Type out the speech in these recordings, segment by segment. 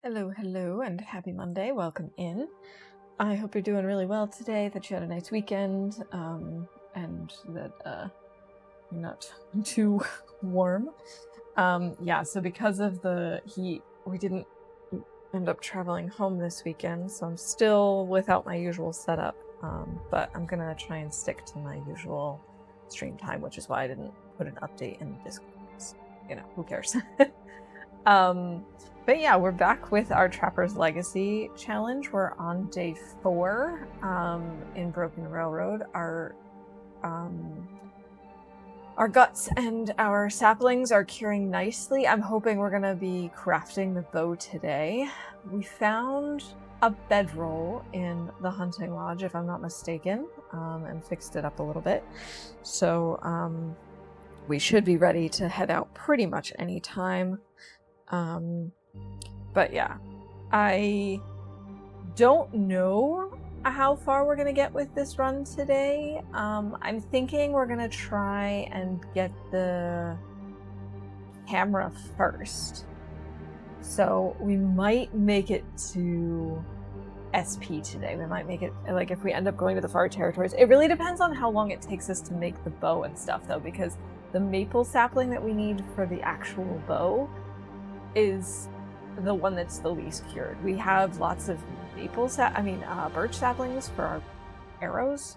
Hello, hello, and happy Monday. Welcome in. I hope you're doing really well today, that you had a nice weekend, and that you're not too warm. Yeah, so because of the heat, we didn't end up traveling home this weekend, so I'm still without my usual setup, but I'm gonna try and stick to my usual stream time, which is why I didn't put an update in Discord. You know, who cares? But yeah, we're back with our Trapper's Legacy challenge. We're on day 4 in Broken Railroad. Our guts and our saplings are curing nicely. I'm hoping we're gonna be crafting the bow today. We found a bedroll in the hunting lodge, if I'm not mistaken, and fixed it up a little bit. So we should be ready to head out pretty much any time. But yeah, I don't know how far we're gonna get with this run today. I'm thinking we're gonna try and get the camera first. So we might make it to SP today. We might make it, like, if we end up going to the far territories. It really depends on how long it takes us to make the bow and stuff, though, because the maple sapling that we need for the actual bow is the one that's the least cured. We have lots of birch saplings for our arrows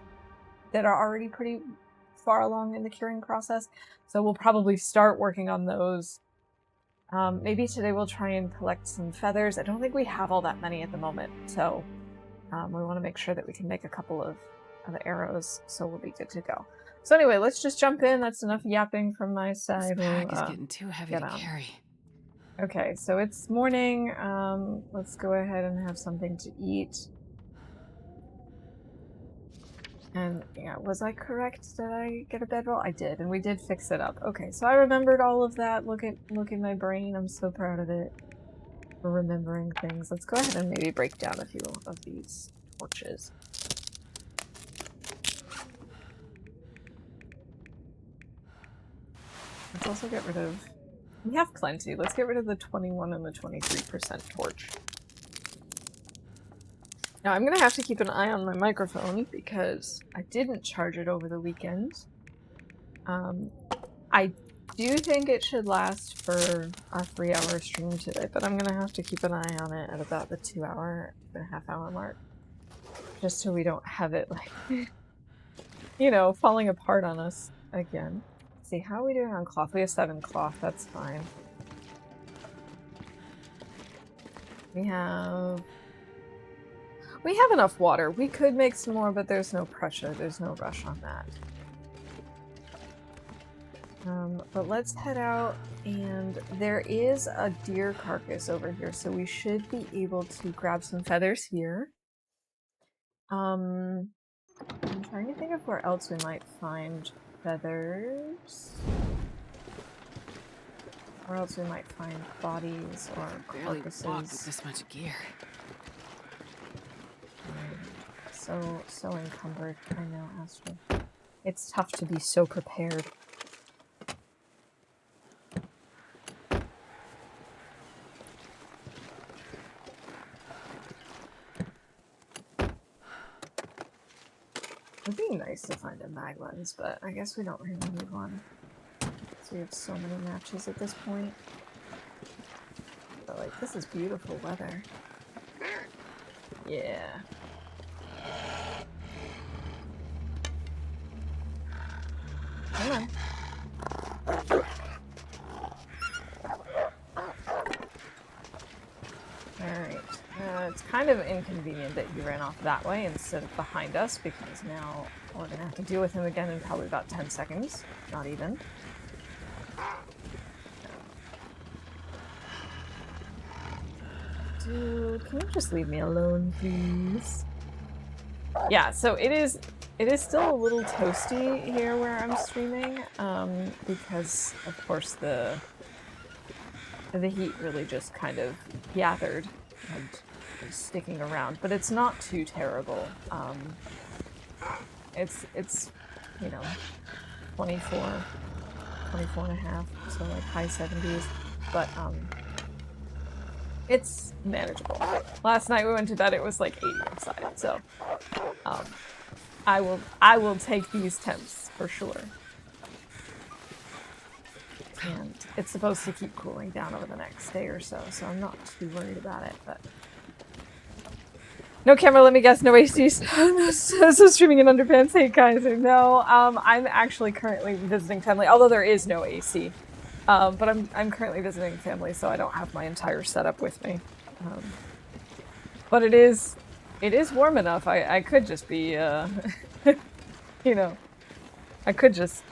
that are already pretty far along in the curing process. So we'll probably start working on those. Maybe today we'll try and collect some feathers. I don't think we have all that many at the moment, so we want to make sure that we can make a couple of arrows, so we'll be good to go. So anyway, let's just jump in. That's enough yapping from my side. This pack is getting too heavy to carry. Okay, so it's morning. Let's go ahead and have something to eat. And yeah, was I correct? Did I get a bedroll? I did, and we did fix it up. Okay, so I remembered all of that. Look at my brain. I'm so proud of it for remembering things. Let's go ahead and maybe break down a few of these torches. Let's also get rid of... We have plenty. Let's get rid of the 21 and the 23% torch. Now, I'm gonna have to keep an eye on my microphone because I didn't charge it over the weekend. I do think it should last for a 3-hour stream today, but I'm gonna have to keep an eye on it at about the 2.5 hour mark. Just so we don't have it, like, you know, falling apart on us again. Let's see, how are we doing on cloth? We have 7 cloth, that's fine. We have enough water. We could make some more, but there's no pressure. There's no rush on that. But let's head out, and there is a deer carcass over here, so we should be able to grab some feathers here. I'm trying to think of where else we might find feathers. Where else we might find bodies or carcasses. Barely walk with this much gear. So encumbered. I know, Astrid. It's tough to be so prepared. It'd be nice to find a mag lens, but I guess we don't really need one. So we have so many matches at this point. But, like, this is beautiful weather. Yeah. Come on. Alright. It's kind of inconvenient that he ran off that way instead of behind us, because now we're gonna have to deal with him again in probably about 10 seconds. Not even. Dude, can you just leave me alone, please? Yeah, so it is still a little toasty here where I'm streaming, because of course the heat really just kind of gathered and is sticking around, but it's not too terrible. It's you know, 24 and a half, so like high 70s, but It's manageable. Last night we went to bed, it was like 80 inside, so I will take these temps for sure. And it's supposed to keep cooling down over the next day or so, so I'm not too worried about it, but... No camera, let me guess, no ACs. So streaming in underpants, hey Kaiser. No, I'm actually currently visiting family, although there is no AC. But I'm currently visiting family, so I don't have my entire setup with me. But it is warm enough. I could just be, you know, I could just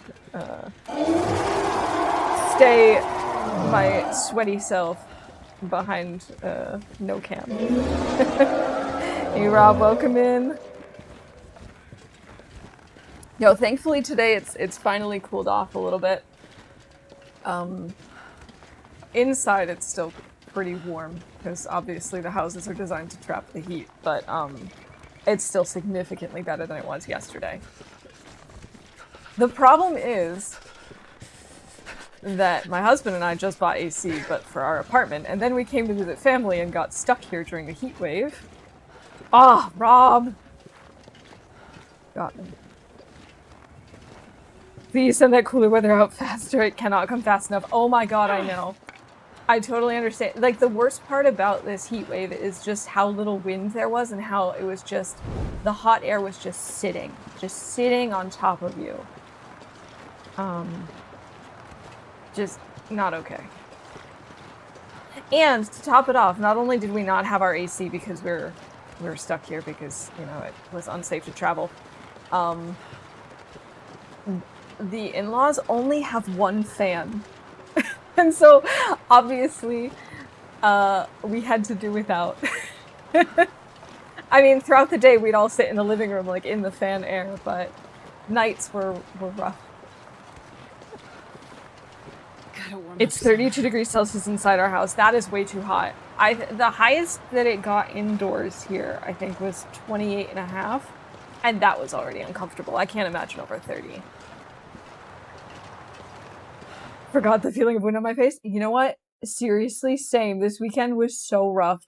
stay my sweaty self behind no cam. Hey Rob, welcome in. Yo, thankfully today it's finally cooled off a little bit. Inside it's still pretty warm because obviously the houses are designed to trap the heat, but it's still significantly better than it was yesterday. The problem is that my husband and I just bought AC, but for our apartment, and then we came to visit family and got stuck here during the heat wave. Ah, Rob! Got me. Please send that cooler weather out faster. It cannot come fast enough. Oh my god, I know. I totally understand. Like, the worst part about this heat wave is just how little wind there was and how it was just... The hot air was just sitting on top of you. Just not okay. And to top it off, not only did we not have our AC because we were stuck here because, you know, it was unsafe to travel, the in-laws only have one fan. And so, obviously, we had to do without. I mean, throughout the day, we'd all sit in the living room, like, in the fan air, but nights were rough. It's 32 degrees Celsius inside our house. That is way too hot. The highest that it got indoors here, I think, was 28.5, and that was already uncomfortable. I can't imagine over 30. Forgot the feeling of wind on my face. You know what? Seriously, same. This weekend was so rough.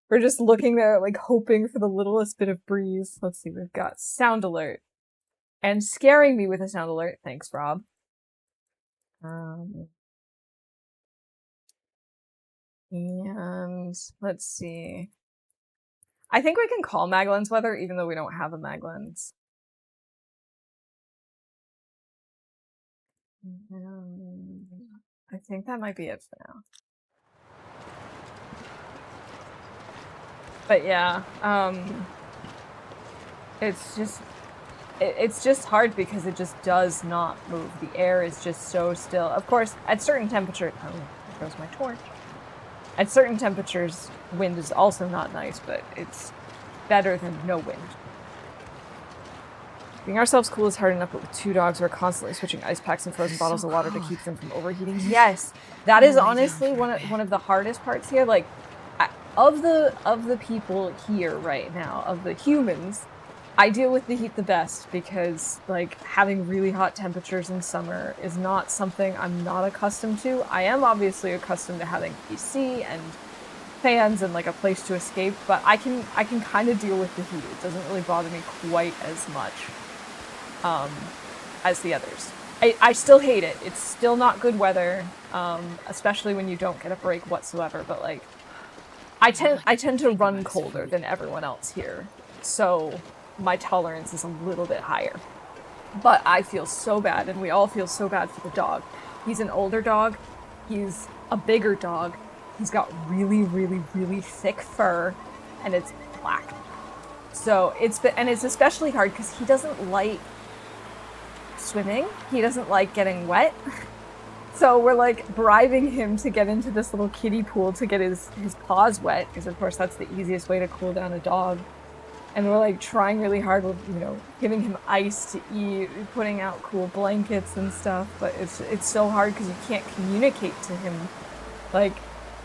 We're just looking there, like, hoping for the littlest bit of breeze. Let's see, we've got sound alert. And scaring me with a sound alert. Thanks, Rob. And let's see. I think we can call Magdalene's weather, even though we don't have a Magdalene's. I think that might be it for now. But yeah, it's just hard because it just does not move. The air is just so still. Of course, at certain temperatures, oh, there goes my torch. At certain temperatures, wind is also not nice, but it's better than no wind. Keeping ourselves cool is hard enough, but with 2 dogs, we're constantly switching ice packs and frozen bottles of water to keep them from overheating. Yes, that is honestly one of the hardest parts here. Like, of the people here right now, of the humans, I deal with the heat the best because, like, having really hot temperatures in summer is not something I'm not accustomed to. I am obviously accustomed to having AC and fans and, like, a place to escape, but I can kind of deal with the heat. It doesn't really bother me quite as much as the others. I still hate it. It's still not good weather, especially when you don't get a break whatsoever, but, like, I tend to run colder than everyone else here, so my tolerance is a little bit higher. But I feel so bad, and we all feel so bad for the dog. He's an older dog. He's a bigger dog. He's got really, really, really thick fur, and it's black. So it's especially hard because he doesn't like swimming. He doesn't like getting wet. So we're, like, bribing him to get into this little kiddie pool to get his paws wet, because of course that's the easiest way to cool down a dog. And we're, like, trying really hard with, you know, giving him ice to eat, putting out cool blankets and stuff, but it's so hard because you can't communicate to him. Like,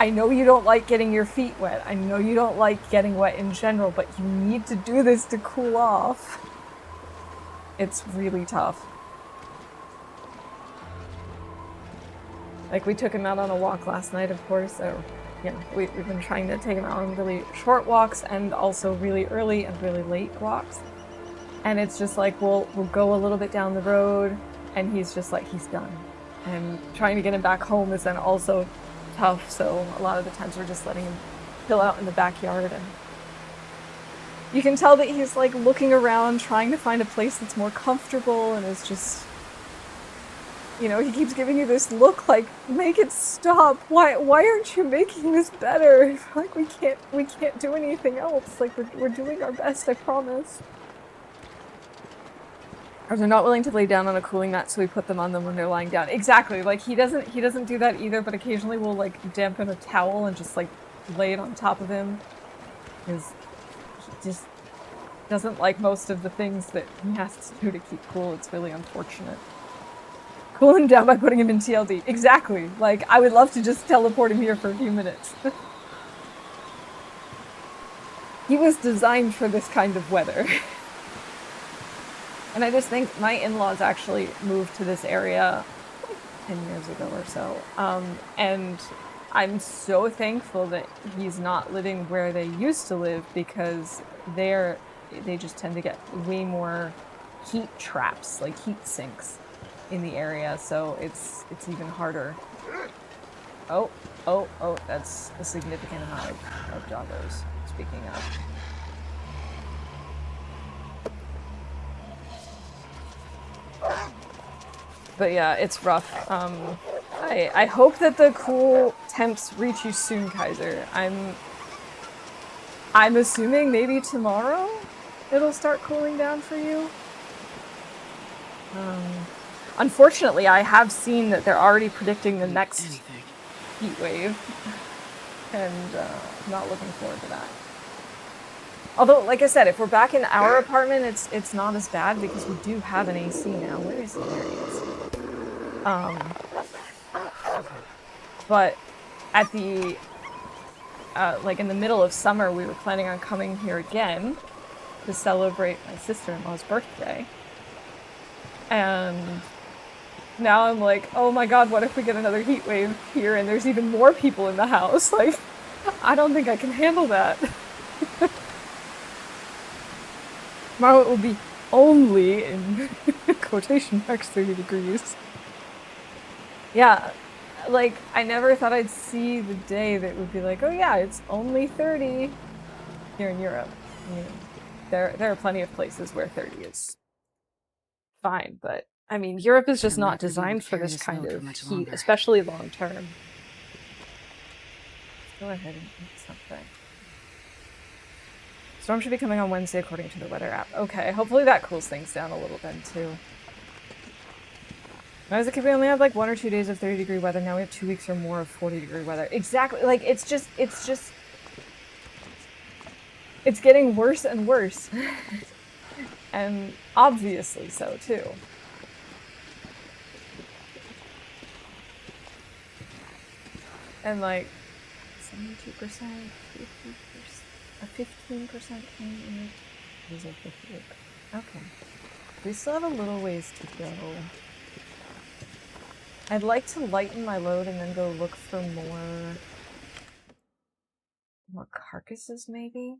I know you don't like getting your feet wet. I know you don't like getting wet in general, but you need to do this to cool off. It's really tough. Like, we took him out on a walk last night, of course, so you know, we've been trying to take him out on really short walks and also really early and really late walks. And it's just like, we'll go a little bit down the road and he's just like, he's done. And trying to get him back home is then also tough. So a lot of the times we're just letting him chill out in the backyard, and you can tell that he's like looking around, trying to find a place that's more comfortable, and is just, you know, he keeps giving you this look like, make it stop. Why aren't you making this better? Like, we can't do anything else. Like, we're doing our best, I promise. Or they're not willing to lay down on a cooling mat, so we put them on them when they're lying down. Exactly. Like, he doesn't do that either, but occasionally we'll like dampen a towel and just like lay it on top of him, because he just doesn't like most of the things that he has to do to keep cool. It's really unfortunate. Cool him down by putting him in TLD. Exactly. Like, I would love to just teleport him here for a few minutes. He was designed for this kind of weather. And I just think my in-laws actually moved to this area like 10 years ago or so. And I'm so thankful that he's not living where they used to live, because they just tend to get way more heat traps, like heat sinks in the area, so it's even harder. Oh, that's a significant amount of joggers, speaking of. But yeah, it's rough. I hope that the cool temps reach you soon, Kaiser. I'm assuming maybe tomorrow it'll start cooling down for you. Unfortunately, I have seen that they're already predicting the next heat wave, and I'm not looking forward to that. Although, like I said, if we're back in our apartment, it's not as bad because we do have an AC now. Where is he? There he is. But at the like in the middle of summer, we were planning on coming here again to celebrate my sister-in-law's birthday, and now I'm like, oh my god, what if we get another heat wave here and there's even more people in the house? Like, I don't think I can handle that. Tomorrow it will be only, in quotation marks, 30 degrees. Yeah, like, I never thought I'd see the day that would be like, oh yeah, it's only 30 here in Europe. I mean, there are plenty of places where 30 is fine, but I mean, Europe is just not designed for this kind of heat, especially long term. Let's go ahead and eat something. Storm should be coming on Wednesday according to the weather app. Okay, hopefully that cools things down a little then too. When I was a kid, we only had like 1 or 2 days of 30-degree weather. Now we have 2 weeks or more of 40-degree weather. Exactly, like it's getting worse and worse. And obviously so too. And like 72%, 50%, a 15% change. These are 58. Okay. We still have a little ways to go. I'd like to lighten my load and then go look for more carcasses, maybe?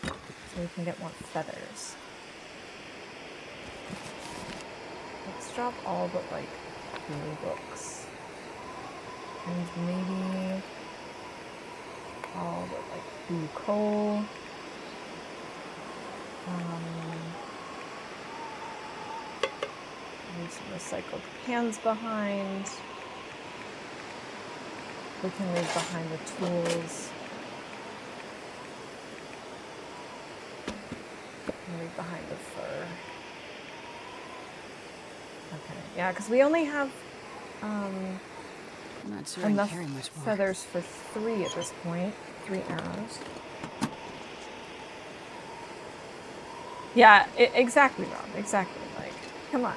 So we can get more feathers. Let's drop all but, like, blue books. And maybe all but, like, blue coal. Leave some recycled cans behind. We can leave behind the tools. And leave behind the fur. Okay, yeah, because we only have I'm not sure enough I can carry much more. feathers for 3 at this point. 3 arrows. Yeah, exactly, Rob. Exactly. Like, come on.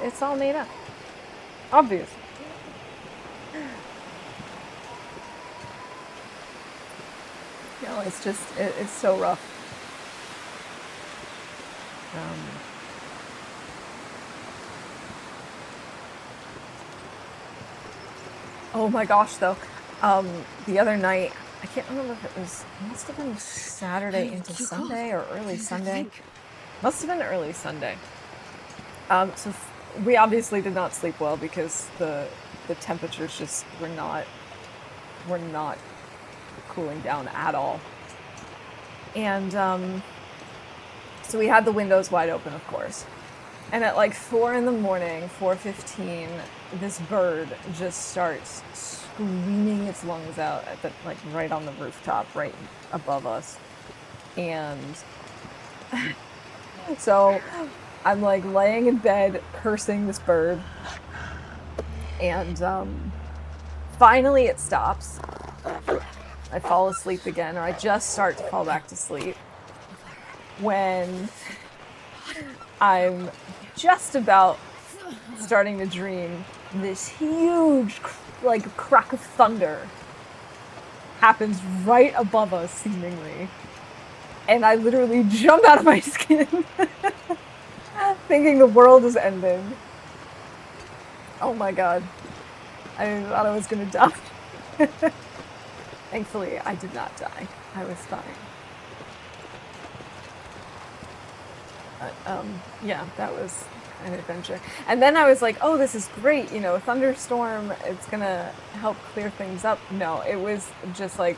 It's all made up. Obviously. You know, it's just, it's so rough. Oh my gosh, though. The other night, I can't remember if it must have been Saturday Hey, into you called. Sunday or early I Sunday. think. Must have been early Sunday. So we obviously did not sleep well because the temperatures just were not cooling down at all. And so we had the windows wide open, of course. And at like 4 in the morning, 4:15, this bird just starts screaming its lungs out at the like right on the rooftop, right above us. And so I'm like laying in bed cursing this bird. And finally it stops. I fall asleep again, or I just start to fall back to sleep when I'm just about starting to dream this huge like crack of thunder happens right above us seemingly, and I literally jump out of my skin thinking the world is ending. Oh my god, I thought I was gonna die. Thankfully I did not die. I was fine. But yeah, that was an adventure. And then I was like, oh, this is great, you know, thunderstorm, it's gonna help clear things up. No, it was just like,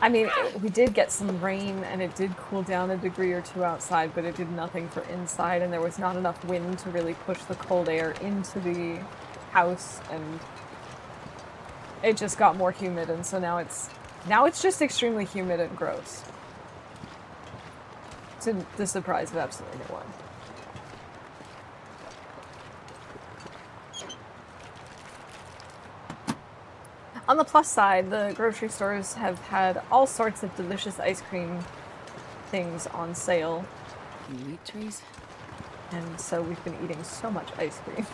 I mean, we did get some rain and it did cool down a degree or two outside, but it did nothing for inside, and there was not enough wind to really push the cold air into the house, and it just got more humid, and so now it's just extremely humid and gross. To the surprise of absolutely no one. On the plus side, the grocery stores have had all sorts of delicious ice cream things on sale. Wheat trees? And so we've been eating so much ice cream.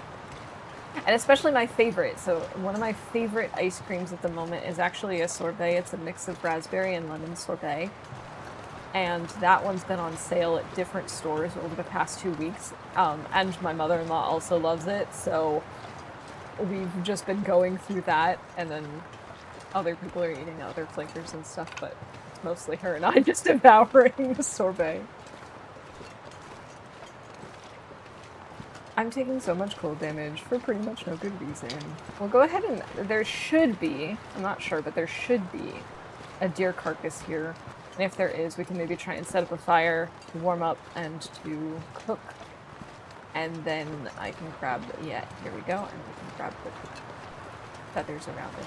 And especially my favorite. So one of my favorite ice creams at the moment is actually a sorbet. It's a mix of raspberry and lemon sorbet. And that one's been on sale at different stores over the past 2 weeks. And my mother-in-law also loves it, so we've just been going through that, and then other people are eating other flavors and stuff, but it's mostly her and I just devouring the sorbet. I'm taking so much cold damage for pretty much no good reason. We'll go ahead and... there should be, I'm not sure, but there should be a deer carcass here. And if there is, we can maybe try and set up a fire to warm up and to cook. And then I can grab the... yeah, here we go. And we can grab the feathers around it.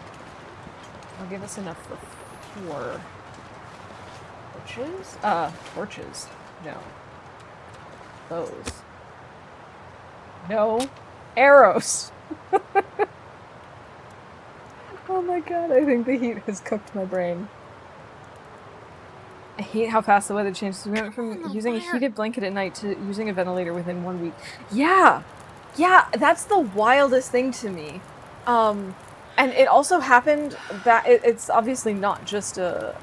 I'll give us enough for 4 torches? Torches. No. Those. No. Arrows! Oh my god, I think the heat has cooked my brain. I hate how fast the weather changes. We went from using a heated blanket at night to using a ventilator within 1 week. Yeah! Yeah, that's the wildest thing to me. And it also happened that it's obviously not just a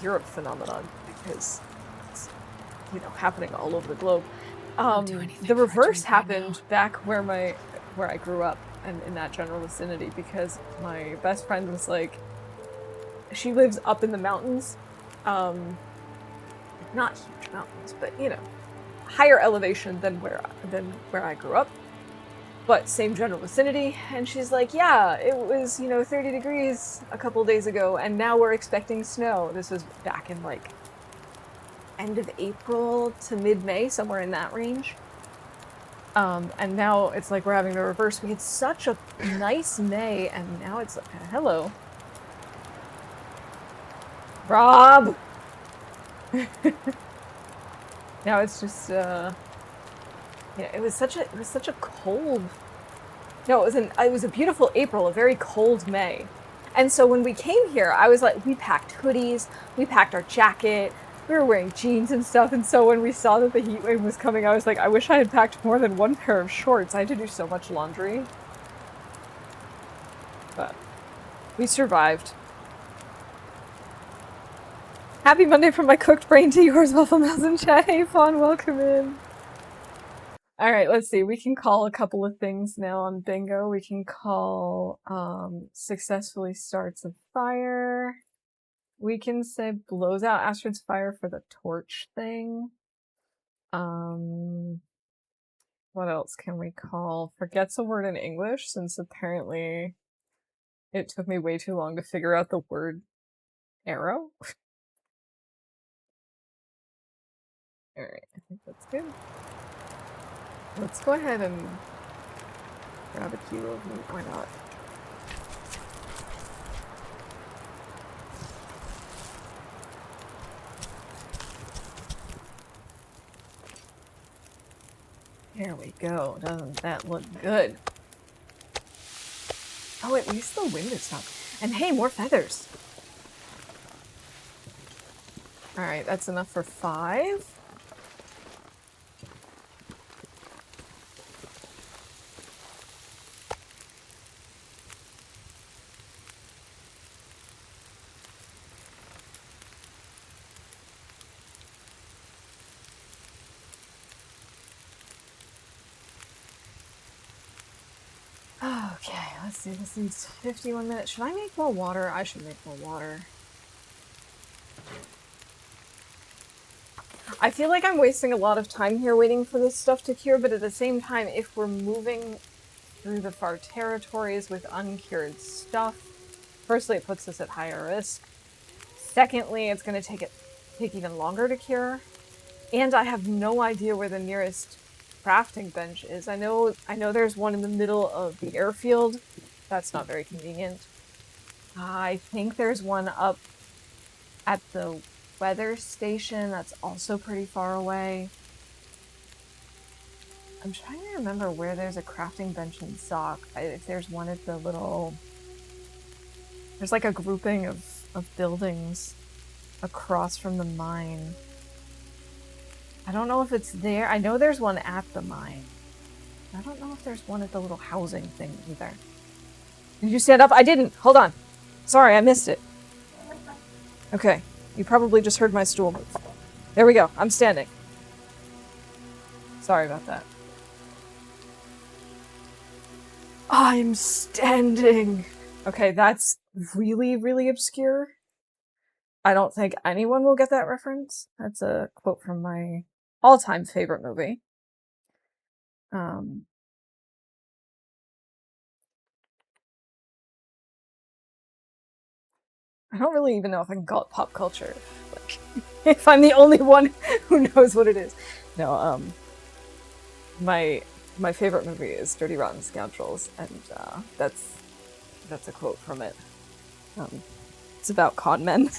Europe phenomenon, because it's, you know, happening all over the globe. The reverse happened back where I grew up and in that general vicinity, because my best friend was like, she lives up in the mountains. Not huge mountains, but you know, higher elevation than where I grew up, but same general vicinity. And she's like, yeah, it was, you know, 30 degrees a couple days ago, and now we're expecting snow. This was back in like end of April to mid-May, somewhere in that range. And now it's like we're having the reverse. We had such a nice May, and now it's like, hello. Rob! Now it's just, yeah, it was such a cold... No, it was a beautiful April, a very cold May. And so when we came here, I was like, we packed hoodies, we packed our jacket, we were wearing jeans and stuff, and so when we saw that the heat wave was coming, I was like, I wish I had packed more than 1 pair of shorts. I had to do so much laundry. But we survived. Happy Monday from my cooked brain to yours, Waffle Mouse and chat. Hey, Fawn, welcome in. All right, let's see. We can call a couple of things now on bingo. We can call successfully starts a fire. We can say blows out Astrid's fire for the torch thing. What else can we call? Forgets a word in English, since apparently it took me way too long to figure out the word arrow. Alright, I think that's good. Let's go ahead and grab a kilo of meat. Why not? There we go. Doesn't that look good? Oh, at least the wind is up. And hey, more feathers! Alright, that's enough for 5. Okay, let's see. This needs 51 minutes. Should I make more water? I should make more water. I feel like I'm wasting a lot of time here waiting for this stuff to cure, but at the same time, if we're moving through the far territories with uncured stuff, firstly, it puts us at higher risk. Secondly, it's going to take even longer to cure. And I have no idea where the nearest crafting bench is. I know there's one in the middle of the airfield. That's not very convenient. I think there's one up at the weather station that's also pretty far away. I'm trying to remember where there's a crafting bench in Zoc. If there's one at the little... There's like a grouping of buildings across from the mine. I don't know if it's there. I know there's one at the mine. I don't know if there's one at the little housing thing either. Did you stand up? I didn't. Hold on. Sorry, I missed it. Okay. You probably just heard my stool move. There we go. I'm standing. Sorry about that. I'm standing! Okay, that's really, really obscure. I don't think anyone will get that reference. That's a quote from my all-time favorite movie. I don't really even know if I can call it pop culture. Like, if I'm the only one who knows what it is. No, my favorite movie is Dirty Rotten Scoundrels, and that's a quote from it. It's about con men.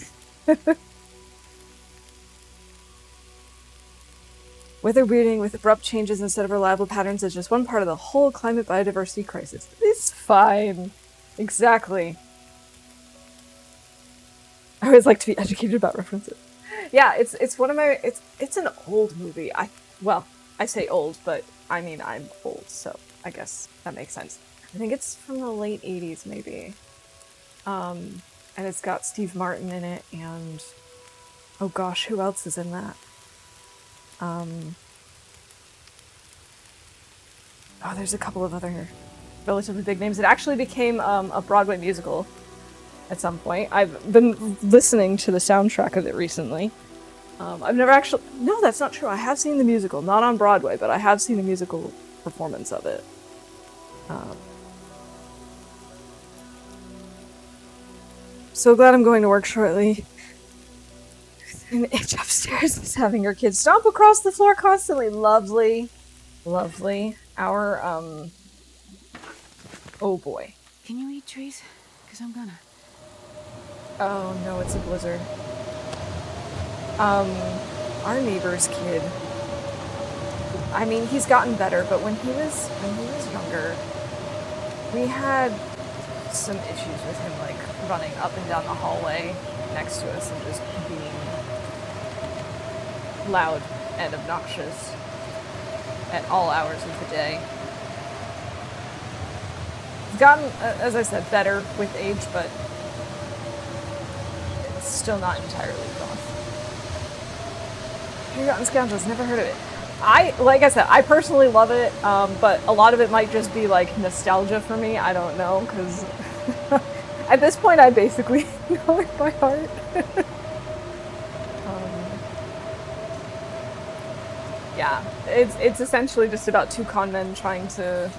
Weather breeding with abrupt changes instead of reliable patterns is just one part of the whole climate biodiversity crisis. It's fine. Exactly. I always like to be educated about references. Yeah, it's one of my it's an old movie. I say old, but I mean I'm old, so I guess that makes sense. I think it's from the late 80s maybe. And it's got Steve Martin in it, and oh gosh, who else is in that? Oh, there's a couple of other relatively big names. It actually became a Broadway musical at some point. I've been listening to the soundtrack of it recently. I've never actually... No, that's not true. I have seen the musical. Not on Broadway, but I have seen a musical performance of it. So glad I'm going to work shortly. An itch upstairs is having her kids stomp across the floor constantly. Lovely. Lovely. Our, oh boy. Can you eat trees? Because I'm gonna. Oh no, it's a blizzard. Our neighbor's kid. I mean, he's gotten better, but when he was younger, we had some issues with him, like, running up and down the hallway next to us and just being loud and obnoxious at all hours of the day. He's gotten, as I said, better with age, but it's still not entirely gone. Dirty Rotten Scoundrels, never heard of it. like I said, I personally love it, but a lot of it might just be like nostalgia for me. I don't know, because at this point I basically know it by heart. Yeah, it's essentially just about two con men trying to,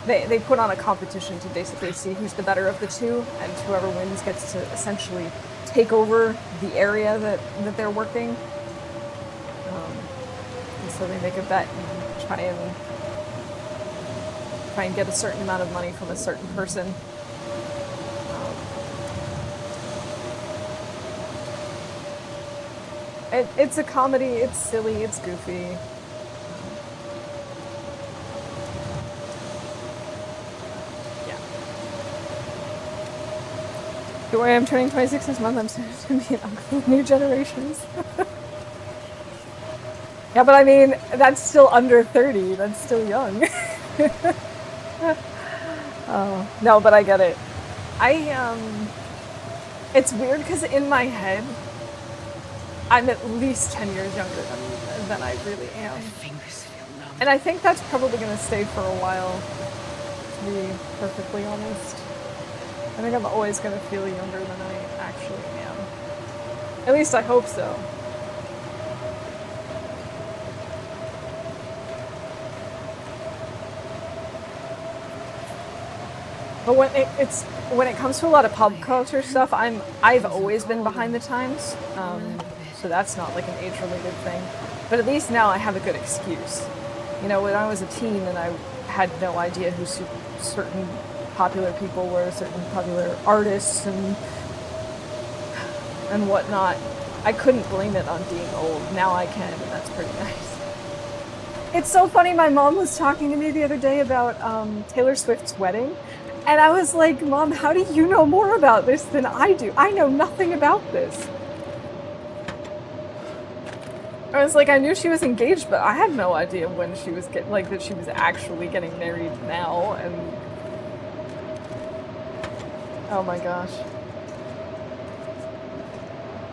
they put on a competition to basically see who's the better of the two, and whoever wins gets to essentially take over the area that they're working. And so they make a bet and try and get a certain amount of money from a certain person. It's a comedy, it's silly, it's goofy. Yeah. Don't worry, I'm turning 26 this month. I'm soon going to be an uncle of new generations. Yeah, but I mean, that's still under 30. That's still young. Oh, no, but I get it. It's weird because in my head, I'm at least 10 years younger than I really am. My fingers feel numb. And I think that's probably going to stay for a while, to be perfectly honest. I think I'm always going to feel younger than I actually am. At least I hope so. But when it comes to a lot of pub culture stuff, I've always been behind the times, so that's not like an age-related thing. But at least now I have a good excuse. You know, when I was a teen and I had no idea who certain popular people were, certain popular artists and whatnot, I couldn't blame it on being old. Now I can, and that's pretty nice. It's so funny. My mom was talking to me the other day about Taylor Swift's wedding. And I was like, Mom, how do you know more about this than I do? I know nothing about this. I was like, I knew she was engaged, but I had no idea when she was that she was actually getting married now. And oh my gosh.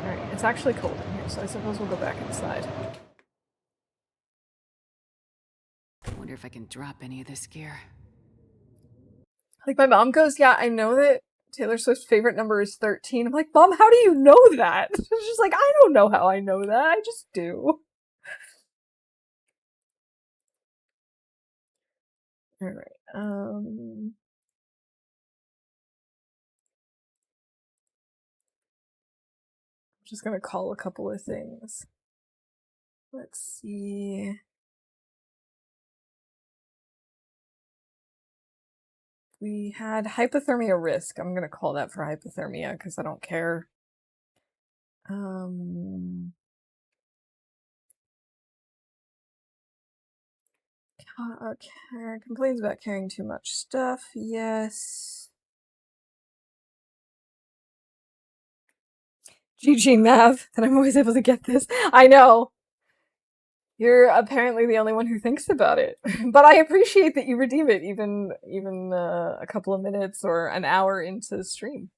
All right, it's actually cold in here, so I suppose we'll go back inside. I wonder if I can drop any of this gear. Like, my mom goes, yeah, I know that Taylor Swift's favorite number is 13. I'm like, Mom, how do you know that? She's like, I don't know how I know that. I just do. All right. I'm just gonna call a couple of things. Let's see. We had hypothermia risk. I'm gonna call that for hypothermia because I don't care. Complains about carrying too much stuff. Yes. GG Mav, that I'm always able to get this. I know. You're apparently the only one who thinks about it. But I appreciate that you redeem it even a couple of minutes or an hour into the stream.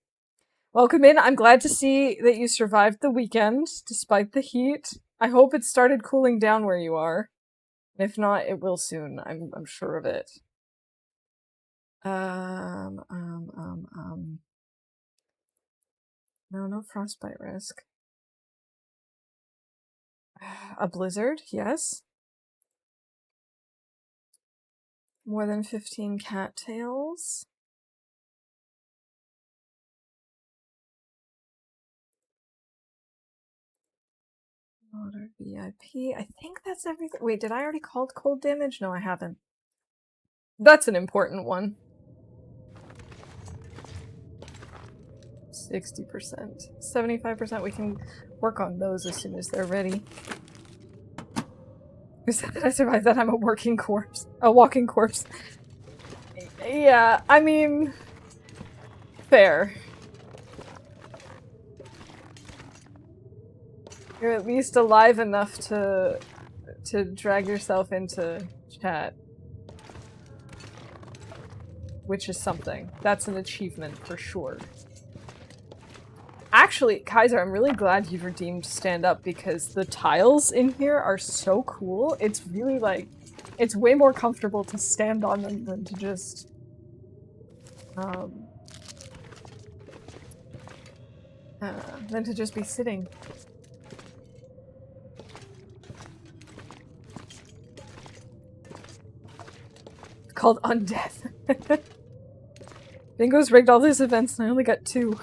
Welcome in. I'm glad to see that you survived the weekend despite the heat. I hope it started cooling down where you are. If not, it will soon. I'm sure of it. No frostbite risk. A blizzard, yes. More than 15 cattails. Water VIP. I think that's everything. Wait, did I already call cold damage? No, I haven't. That's an important one. 60%. 75%. We can work on those as soon as they're ready. Who said that I survived that? I'm a working corpse. A walking corpse. Yeah, I mean... fair. You're at least alive enough to drag yourself into chat. Which is something. That's an achievement for sure. Actually, Kaiser, I'm really glad you've redeemed stand up because the tiles in here are so cool. It's really like, it's way more comfortable to stand on them than to just, be sitting. It's called Undeath. Bingo's rigged all these events and I only got 2.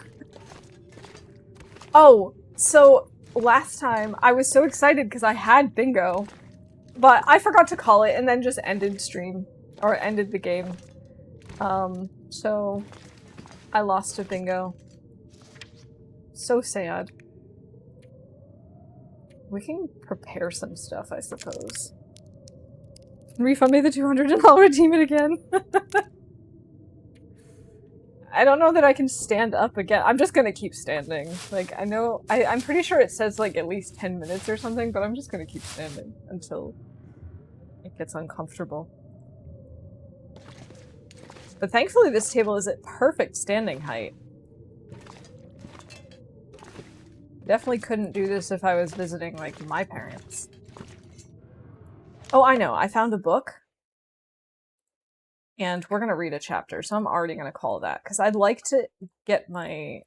Oh, so last time I was so excited because I had bingo, but I forgot to call it and then just ended stream, or ended the game. So I lost to bingo. So sad. We can prepare some stuff, I suppose. Refund me the $200 and I'll redeem it again. I don't know that I can stand up again. I'm just gonna keep standing. Like, I know- I'm pretty sure it says, like, at least 10 minutes or something, but I'm just gonna keep standing until it gets uncomfortable. But thankfully this table is at perfect standing height. Definitely couldn't do this if I was visiting, like, my parents. Oh, I know. I found a book. And we're gonna read a chapter, so I'm already gonna call that, because I'd like to get my,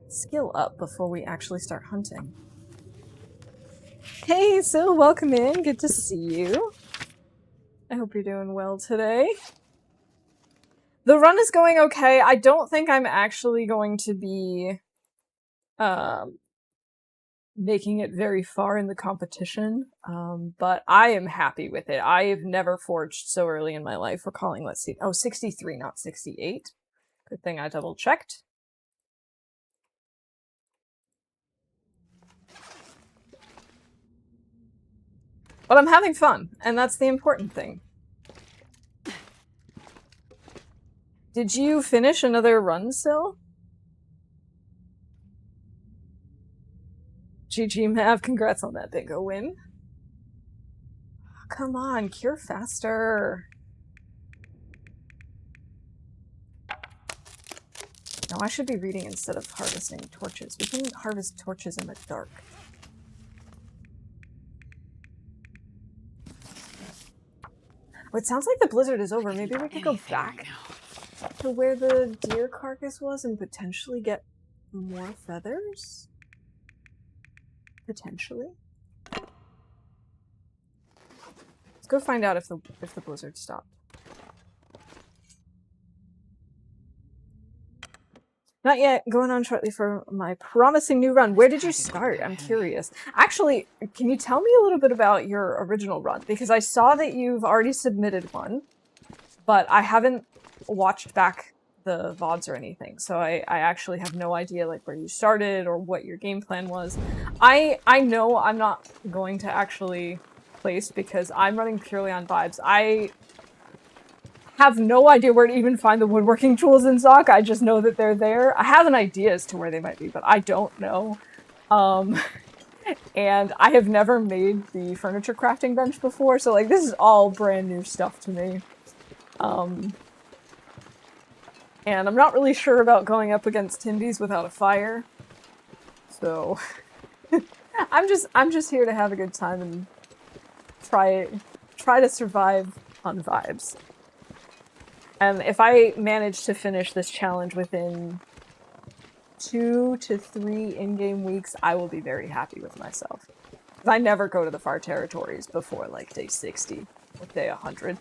skill up before we actually start hunting. Hey, Sil, welcome in. Good to see you. I hope you're doing well today. The run is going okay. I don't think I'm actually going to be, making it very far in the competition, but I am happy with it. I have never forged so early in my life. We're calling, let's see, oh, 63, not 68. Good thing I double checked. But I'm having fun, and that's the important thing. Did you finish another run, Sil? GG Mav, congrats on that bingo win. Come on, cure faster. No, I should be reading instead of harvesting torches. We can harvest torches in the dark. Oh, it sounds like the blizzard is over. Maybe we could go back to where the deer carcass was and potentially get more feathers? Potentially. Let's go find out if the blizzard stopped. Not yet. Going on shortly for my promising new run. Where did you start? I'm curious. Actually, can you tell me a little bit about your original run? Because I saw that you've already submitted one, but I haven't watched back the VODs or anything, so I actually have no idea like where you started or what your game plan was. I know I'm not going to actually place because I'm running purely on vibes. I have no idea where to even find the woodworking tools in Zoc. I just know that they're there. I have an idea as to where they might be, but I don't know. And I have never made the furniture crafting bench before, so like this is all brand new stuff to me. And I'm not really sure about going up against Tindies without a fire. So I'm just here to have a good time and try to survive on vibes. And if I manage to finish this challenge within 2 to 3 in-game weeks, I will be very happy with myself. I never go to the far territories before like day 60 or day 100.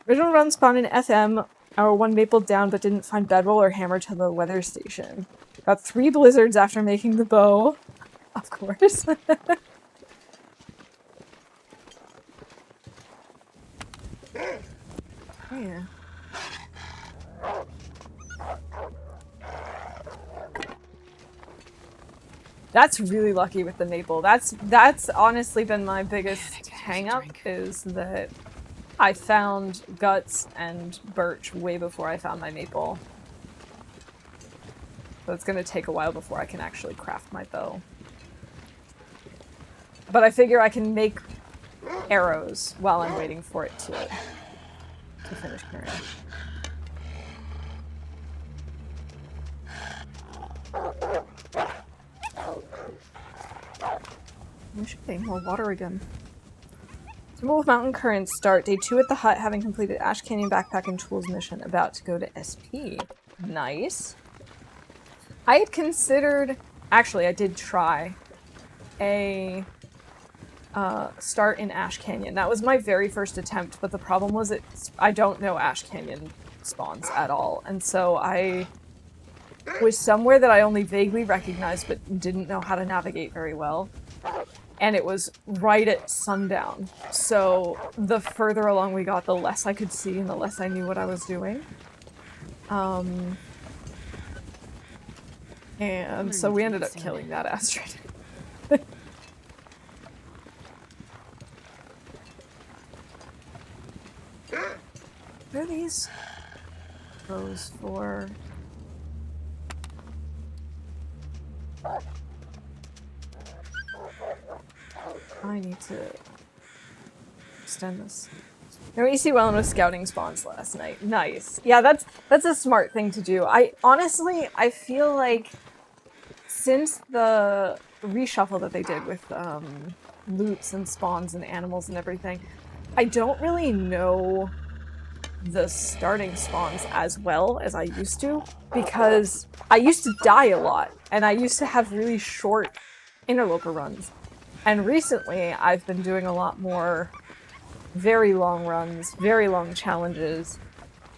Original run spawned in FM. Our one maple down, but didn't find bedroll or hammer to the weather station. Got 3 blizzards after making the bow. Of course. Yeah. That's really lucky with the maple. That's honestly been my biggest hang-up, is that I found guts and birch way before I found my maple. So it's gonna take a while before I can actually craft my bow. But I figure I can make arrows while I'm waiting for it to to finish carrying. We should get more water again. Timberwolf Mountain Currents start day 2 at the hut, having completed Ash Canyon Backpack and Tools mission. About to go to SP. Nice. I had considered... Actually, I did try a start in Ash Canyon. That was my very first attempt, but the problem was I don't know Ash Canyon spawns at all. And so I was somewhere that I only vaguely recognized but didn't know how to navigate very well. And it was right at sundown. So the further along we got, the less I could see and the less I knew what I was doing. And so we ended up killing that asteroid. What are these rows for? I need to extend this. Now you see Wellen was scouting spawns last night. Nice. Yeah, that's a smart thing to do. I feel like since the reshuffle that they did with loots and spawns and animals and everything, I don't really know the starting spawns as well as I used to, because I used to die a lot and I used to have really short interloper runs. And recently I've been doing a lot more very long runs, very long challenges,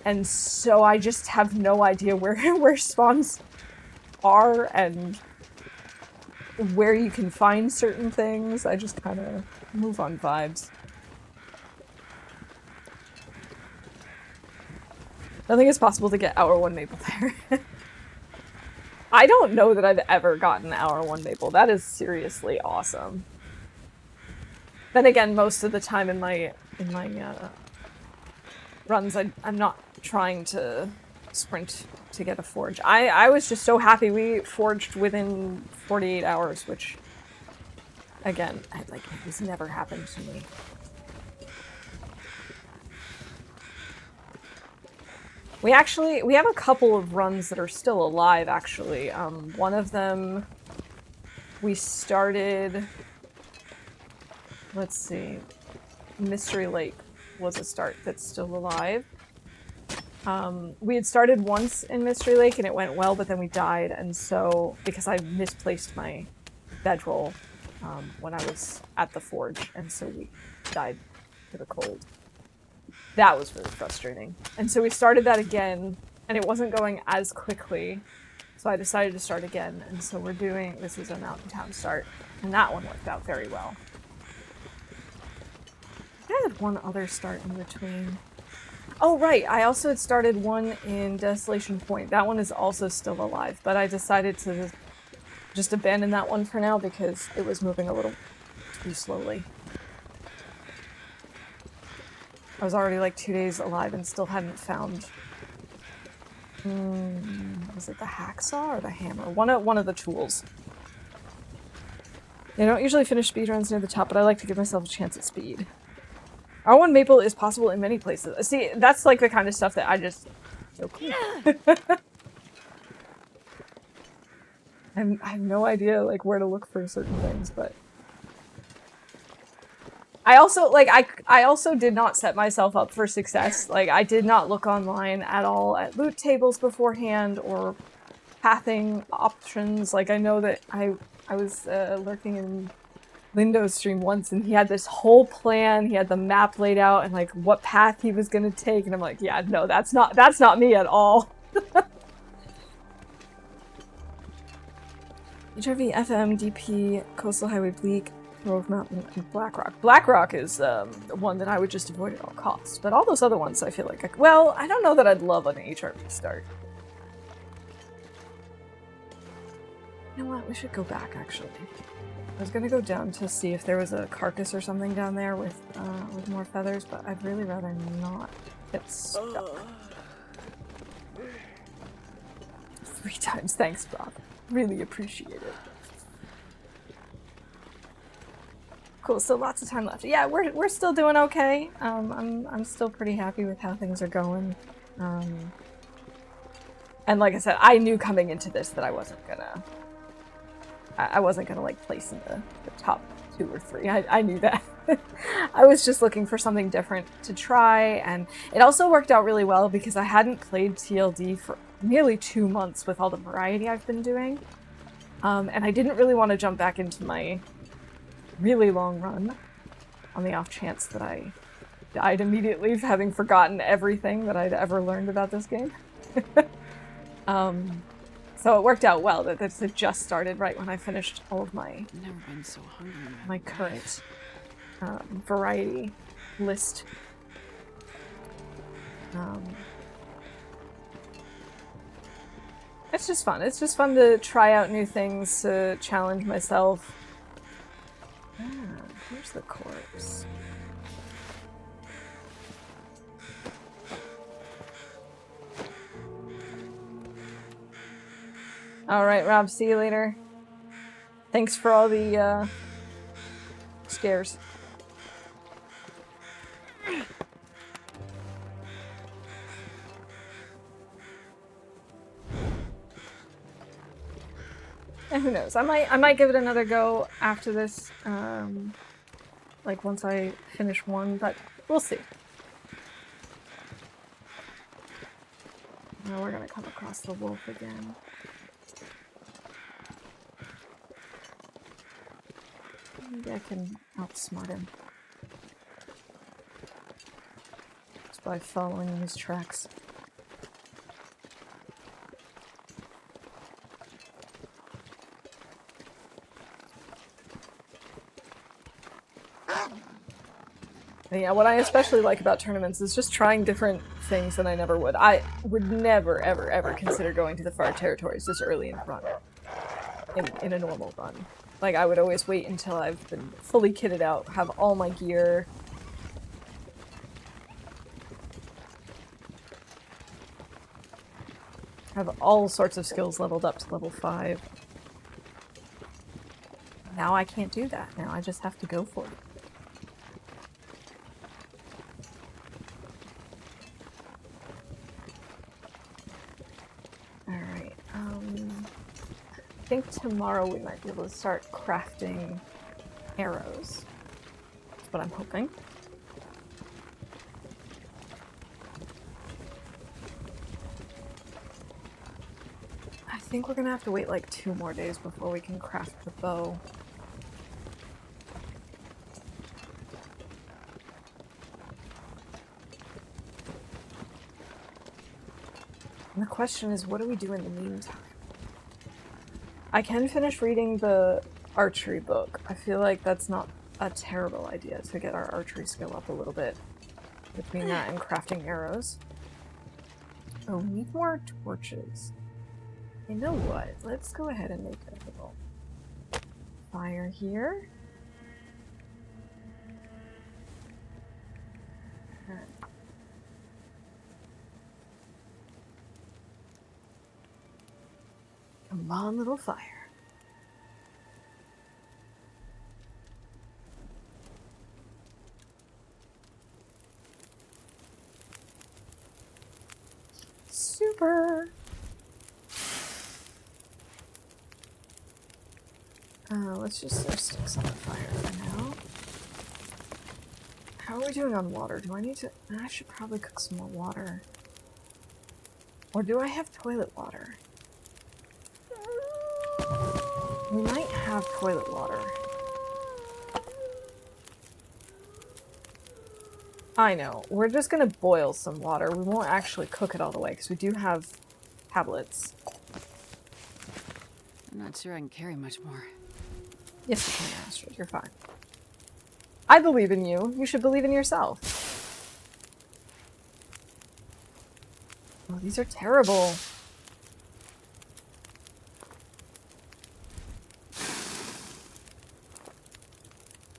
and so I just have no idea where spawns are and where you can find certain things. I just kind of move on vibes. I don't think it's possible to get Hour 1 Maple there. I don't know that I've ever gotten Hour 1 Maple. That is seriously awesome. Then again, most of the time in my runs, I'm not trying to sprint to get a forge. I was just so happy we forged within 48 hours, which, again, it's never happened to me. We have a couple of runs that are still alive, actually. One of them, we started, let's see, Mystery Lake was a start that's still alive. We had started once in Mystery Lake and it went well, but then we died, and so, because I misplaced my bedroll when I was at the forge, and so we died to the cold. That was really frustrating. And so we started that again, and it wasn't going as quickly, so I decided to start again, and so this is a Mountain Town start, and that one worked out very well. I had one other start in between. Oh, right, I also had started one in Desolation Point. That one is also still alive, but I decided to just abandon that one for now because it was moving a little too slowly. I was already like 2 days alive and still hadn't found... was it the hacksaw or the hammer? One of the tools. I don't usually finish speedruns near the top, but I like to give myself a chance at speed. R1 Maple is possible in many places. See, that's like the kind of stuff that I just... Okay. I have no idea like where to look for certain things, but... I also did not set myself up for success. Like, I did not look online at all at loot tables beforehand or pathing options. Like, I know that I was lurking in Lindo's stream once and he had this whole plan. He had the map laid out and like what path he was gonna take, and I'm like, yeah, no, that's not me at all. HRV, FM, DP, Coastal Highway Bleak, Grove Mountain, and Blackrock. Blackrock is one that I would just avoid at all costs, but all those other ones I feel like, well, I don't know that I'd love an HRV start. You know what, we should go back actually. I was gonna go down to see if there was a carcass or something down there with more feathers, but I'd really rather not get stuck. 3 times, thanks, Bob. Really appreciate it. Cool. So lots of time left. Yeah, we're still doing okay. I'm still pretty happy with how things are going. And like I said, I knew coming into this that I wasn't gonna like place in the top 2 or 3. I knew that. I was just looking for something different to try, and it also worked out really well because I hadn't played TLD for nearly 2 months with all the variety I've been doing. And I didn't really want to jump back into my really long run on the off chance that I died immediately, having forgotten everything that I'd ever learned about this game. So it worked out well that this had just started right when I finished all of my Never been so hungry in my current variety list. It's just fun. It's just fun to try out new things, to challenge myself. Here's the corpse. Alright, Rob, see you later. Thanks for all the scares. And who knows? I might give it another go after this. Like once I finish one, but we'll see. Now we're gonna come across the wolf again. Maybe I can outsmart him. Just by following his tracks. And yeah, what I especially like about tournaments is just trying different things that I never would. I would never, ever, ever consider going to the far territories this early in the run. In a normal run. Like, I would always wait until I've been fully kitted out, have all my gear. Have all sorts of skills leveled up to level 5. Now I can't do that. Now I just have to go for it. Alright, I think tomorrow we might be able to start crafting arrows. That's what I'm hoping. I think we're gonna have to wait like 2 more days before we can craft the bow. And the question is, what do we do in the meantime? I can finish reading the archery book. I feel like that's not a terrible idea to get our archery skill up a little bit. Between that and crafting arrows. Oh, we need more torches. You know what? Let's go ahead and make a little fire here. Come on, little fire. Super! Let's just throw sticks on the fire for now. How are we doing on water? Do I need to... I should probably cook some more water. Or do I have toilet water? We might have toilet water. I know. We're just gonna boil some water. We won't actually cook it all the way, because we do have tablets. I'm not sure I can carry much more. Yes, you can, Astrid. You're fine. I believe in you. You should believe in yourself. Oh, these are terrible.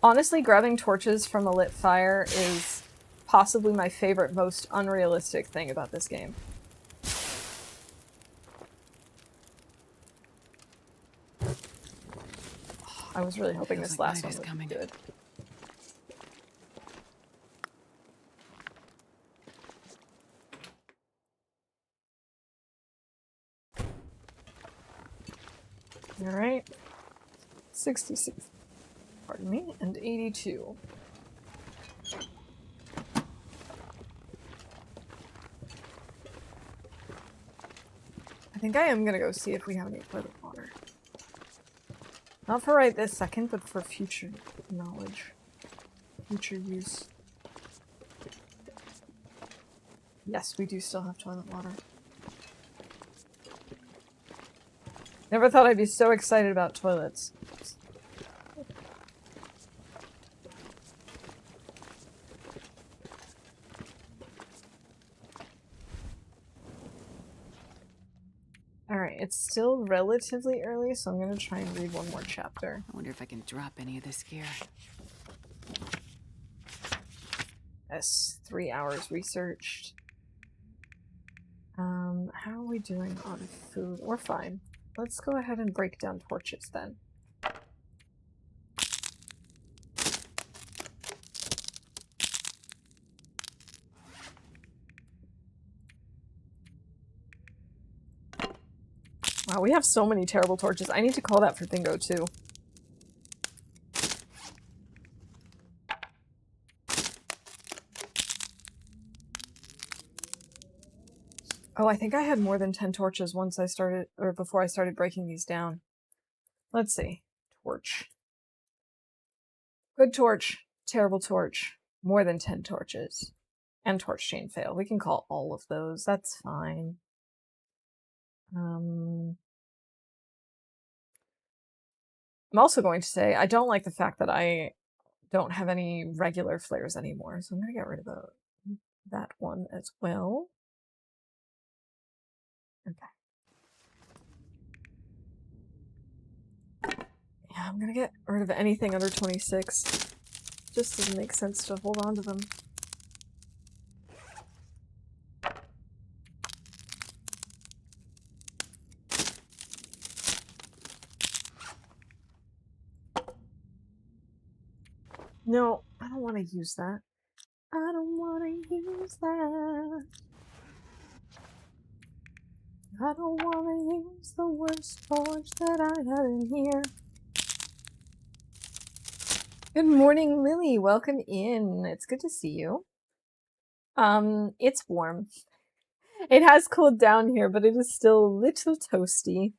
Honestly, grabbing torches from a lit fire is possibly my favorite, most unrealistic thing about this game. I was really hoping this last one would be good. Alright. 66. Pardon me. And 82. I think I am gonna go see if we have any toilet water. Not for right this second, but for future knowledge. Future use. Yes, we do still have toilet water. Never thought I'd be so excited about toilets. Alright, it's still relatively early, so I'm gonna try and read one more chapter. I wonder if I can drop any of this gear. That's 3 hours researched. How are we doing on food? We're fine. Let's go ahead and break down torches then. Wow, we have so many terrible torches. I need to call that for Bingo too. Oh, I think I had more than 10 torches once I started, or before I started breaking these down. Let's see. Torch. Good torch. Terrible torch. More than 10 torches. And torch chain fail. We can call all of those. That's fine. I'm also going to say I don't like the fact that I don't have any regular flares anymore, so I'm going to get rid of that one as well. Okay. Yeah, I'm gonna get rid of anything under 26. Just doesn't make sense to hold on to them. No, I don't want to use that. I don't want to use that. I don't want to use the worst torch that I have in here. Good morning, Lily. Welcome in. It's good to see you. It's warm. It has cooled down here, but it is still a little toasty.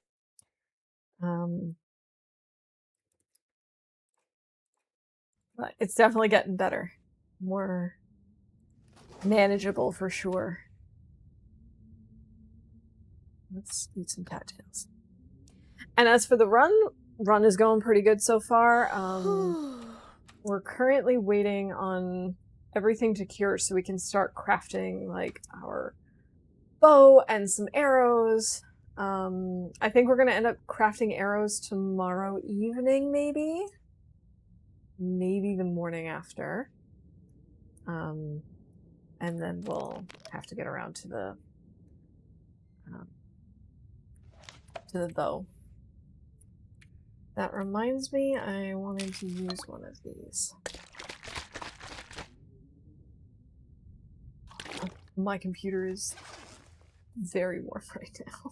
But it's definitely getting better. More manageable for sure. Let's eat some cattails. And as for the run is going pretty good so far. We're currently waiting on everything to cure so we can start crafting like our bow and some arrows. I think we're gonna end up crafting arrows tomorrow evening, maybe? Maybe the morning after. And then we'll have to get around to the bow. That reminds me, I wanted to use one of these. My computer is very warm right now.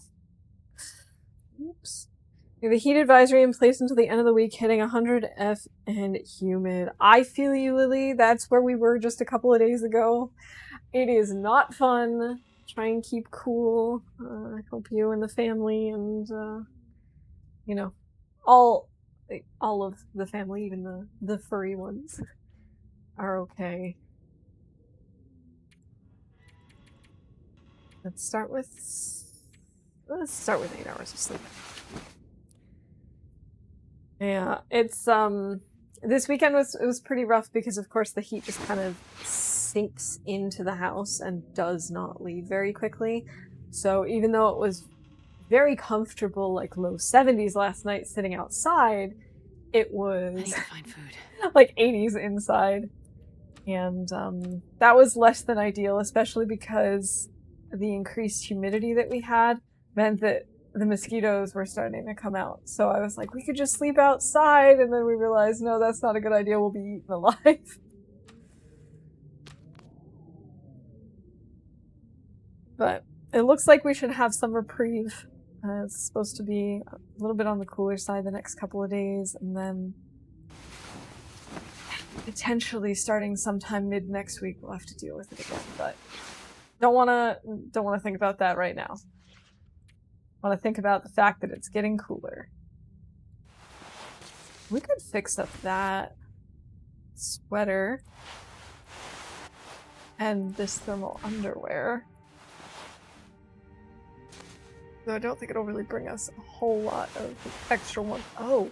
Oops. We have a heat advisory in place until the end of the week, hitting 100 F and humid. I feel you, Lily. That's where we were just a couple of days ago. It is not fun. Try and keep cool. I hope you and the family and, you know, all of the family, even the furry ones, are okay. Let's start with 8 hours of sleep. Yeah, it's this weekend was pretty rough because of course the heat just kind of sinks into the house and does not leave very quickly. So even though it was very comfortable, like low 70s last night sitting outside, it was I need to find food. like 80s inside. And that was less than ideal, especially because the increased humidity that we had meant that the mosquitoes were starting to come out. So I was like, we could just sleep outside, and then we realized, no, that's not a good idea, we'll be eaten alive. But it looks like we should have some reprieve It's supposed to be a little bit on the cooler side the next couple of days, and then potentially starting sometime mid next week we'll have to deal with it again. But don't wanna think about that right now. Want to think about the fact that it's getting cooler. We could fix up that sweater and this thermal underwear. Though I don't think it'll really bring us a whole lot of extra one. Oh,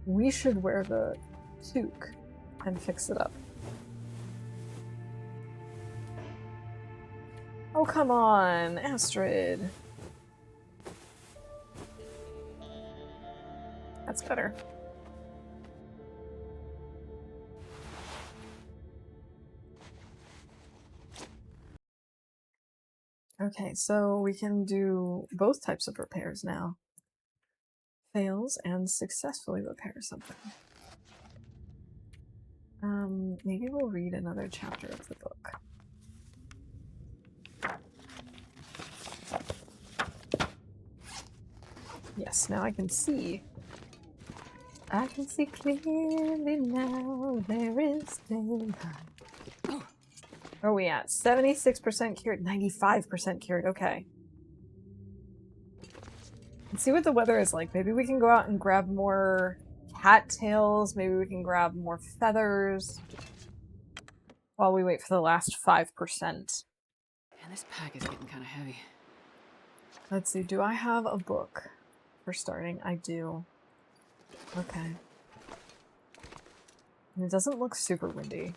we should wear the toque and fix it up. Oh, come on, Astrid. That's better. Okay, so we can do both types of repairs now. Fails and successfully repair something. Maybe we'll read another chapter of the book. Yes, now I can see. I can see clearly now, there is daylight. Where are we at? 76% cured, 95% cured, okay. Let's see what the weather is like. Maybe we can go out and grab more cattails, maybe we can grab more feathers while we wait for the last 5%. Man, this pack is getting kind of heavy. Let's see, do I have a book for starting? I do. Okay. It doesn't look super windy.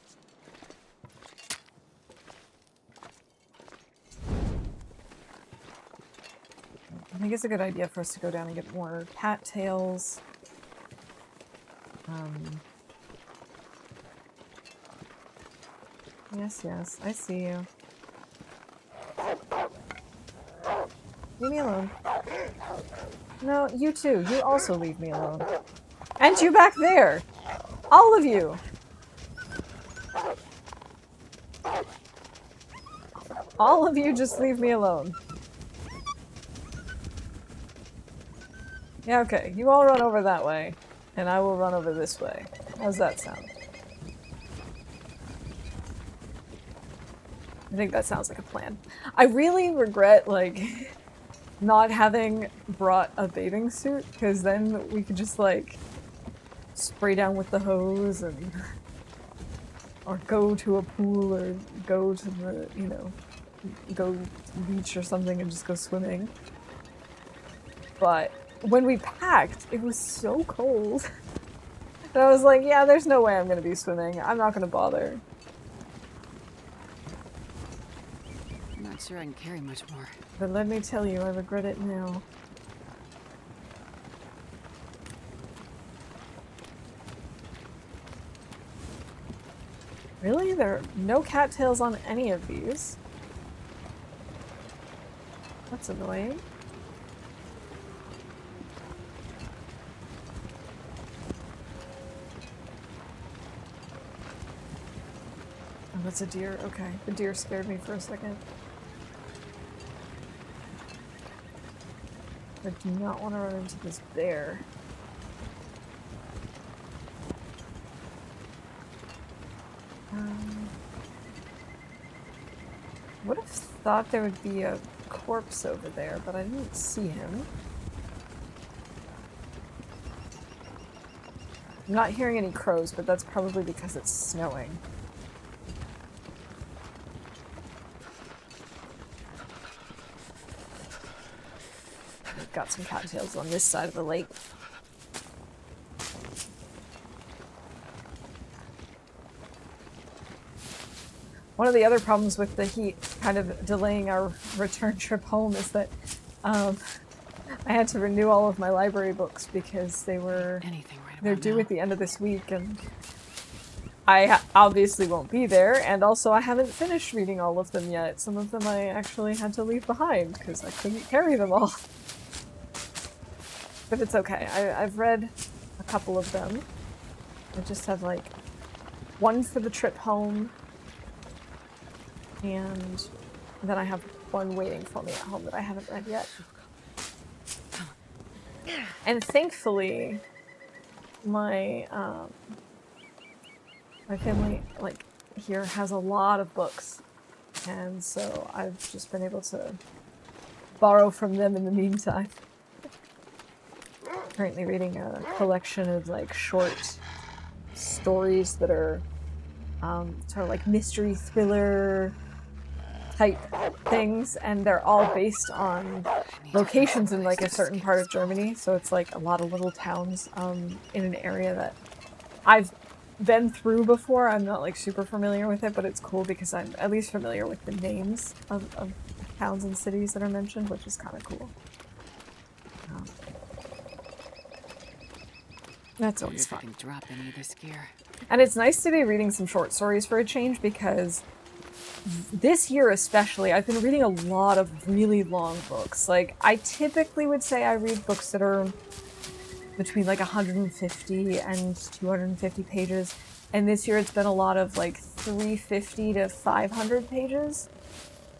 I think it's a good idea for us to go down and get more cattails. Yes, I see you. Leave me alone. No, you too. You also leave me alone. And you back there! All of you! All of you just leave me alone. Yeah, okay. You all run over that way, and I will run over this way. How's that sound? I think that sounds like a plan. I really regret, like, not having brought a bathing suit, because then we could just, like, spray down with the hose and... or go to a pool or go to the, you know, go to the beach or something and just go swimming. But when we packed, it was so cold. And I was like, yeah, there's no way I'm gonna be swimming. I'm not gonna bother. I'm not sure I can carry much more. But let me tell you, I regret it now. Really? There are no cattails on any of these? That's annoying. Oh, that's a deer. Okay. The deer scared me for a second. I do not want to run into this bear. Would have thought there would be a corpse over there, but I didn't see him. I'm not hearing any crows, but that's probably because it's snowing. We've got some cattails on this side of the lake. One of the other problems with the heat kind of delaying our return trip home is that I had to renew all of my library books because they're due at the end of this week, and I obviously won't be there, and also I haven't finished reading all of them yet. Some of them I actually had to leave behind because I couldn't carry them all. But it's okay. I've read a couple of them. I just have like one for the trip home, and then I have one waiting for me at home that I haven't read yet. And thankfully, my my family, like, here has a lot of books. And so I've just been able to borrow from them in the meantime. Currently reading a collection of, like, short stories that are sort of like mystery thriller type things, and they're all based on locations in, like, a certain part of Germany. So it's like a lot of little towns in an area that I've been through before. I'm not, like, super familiar with it, but it's cool because I'm at least familiar with the names of towns and cities that are mentioned, which is kind of cool. That's always fun. If I can drop any of this gear. And it's nice to be reading some short stories for a change, because this year especially, I've been reading a lot of really long books. Like, I typically would say I read books that are between, like, 150 and 250 pages. And this year it's been a lot of, like, 350 to 500 pages.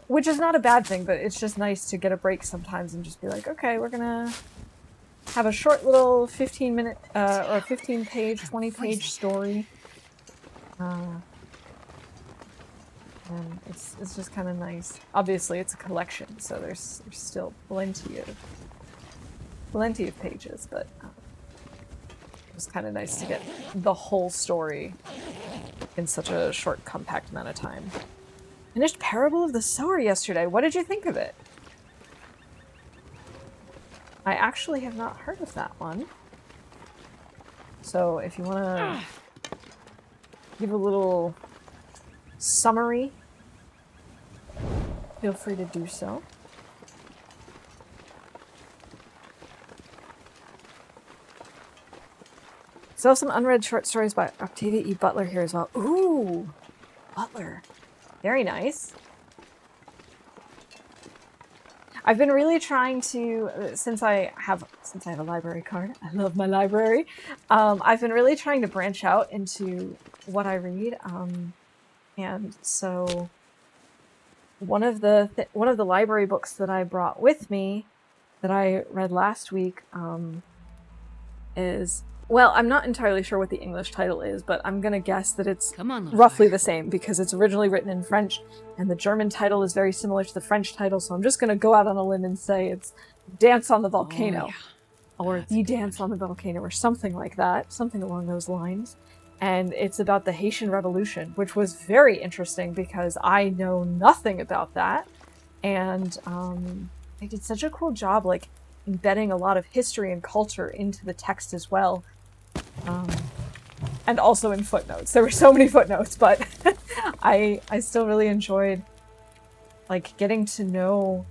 Which is not a bad thing, but it's just nice to get a break sometimes and just be like, okay, we're gonna have a short little 15-minute, or 15-page, 20-page story. And it's just kind of nice. Obviously, it's a collection, so there's still plenty of pages, but it was kind of nice to get the whole story in such a short, compact amount of time. Finished Parable of the Sower yesterday. What did you think of it? I actually have not heard of that one. So if you want to give a little summary, feel free to do so. Still some unread short stories by Octavia E. Butler here as well. Ooh, Butler. Very nice. I've been really trying to, since I have a library card, I love my library. I've been really trying to branch out into what I read, and so one of the library books that I brought with me that I read last week is, well, I'm not entirely sure what the English title is, but I'm gonna guess that it's roughly the same because it's originally written in French, and the German title is very similar to the French title, so I'm just gonna go out on a limb and say it's Dance on the Volcano. Oh, yeah. Or The Dance on the Volcano, or something like that, something along those lines. And it's about the Haitian Revolution, which was very interesting because I know nothing about that. And they did such a cool job, like, embedding a lot of history and culture into the text as well. And also in footnotes. There were so many footnotes, but I still really enjoyed, like, getting to know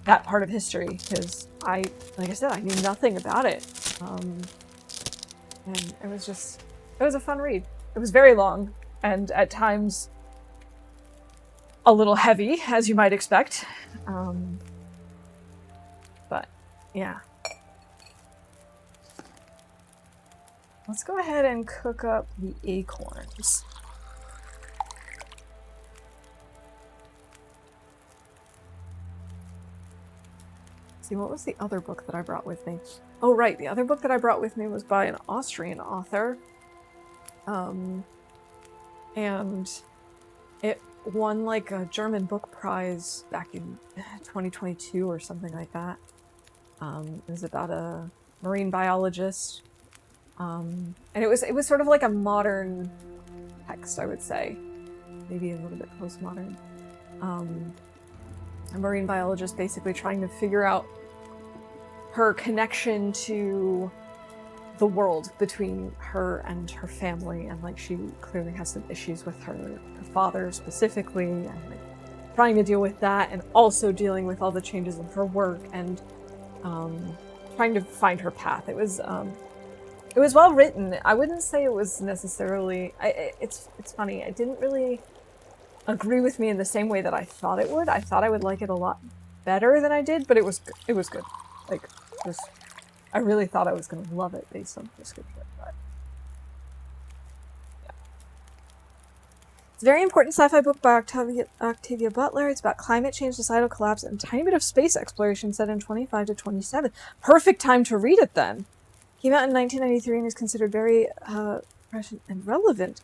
that part of history, because like I said, I knew nothing about it. And it was a fun read. It was very long, and at times a little heavy, as you might expect. But yeah. Let's go ahead and cook up the acorns. See, what was the other book that I brought with me? Oh, right, the other book that I brought with me was by an Austrian author. And it won, like, a German book prize back in 2022 or something like that. It was about a marine biologist. And it was sort of like a modern text, I would say. Maybe a little bit postmodern. A marine biologist basically trying to figure out her connection to the world between her and her family, and, like, she clearly has some issues with her father specifically, and, like, trying to deal with that, and also dealing with all the changes in her work, and trying to find her path. It was well written. I wouldn't say it was necessarily. It's funny. It didn't really agree with me in the same way that I thought it would. I thought I would like it a lot better than I did, but it was good. Like, I really thought I was going to love it based on the description, but It's a very important sci-fi book by Octavia Butler. It's about climate change, societal collapse, and a tiny bit of space exploration set in 25 to 27. Perfect time to read it then. Came out in 1993 and is considered very prescient and relevant.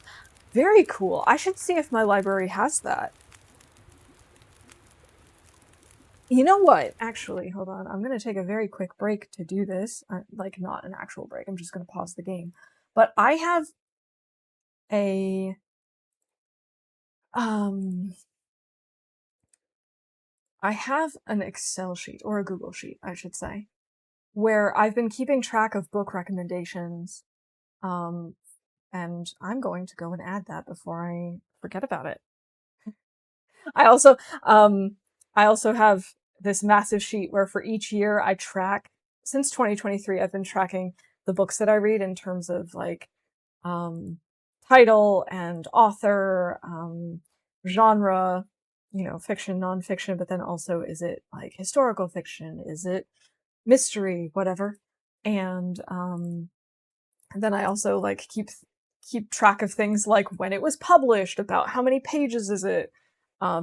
Very cool. I should see if my library has that. You know what? Actually, hold on. I'm going to take a very quick break to do this. Like, not an actual break. I'm just going to pause the game. But I have a I have an Excel sheet, or a Google sheet, I should say, where I've been keeping track of book recommendations, and I'm going to go and add that before I forget about it. I also, I also have this massive sheet where for each year I track, since 2023, I've been tracking the books that I read in terms of like, title and author, genre, you know, fiction, nonfiction, but then also is it like historical fiction? Is it mystery, whatever? And then I also like keep track of things like when it was published, about how many pages is it,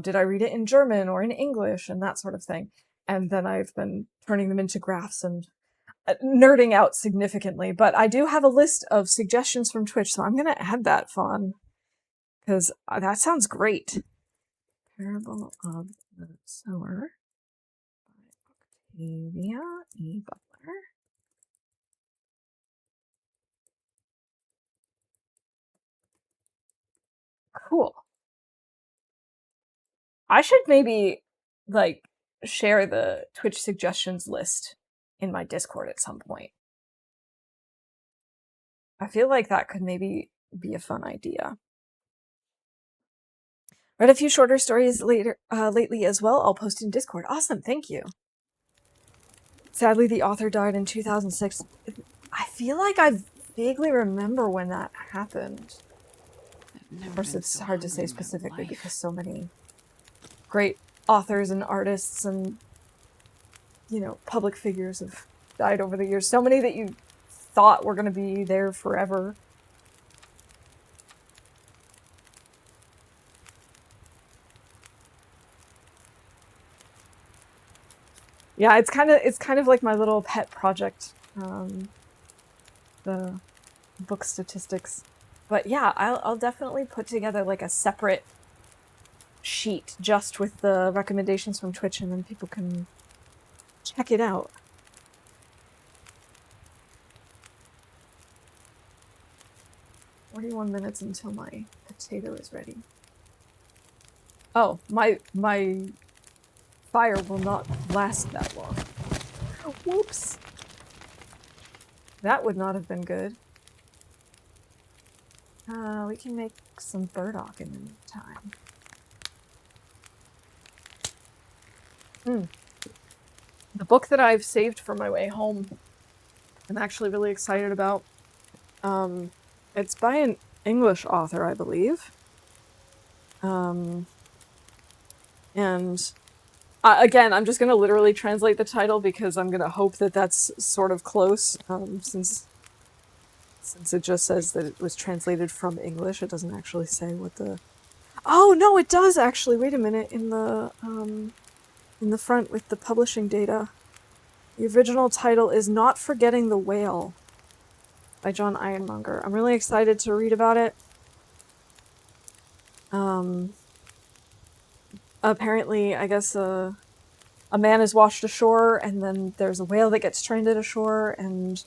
did I read it in German or in English, and that sort of thing. And then I've been turning them into graphs and nerding out significantly. But I do have a list of suggestions from Twitch, so I'm gonna add that, Fawn, because that sounds great. Parable of the Sower by Octavia E. Butler. Cool. I should maybe like share the Twitch suggestions list in my Discord at some point. I feel like that could maybe be a fun idea. Read a few shorter stories lately as well. I'll post in Discord. Awesome, thank you. Sadly, the author died in 2006. I feel like I vaguely remember when that happened. Of course, it's hard to say specifically because so many great authors and artists and, you know, public figures have died over the years. So many that you thought were going to be there forever. Yeah, it's kind of like my little pet project, the book statistics. But yeah, I'll definitely put together like a separate sheet just with the recommendations from Twitch, and then people can check it out. 41 minutes until my potato is ready. Oh, my fire will not last that long. Whoops. That would not have been good. We can make some burdock in the meantime. The book that I've saved for my way home, I'm actually really excited about. It's by an English author, I believe. And again, I'm just going to literally translate the title because I'm going to hope that that's sort of close, since it just says that it was translated from English. It doesn't actually say what the... Oh, no, it does actually. Wait a minute. In the front with the publishing data, the original title is Not Forgetting the Whale by John Ironmonger. I'm really excited to read about it. Apparently, I guess a man is washed ashore, and then there's a whale that gets stranded ashore, and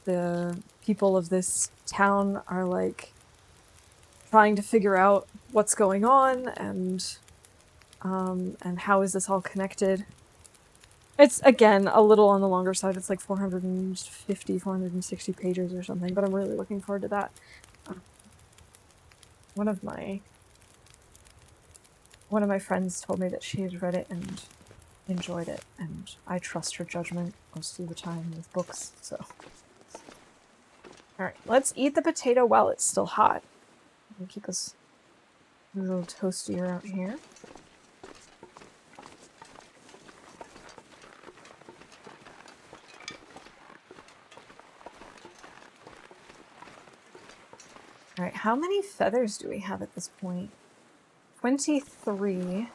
the people of this town are like trying to figure out what's going on, and how is this all connected. It's, again, a little on the longer side. It's like 450, 460 pages or something, but I'm really looking forward to that. One of my friends told me that she had read it and enjoyed it, and I trust her judgment most of the time with books, so. Alright, let's eat the potato while it's still hot. We'll keep us a little toastier out here. Alright, how many feathers do we have at this point? 23.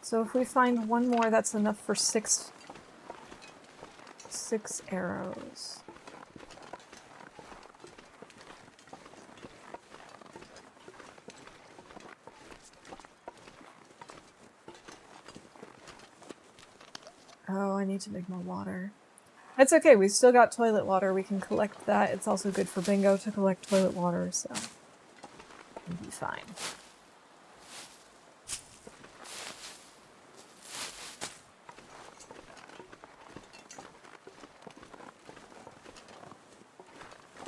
So if we find one more, that's enough for six arrows. Oh, I need to make more water. It's okay, we've still got toilet water. We can collect that. It's also good for Bingo to collect toilet water, so we'll be fine.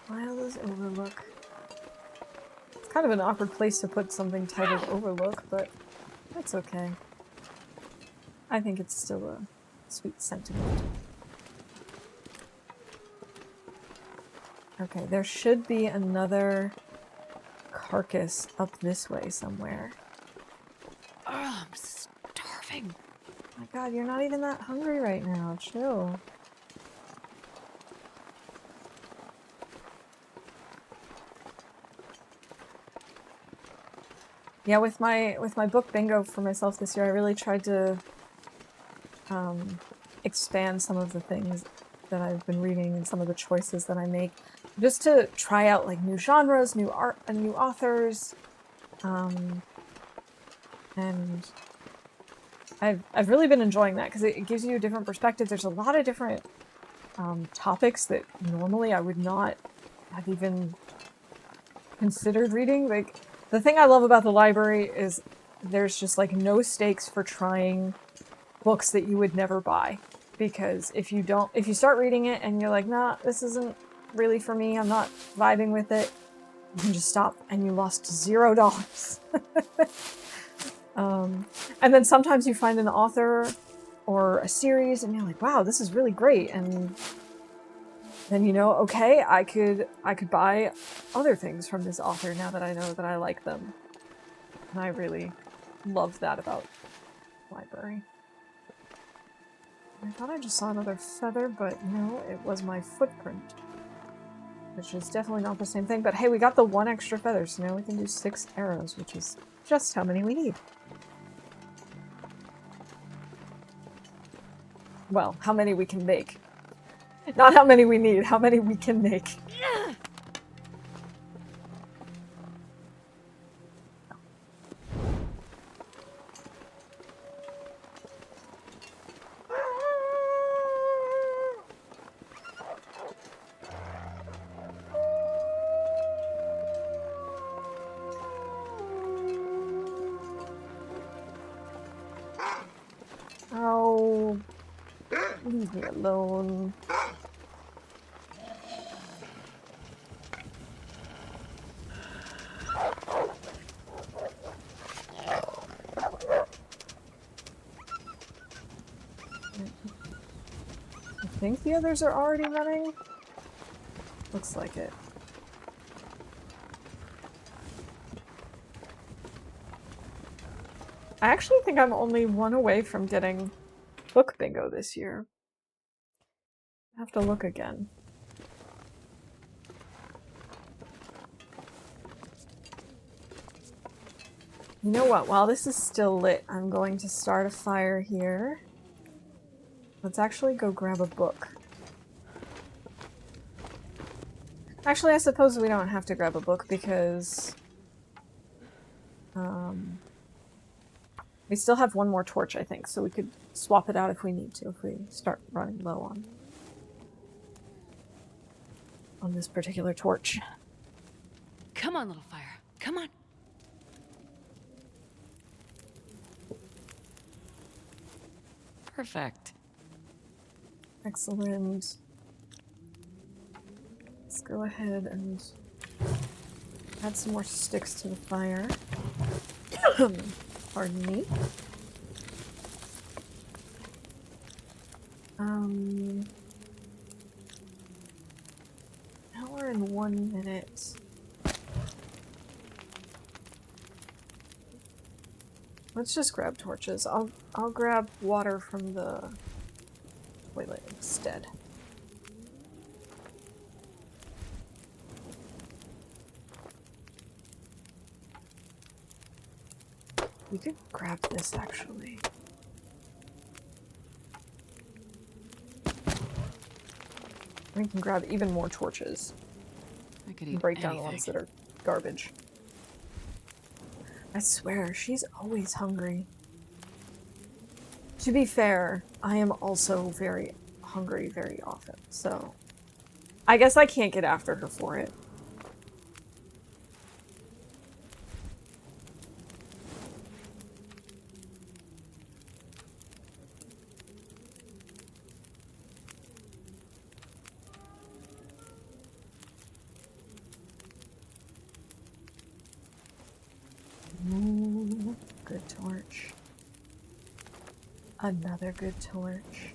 Miles Overlook. It's kind of an awkward place to put something titled Overlook, but that's okay. I think it's still a sweet sentiment. Okay, there should be another carcass up this way somewhere. Oh, I'm starving. My god, you're not even that hungry right now. Chill. Yeah, with my book Bingo for myself this year, I really tried to expand some of the things that I've been reading and some of the choices that I make, just to try out like new genres, new art, and new authors. And I've really been enjoying that because it gives you a different perspective. There's a lot of different topics that normally I would not have even considered reading. Like, the thing I love about the library is there's just like no stakes for trying books that you would never buy. Because if you start reading it and you're like, nah, this isn't really for me, I'm not vibing with it, you can just stop and you lost $0. And then sometimes you find an author or a series and you're like, wow, this is really great. And then you know, okay, I could buy other things from this author now that I know that I like them. And I really love that about the library. I thought I just saw another feather, but no, it was my footprint. Which is definitely not the same thing, but hey, we got the 1 extra feather, so now we can do 6 arrows, which is just how many we need. Well, how many we can make. Not how many we need, how many we can make. Oh, leave me alone. I think the others are already running. Looks like it. I actually think I'm only 1 away from getting book bingo this year. I have to look again. You know what? While this is still lit, I'm going to start a fire here. Let's actually go grab a book. Actually, I suppose we don't have to grab a book because we still have 1 more torch, I think, so we could swap it out if we need to, if we start running low on this particular torch. Come on, little fire. Come on. Perfect. Excellent. Let's go ahead and add some more sticks to the fire. Pardon me. Now we're in 1 minute. Let's just grab torches. I'll grab water from the toilet instead. We could grab this actually. We can grab even more torches. I could And eat break down anything. the ones that are garbage. I swear, she's always hungry. To be fair, I am also very hungry very often, so I guess I can't get after her for it. Ooh, good torch. Another good torch.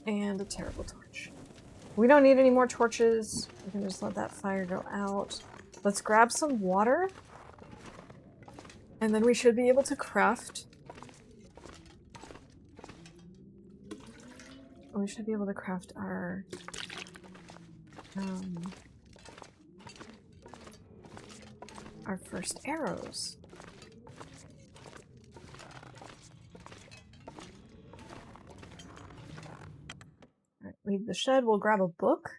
And a terrible torch. We don't need any more torches. We can just let that fire go out. Let's grab some water. And then we should be able to craft. We should be able to craft our first arrows. Alright, leave the shed. We'll grab a book.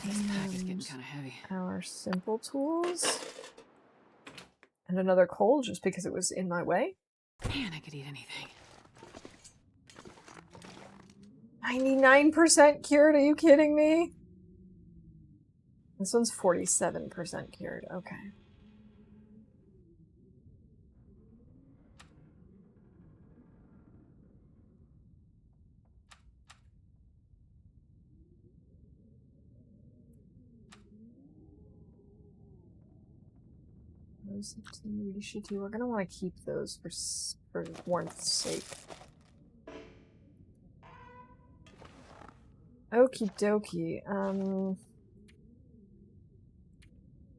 This pack is getting kind of heavy. Our simple tools. And another coal, just because it was in my way. Man, I could eat anything. 99% cured, are you kidding me? This one's 47% cured, okay. We're gonna want to keep those for warmth's sake. Okie dokie.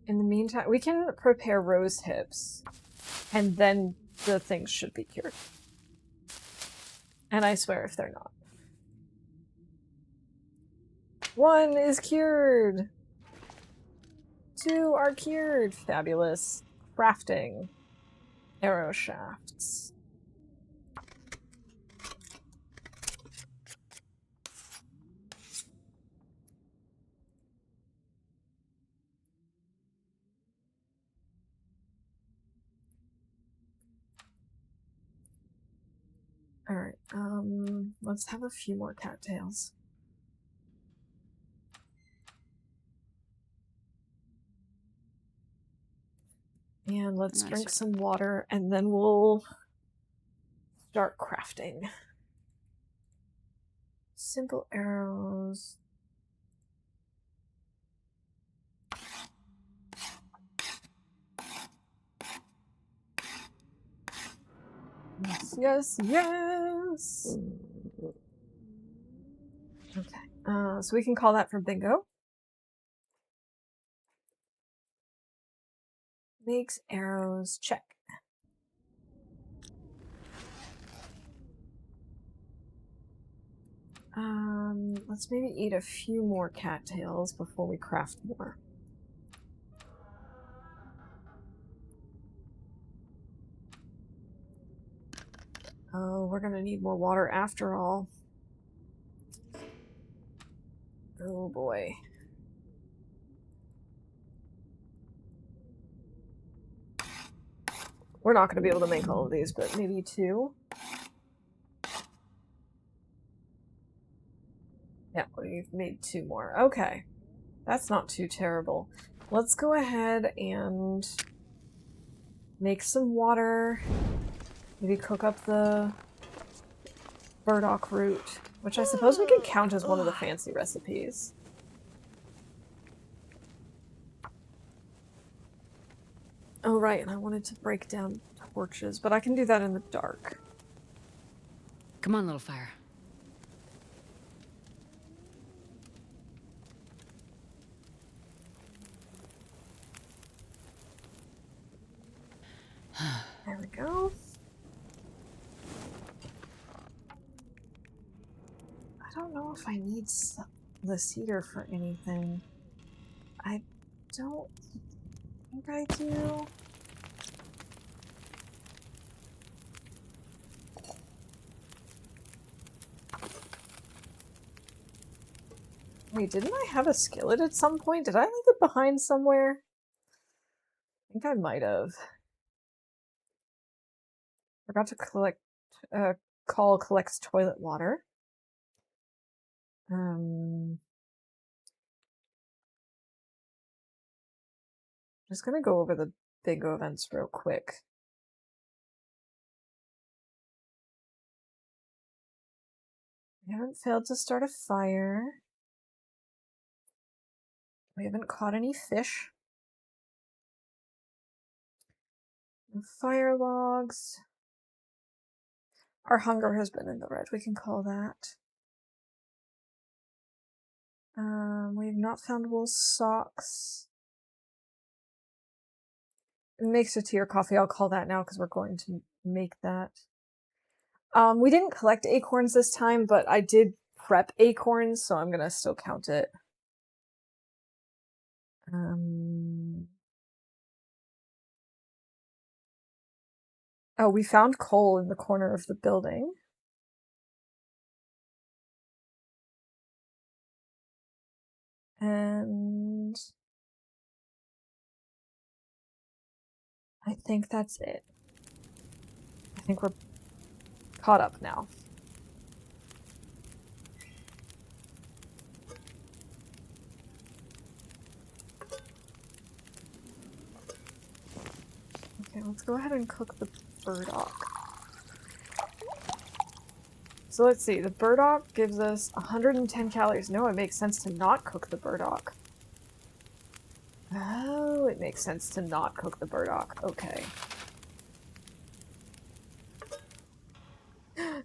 In the meantime, we can prepare rose hips, and then the things should be cured. And I swear if they're not. 1 is cured! 2 are cured! Fabulous. Crafting. Arrow shafts. Alright, let's have a few more cattails. And let's drink some water, and then we'll start crafting. Simple arrows. Yes, yes, yes! Okay, so we can call that for bingo. Makes arrows, check. Let's maybe eat a few more cattails before we craft more. Oh, we're gonna need more water after all. Oh boy. We're not gonna be able to make all of these, but maybe 2. Yeah, we've made 2 more. Okay. That's not too terrible. Let's go ahead and make some water. Maybe cook up the burdock root, which I suppose we could count as one of the fancy recipes. Oh, right, and I wanted to break down torches, but I can do that in the dark. Come on, little fire. There we go. I don't know if I need the cedar for anything. I don't think I do. Wait, didn't I have a skillet at some point? Did I leave it behind somewhere? I think I might have. Forgot to call collects toilet water. Just gonna go over the big events real quick. We haven't failed to start a fire. We haven't caught any fish. No fire logs. Our hunger has been in the red, we can call that. We've not found wool socks. It makes a tea or coffee, I'll call that now because we're going to make that. We didn't collect acorns this time, but I did prep acorns, so I'm gonna still count it. Oh, we found coal in the corner of the building. And I think that's it. I think we're caught up now. Okay, let's go ahead and cook the burdock. So let's see, the burdock gives us 110 calories. No, it makes sense to not cook the burdock. Oh, it makes sense to not cook the burdock. Okay.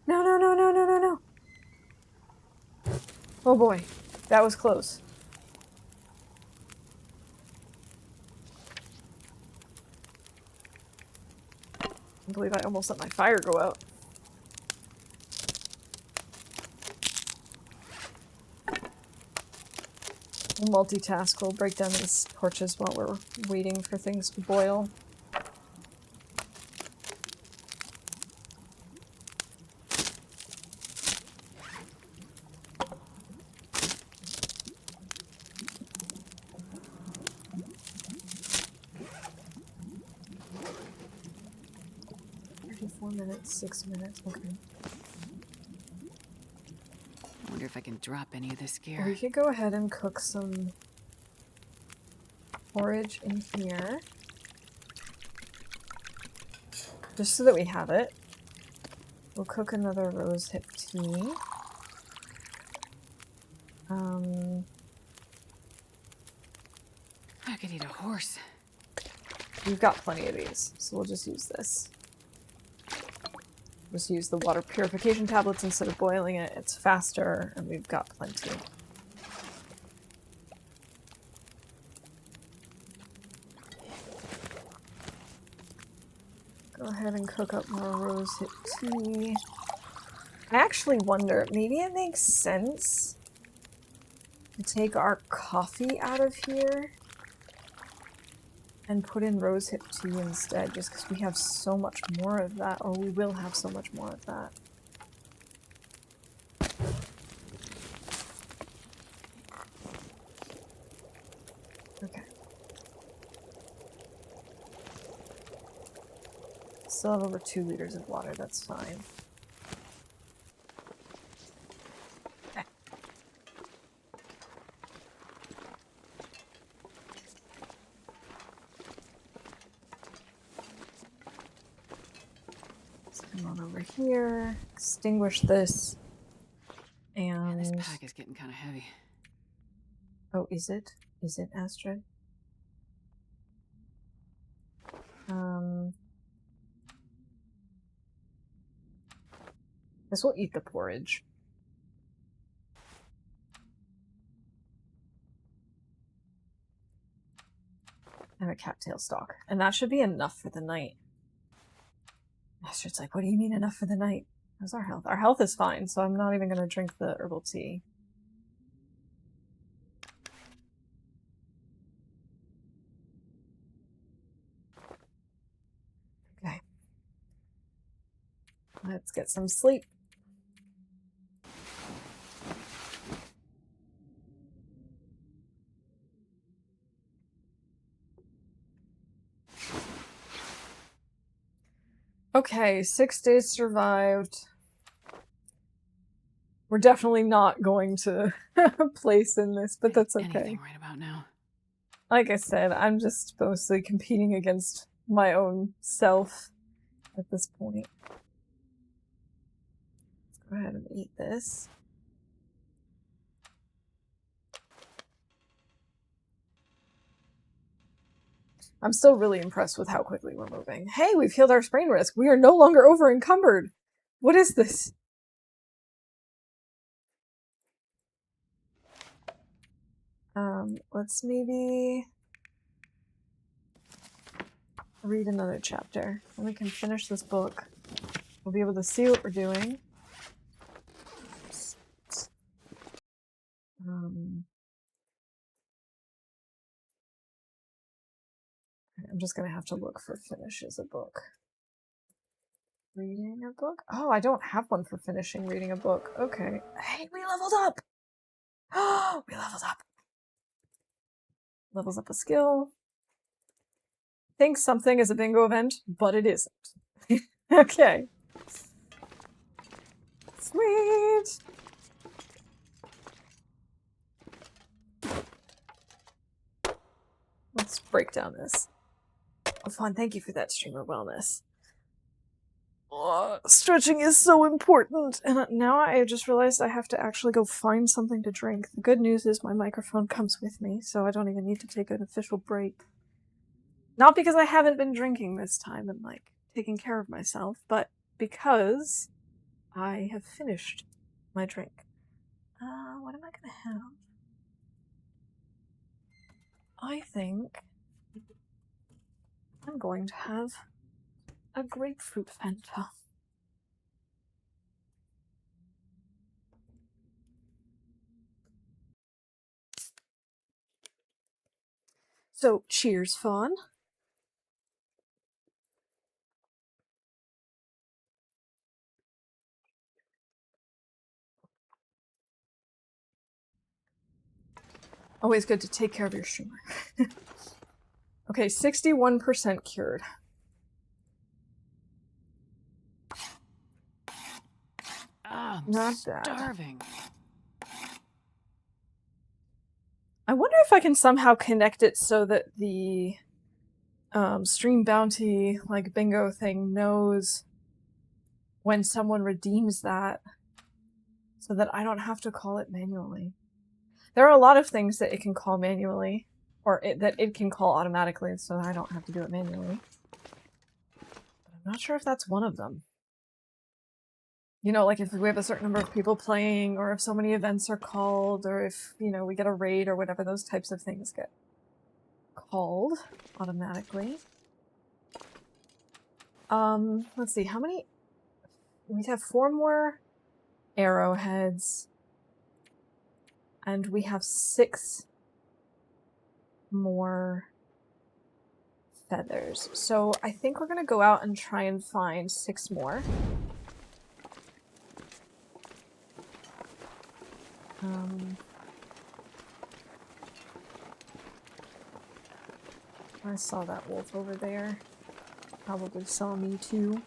No, no, no, no, no, no, no. Oh boy, that was close. I believe I almost let my fire go out. We'll multitask. We'll break down these torches while we're waiting for things to boil. Minutes, 6 minutes, okay. I wonder if I can drop any of this gear. We could go ahead and cook some porridge in here. Just so that we have it. We'll cook another rosehip tea. I could eat a horse. We've got plenty of these, so we'll just use this. Just use the water purification tablets instead of boiling it. It's faster, and we've got plenty. Go ahead and cook up more rosehip tea. I actually wonder, maybe it makes sense to take our coffee out of here and put in rosehip tea instead, just because we have so much more of that, or we will have so much more of that. Okay. Still have over 2 liters of water, that's fine. Okay. Let's come on over here, extinguish this, and... Man, this pack is getting kind of heavy. Oh, is it? Is it, Astrid? Guess we'll eat the porridge. And a cattail stalk. And that should be enough for the night. Astrid's like, what do you mean enough for the night? How's our health? Our health is fine, so I'm not even going to drink the herbal tea. Let's get some sleep. Okay, 6 days survived. We're definitely not going to place in this, but that's okay. Anything right about now. Like I said, I'm just mostly competing against my own self at this point. Let's go ahead and eat this. I'm still really impressed with how quickly we're moving. Hey, we've healed our sprain risk. We are no longer over encumbered. What is this? Let's maybe read another chapter. And we can finish this book. We'll be able to see what we're doing. I'm just gonna have to look for finishes a book. Reading a book? Oh, I don't have one for finishing reading a book. Okay. Hey, we leveled up! Oh, we leveled up. Levels up a skill. Think something is a bingo event, but it isn't. Okay. Sweet! Let's break down this. Oh, fun. Thank you for that, streamer wellness. Stretching is so important, and now I just realized I have to actually go find something to drink. The good news is my microphone comes with me, so I don't even need to take an official break. Not because I haven't been drinking this time and, like, taking care of myself, but because I have finished my drink. What am I gonna have? I think I'm going to have a grapefruit Fanta. So, cheers, Fawn. Always good to take care of your streamer. Okay, 61% cured. I'm Not bad. starving. I wonder if I can somehow connect it so that the stream bounty, like, bingo thing knows when someone redeems that, so that I don't have to call it manually. There are a lot of things that it can call manually, or that it can call automatically, so I don't have to do it manually. But I'm not sure if that's one of them. You know, like if we have a certain number of people playing, or if so many events are called, or if, you know, we get a raid or whatever, those types of things get called automatically. Let's see, how many? We have 4 more arrowheads, and we have 6 more feathers. So I think we're gonna go out and try and find 6 more. I saw that wolf over there. Probably saw me too.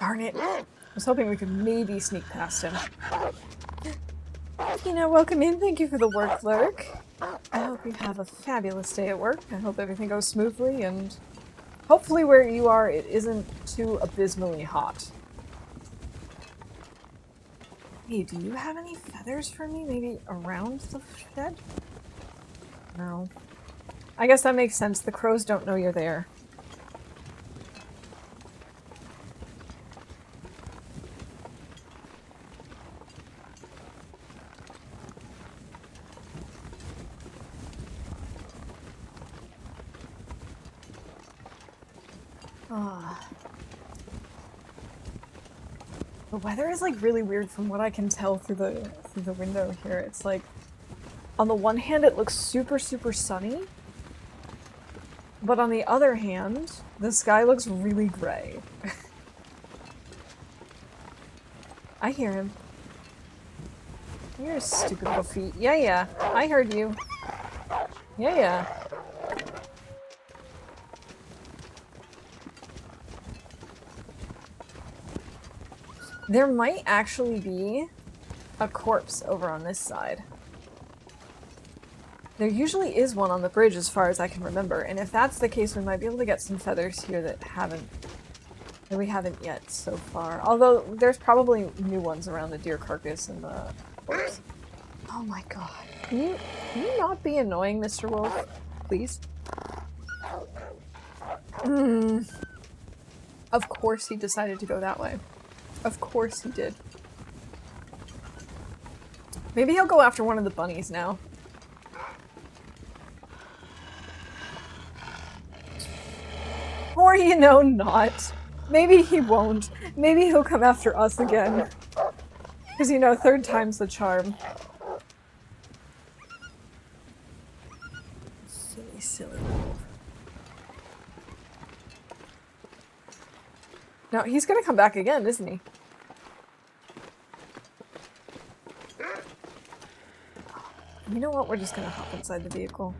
Darn it. I was hoping we could maybe sneak past him. Tina, welcome in. Thank you for the work, Lurk. I hope you have a fabulous day at work. I hope everything goes smoothly, and hopefully where you are it isn't too abysmally hot. Hey, do you have any feathers for me? Maybe around the shed? No. I guess that makes sense. The crows don't know you're there. Ah. The weather is like really weird from what I can tell through the window here. It's like, on the one hand it looks super sunny, but on the other hand, the sky looks really gray. I hear him. You're stupid little feet. Yeah, I heard you. Yeah. There might actually be a corpse over on this side. There usually is one on the bridge as far as I can remember, and if that's the case we might be able to get some feathers here that we haven't yet so far. Although there's probably new ones around the deer carcass and the corpse. Oh my god. Can you not be annoying, Mr. Wolf? Please? Of course he decided to go that way. Of course he did. Maybe he'll go after one of the bunnies now. Or, you know, not. Maybe he won't. Maybe he'll come after us again. Because, you know, third time's the charm. Silly wolf. Now, he's gonna come back again, isn't he? You know what? We're just gonna hop inside the vehicle.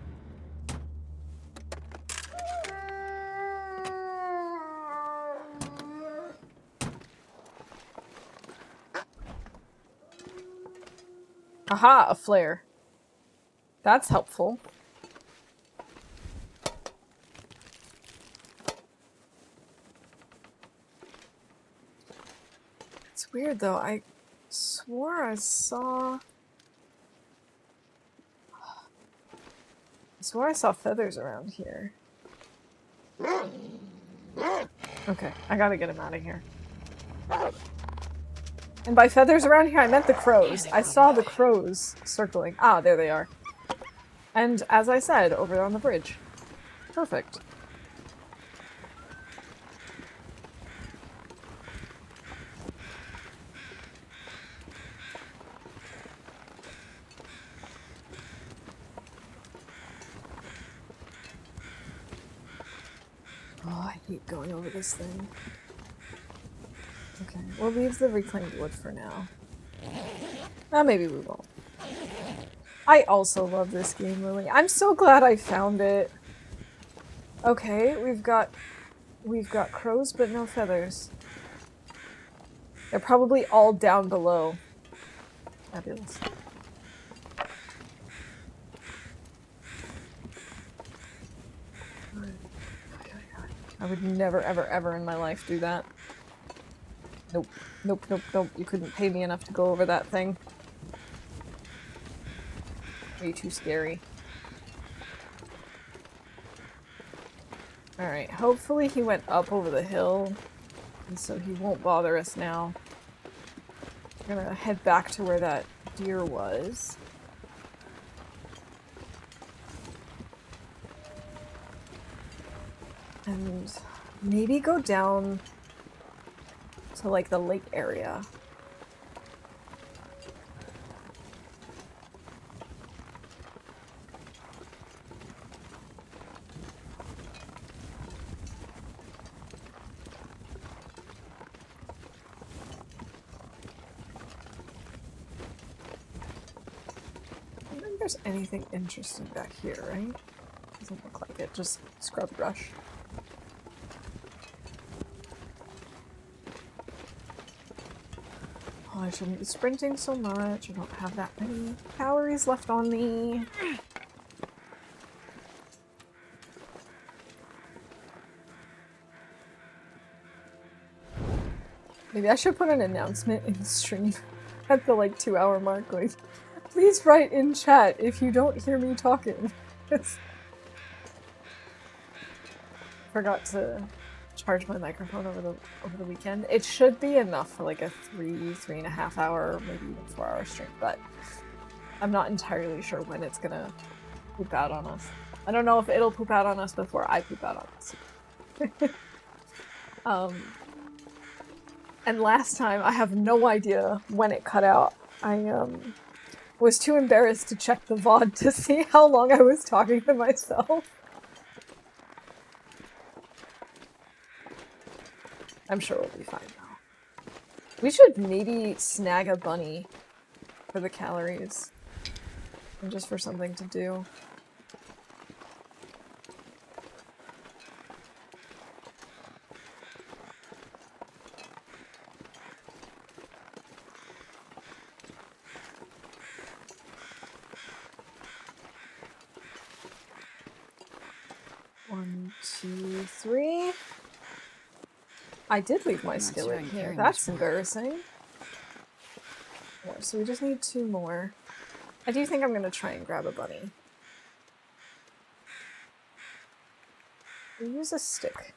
Aha! A flare. That's helpful. It's weird though, I swore I saw feathers around here. Okay, I gotta get him out of here. And by feathers around here, I meant the crows. I saw the crows circling. Ah, there they are. And as I said, over on the bridge. Perfect. Oh, I hate going over this thing. Okay, we'll leave the reclaimed wood for now. Maybe we won't. I also love this game, Lily. I'm so glad I found it. Okay, we've got crows, but no feathers. They're probably all down below. Fabulous. I would never, ever, ever in my life do that. Nope. Nope, nope, nope. You couldn't pay me enough to go over that thing. Way too scary. Alright, hopefully he went up over the hill, and so he won't bother us now. We're gonna head back to where that deer was. And maybe go down to like the lake area. I don't think there's anything interesting back here, right? Doesn't look like it, just scrub brush. Oh, I shouldn't be sprinting so much. I don't have that many calories left on me. Maybe I should put an announcement in the stream at the like 2-hour mark, like, please write in chat if you don't hear me talking. Forgot to charge my microphone over the weekend. It should be enough for like a 3.5 hour, maybe even 4-hour stream, but I'm not entirely sure when it's gonna poop out on us. I don't know if it'll poop out on us before I poop out on us. And last time, I have no idea when it cut out. I was too embarrassed to check the VOD to see how long I was talking to myself. I'm sure we'll be fine now. We should maybe snag a bunny for the calories. And just for something to do. One, two, three. I did leave my skillet here. That's embarrassing. So we just need 2 more. I do think I'm gonna try and grab a bunny. We'll use a stick.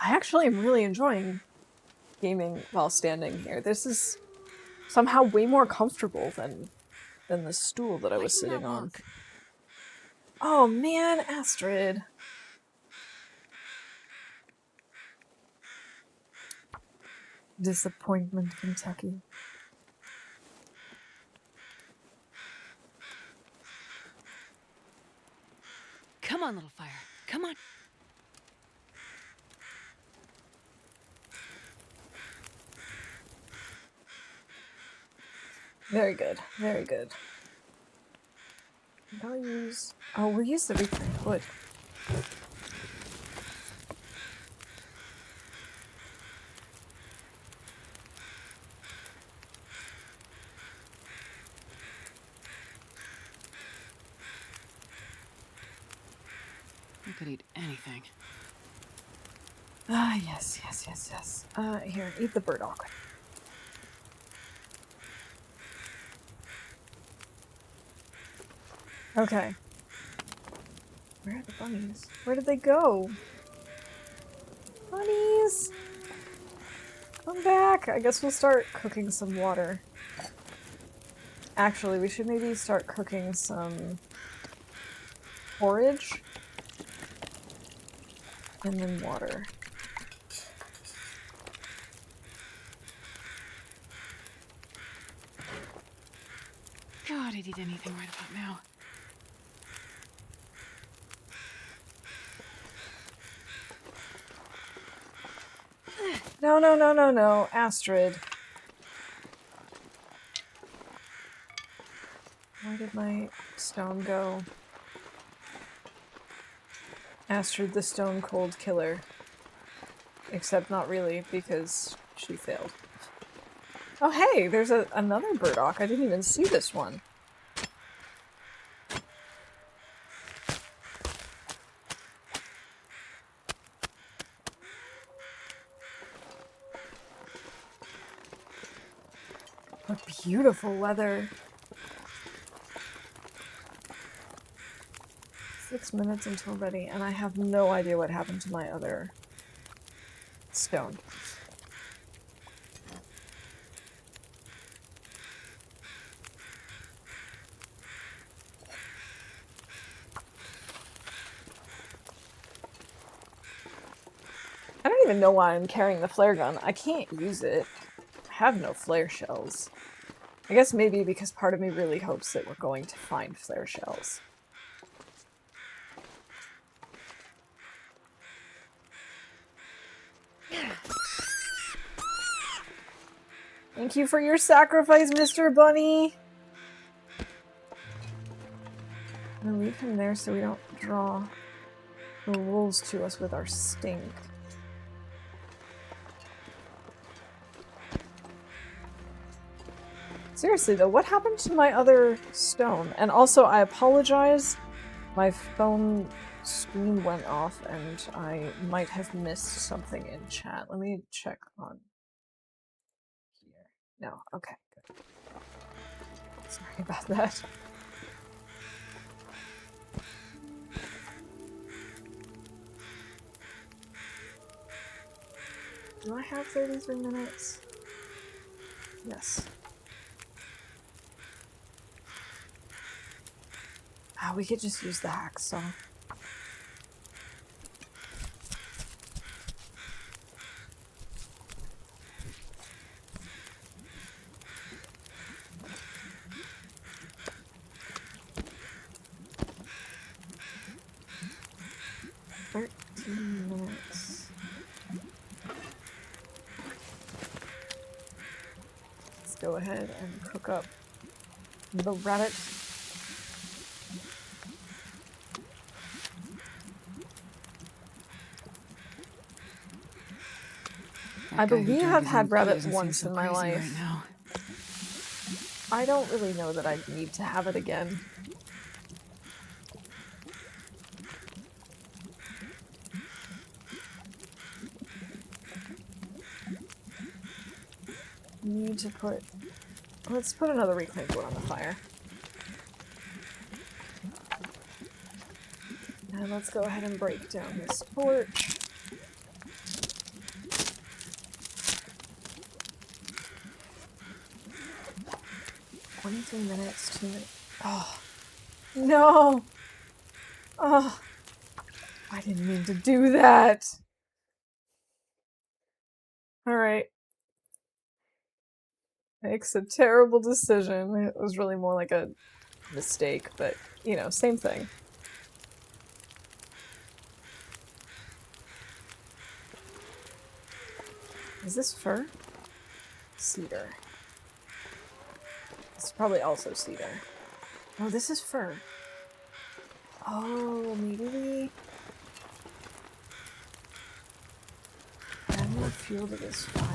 I actually am really enjoying gaming while standing here. This is somehow way more comfortable than the stool that I was sitting on. Oh man, Astrid. Disappointment, Kentucky. Come on, little fire. Come on. Very good. Very good. I'll use... Oh, we'll use the reclaimed wood. I could eat anything. Ah, yes, yes, yes, yes. Here, eat the burdock. Okay. Where are the bunnies? Where did they go? Bunnies! Come back! I guess we'll start cooking some water. Actually, we should maybe start cooking some porridge. And then water. God, I'd eat anything right about now. No, no, no, no, no. Astrid. Where did my stone go? Astrid the Stone Cold Killer. Except not really, because she failed. Oh hey, there's another burdock. I didn't even see this one. What beautiful weather. 6 minutes until ready, and I have no idea what happened to my other stone. I don't even know why I'm carrying the flare gun. I can't use it. I have no flare shells. I guess maybe because part of me really hopes that we're going to find flare shells. Thank you for your sacrifice, Mr. Bunny! I'm gonna leave him there so we don't draw the wolves to us with our stink. Seriously though, what happened to my other stone? And also, I apologize. My phone screen went off and I might have missed something in chat. Let me check on here. No, okay, good. Sorry about that. Do I have 33 minutes? Yes. Ah, we could just use the hacksaw. Minutes. Let's go ahead and cook up the rabbit. I believe I've had rabbit once in my life. Right now. I don't really know that I need to have it again. Need to put... Let's put another reclaimed wood on the fire. And let's go ahead and break down this torch. $23, 2 minutes. Oh. No! Oh. I didn't mean to do that. Alright. Makes a terrible decision. It was really more like a mistake, but, you know, same thing. Is this fir? Cedar. This is probably also cedar. Oh, this is fir. Oh, maybe we... add more fuel to this fire.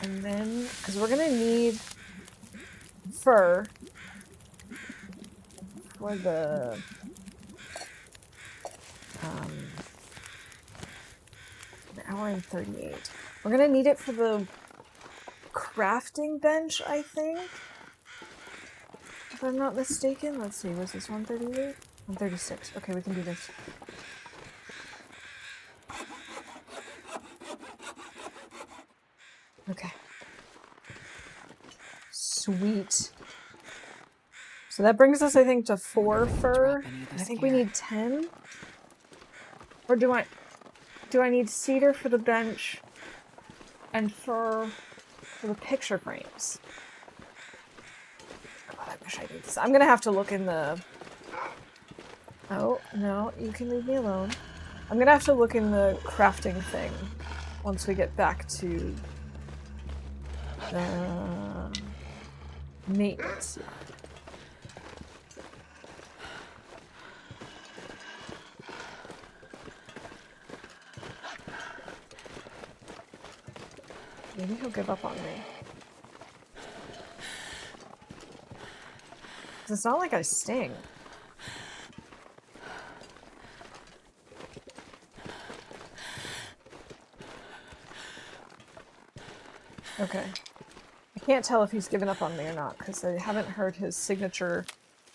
And then, because we're gonna need fir for the an hour and 38. We're gonna need it for the crafting bench, I think. If I'm not mistaken. Let's see, was this 138? 136. Okay, we can do this. Okay. Sweet. So that brings us, I think, to 4 fir. I think we need 10. Or do I need cedar for the bench and fir for the picture frames? God, I wish I did this. I'm gonna have to look in the... Oh, no, you can leave me alone. I'm gonna have to look in the crafting thing once we get back to the maintenance. Maybe he'll give up on me. It's not like I sting. Okay. I can't tell if he's given up on me or not, because I haven't heard his signature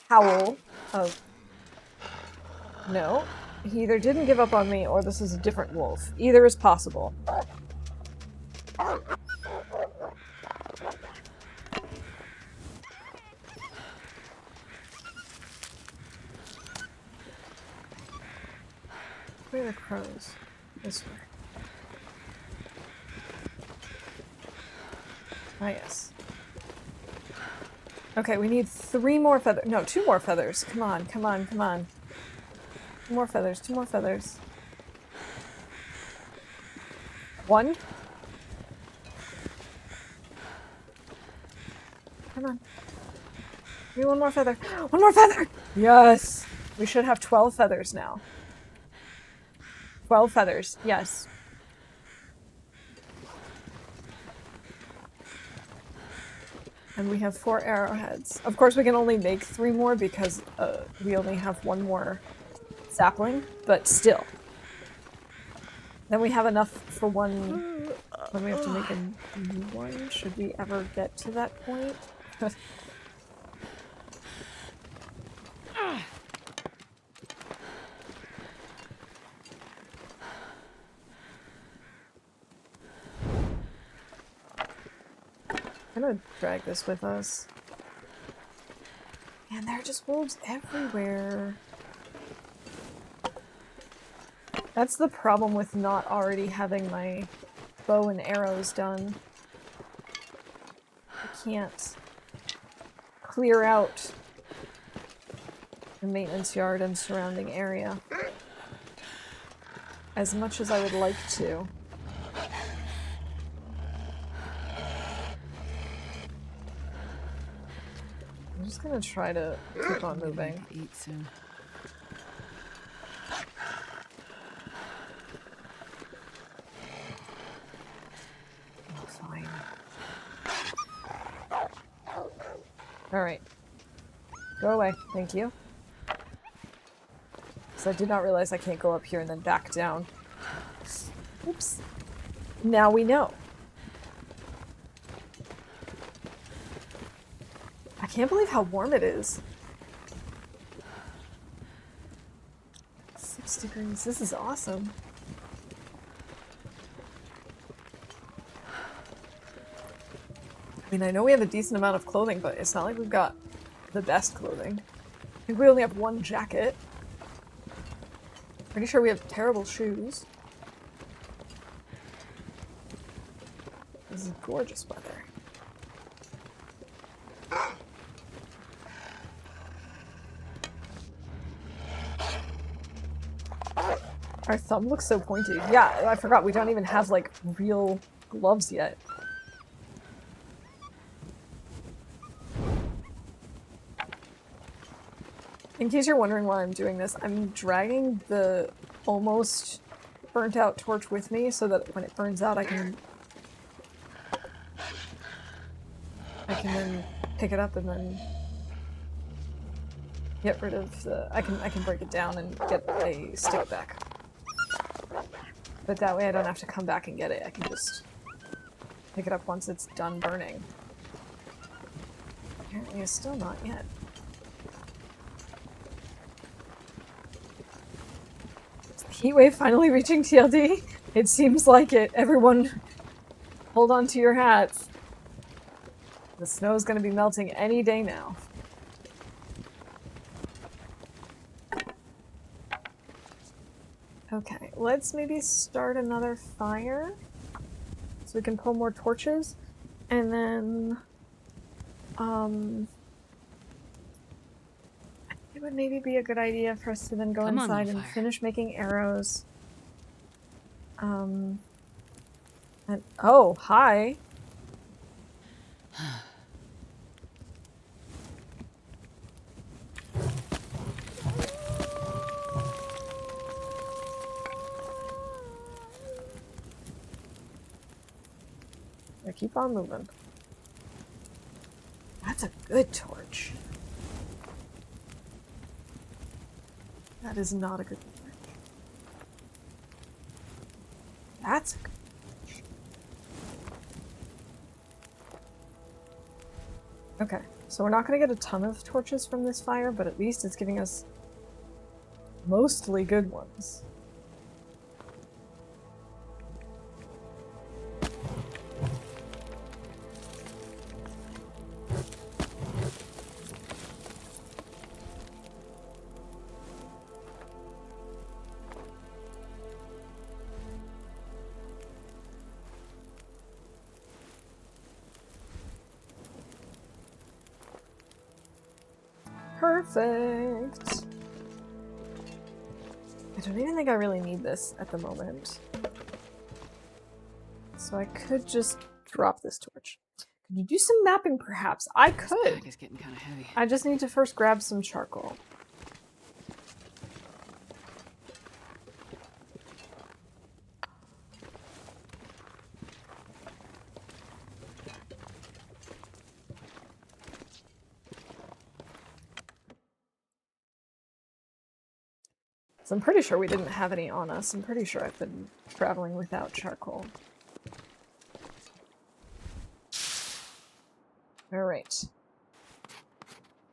howl of... No. He either didn't give up on me, or this is a different wolf. Either is possible. Where are the crows? This way. Ah, yes. Okay, we need 3 more feathers. No, 2 more feathers. Come on, come on, come on. 2 more feathers, 2 more feathers. 1. Come on. Give me 1 more feather. 1 more feather! Yes! We should have 12 feathers now. 12 feathers, yes. And we have 4 arrowheads. Of course, we can only make 3 more because we only have 1 more sapling, but still. Then we have enough for 1. Then we have to make a new one. Should we ever get to that point? I'm gonna drag this with us. And there are just wolves everywhere. That's the problem with not already having my bow and arrows done. I can't clear out the maintenance yard and surrounding area as much as I would like to. I'm just gonna try to keep on moving. Eat soon. Oh, fine. Alright. Go away. Thank you. So I did not realize I can't go up here and then back down. Oops. Now we know. I can't believe how warm it is. 6 degrees. This is awesome. I mean, I know we have a decent amount of clothing, but it's not like we've got the best clothing. I think we only have one jacket. Pretty sure we have terrible shoes. This is gorgeous weather. Our thumb looks so pointy. Yeah, I forgot we don't even have, like, real gloves yet. In case you're wondering why I'm doing this, I'm dragging the almost burnt out torch with me so that when it burns out I can then pick it up and then get rid of the... I can break it down and get a stick back. But that way I don't have to come back and get it. I can just pick it up once it's done burning. Apparently it's still not yet. Is the heat wave finally reaching TLD? It seems like it. Everyone hold on to your hats. The snow's gonna be melting any day now. Okay, let's maybe start another fire so we can pull more torches, and then I think it would maybe be a good idea for us to then go inside and finish making arrows. And oh, hi. I keep on moving. That's a good torch. That is not a good torch. That's a good torch. Okay, so we're not going to get a ton of torches from this fire, but at least it's giving us mostly good ones. Perfect. I don't even think I really need this at the moment. So I could just drop this torch. Could you do some mapping perhaps? I could. This bag is getting kind of heavy. I just need to first grab some charcoal. So I'm pretty sure we didn't have any on us. I'm pretty sure I've been traveling without charcoal. Alright.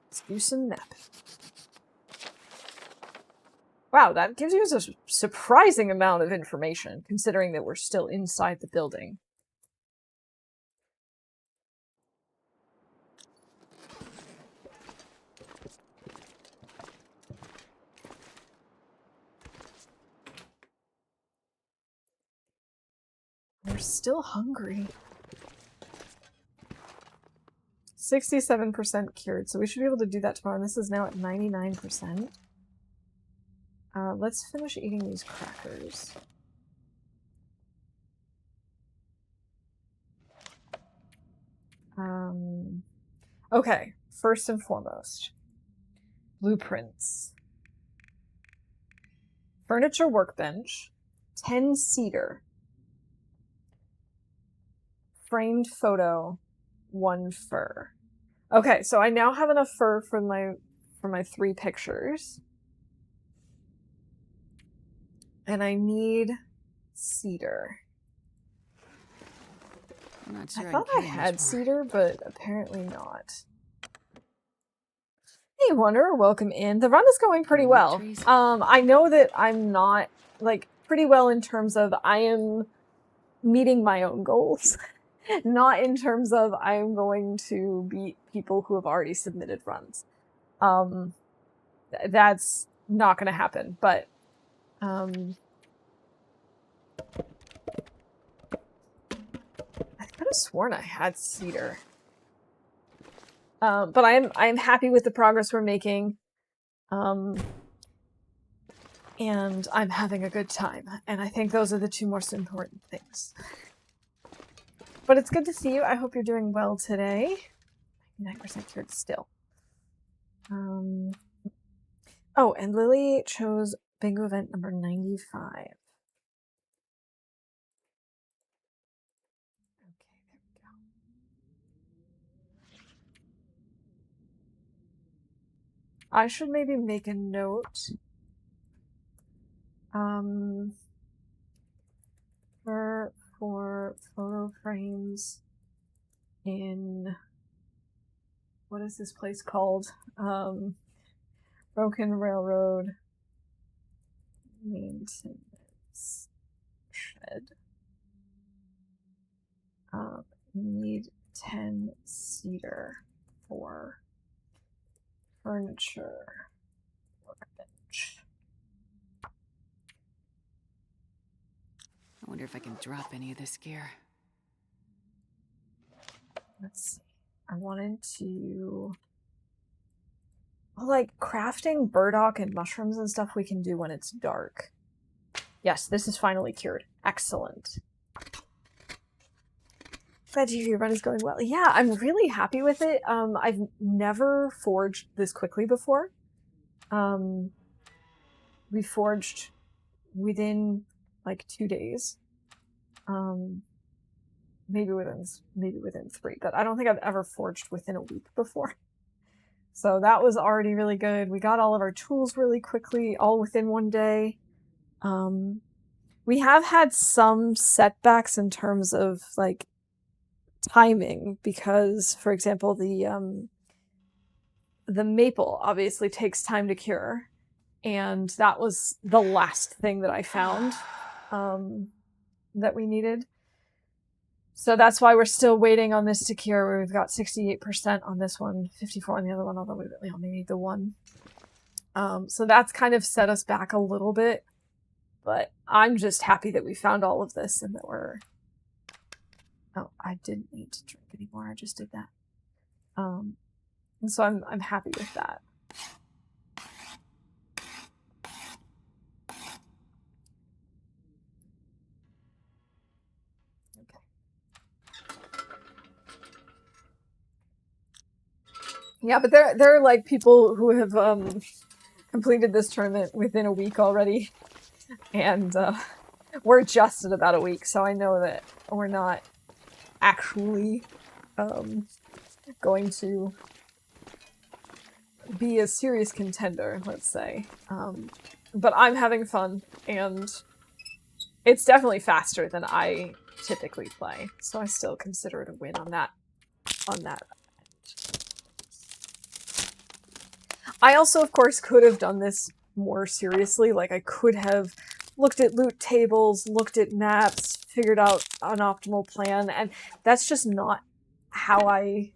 Let's do some mapping. Wow, that gives you a surprising amount of information, considering that we're still inside the building. We're still hungry. 67% cured, so we should be able to do that tomorrow. And this is now at 99%. Let's finish eating these crackers. Okay, first and foremost. Blueprints. Furniture workbench. 10 cedar. Framed photo. 1 fur. Okay, so I now have enough fur for my 3 pictures. And I need cedar. I'm not sure I thought I had cedar, but apparently not. Hey, Wanderer, welcome in. The run is going pretty well. I know that I'm not, like, pretty well in terms of I am meeting my own goals. Not in terms of I am going to beat people who have already submitted runs. That's not going to happen, but I could have sworn I had cedar. But I'm happy with the progress we're making. And I'm having a good time. And I think those are the 2 most important things. But it's good to see you. I hope you're doing well today. 99% cured still. Oh, and Lily chose bingo event number 95. Okay, there we go. I should maybe make a note. For photo frames in, what is this place called? Broken Railroad Maintenance Shed. Need 10 cedar for furniture workbench. I wonder if I can drop any of this gear. Let's see. I wanted to... like, crafting burdock and mushrooms and stuff we can do when it's dark. Yes, this is finally cured. Excellent. Glad to hear your run is going well. Yeah, I'm really happy with it. I've never forged this quickly before. We forged within like 2 days. Maybe within 3, but I don't think I've ever forged within a week before. So that was already really good. We got all of our tools really quickly, all within 1 day. We have had some setbacks in terms of like timing because, for example, the maple obviously takes time to cure, and that was the last thing that I found that we needed. So that's why we're still waiting on this to cure, where we've got 68% on this one, 54 on the other one, although we really only need the 1. So that's kind of set us back a little bit, but I'm just happy that we found all of this and that we're... Oh, I didn't need to drink anymore, I just did that. And so I'm happy with that. Yeah, but there are like people who have completed this tournament within a week already, and we're just at about a week, so I know that we're not actually going to be a serious contender, let's say. But I'm having fun, and it's definitely faster than I typically play, so I still consider it a win on that. I also, of course, could have done this more seriously. Like, I could have looked at loot tables, looked at maps, figured out an optimal plan, and that's just not how I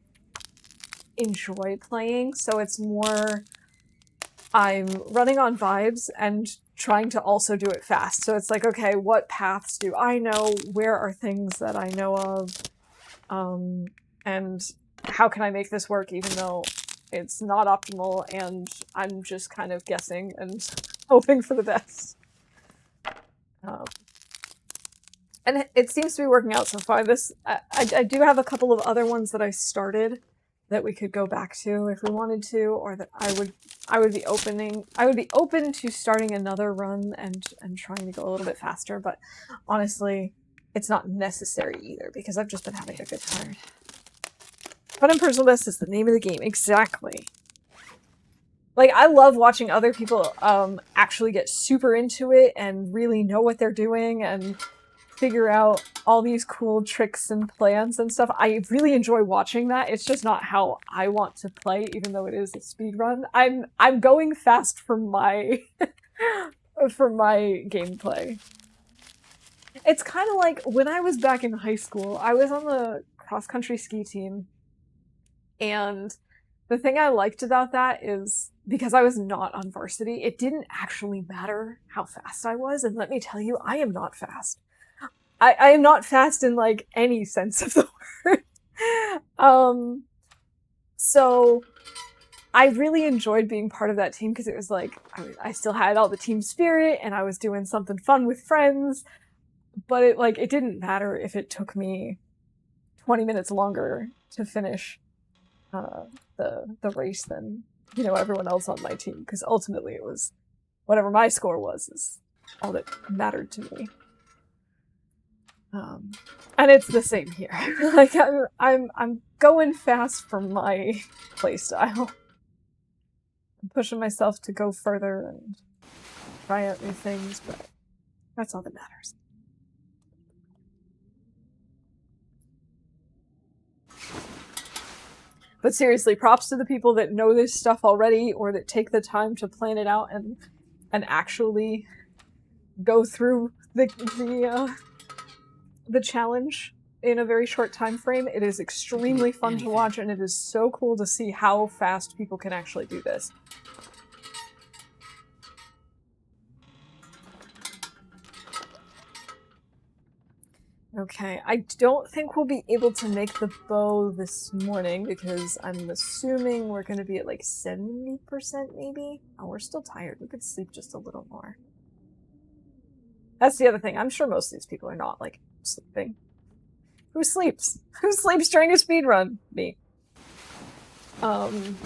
enjoy playing. So it's more, I'm running on vibes and trying to also do it fast. So it's like, okay, what paths do I know? Where are things that I know of? And how can I make this work even though it's not optimal and I'm just kind of guessing and hoping for the best. And it seems to be working out so far. I do have a couple of other ones that I started that we could go back to if we wanted to, or that I would be open to starting another run and trying to go a little bit faster, but honestly, it's not necessary either because I've just been having a good time. Fun and personal best is the name of the game. Exactly. Like, I love watching other people actually get super into it and really know what they're doing and figure out all these cool tricks and plans and stuff. I really enjoy watching that. It's just not how I want to play, even though it is a speed run. I'm going fast for my for my gameplay. It's kind of like when I was back in high school, I was on the cross-country ski team, and the thing I liked about that is because I was not on varsity, it didn't actually matter how fast I was, and let me tell you, I am not fast. I am not fast in, like, any sense of the word. So I really enjoyed being part of that team because it was like, I still had all the team spirit and I was doing something fun with friends, but it didn't matter if it took me 20 minutes longer to finish the race than, you know, everyone else on my team, because ultimately it was whatever my score was is all that mattered to me. And it's the same here. Like, I'm going fast for my playstyle. I'm pushing myself to go further and try out new things, but that's all that matters. But seriously, props to the people that know this stuff already or that take the time to plan it out and actually go through the challenge in a very short time frame. It is extremely fun to watch, and it is so cool to see how fast people can actually do this. Okay, I don't think we'll be able to make the bow this morning because I'm assuming we're going to be at like 70% maybe. Oh, we're still tired. We could sleep just a little more. That's the other thing. I'm sure most of these people are not, like, sleeping. Who sleeps? Who sleeps during a speed run? Me. I'm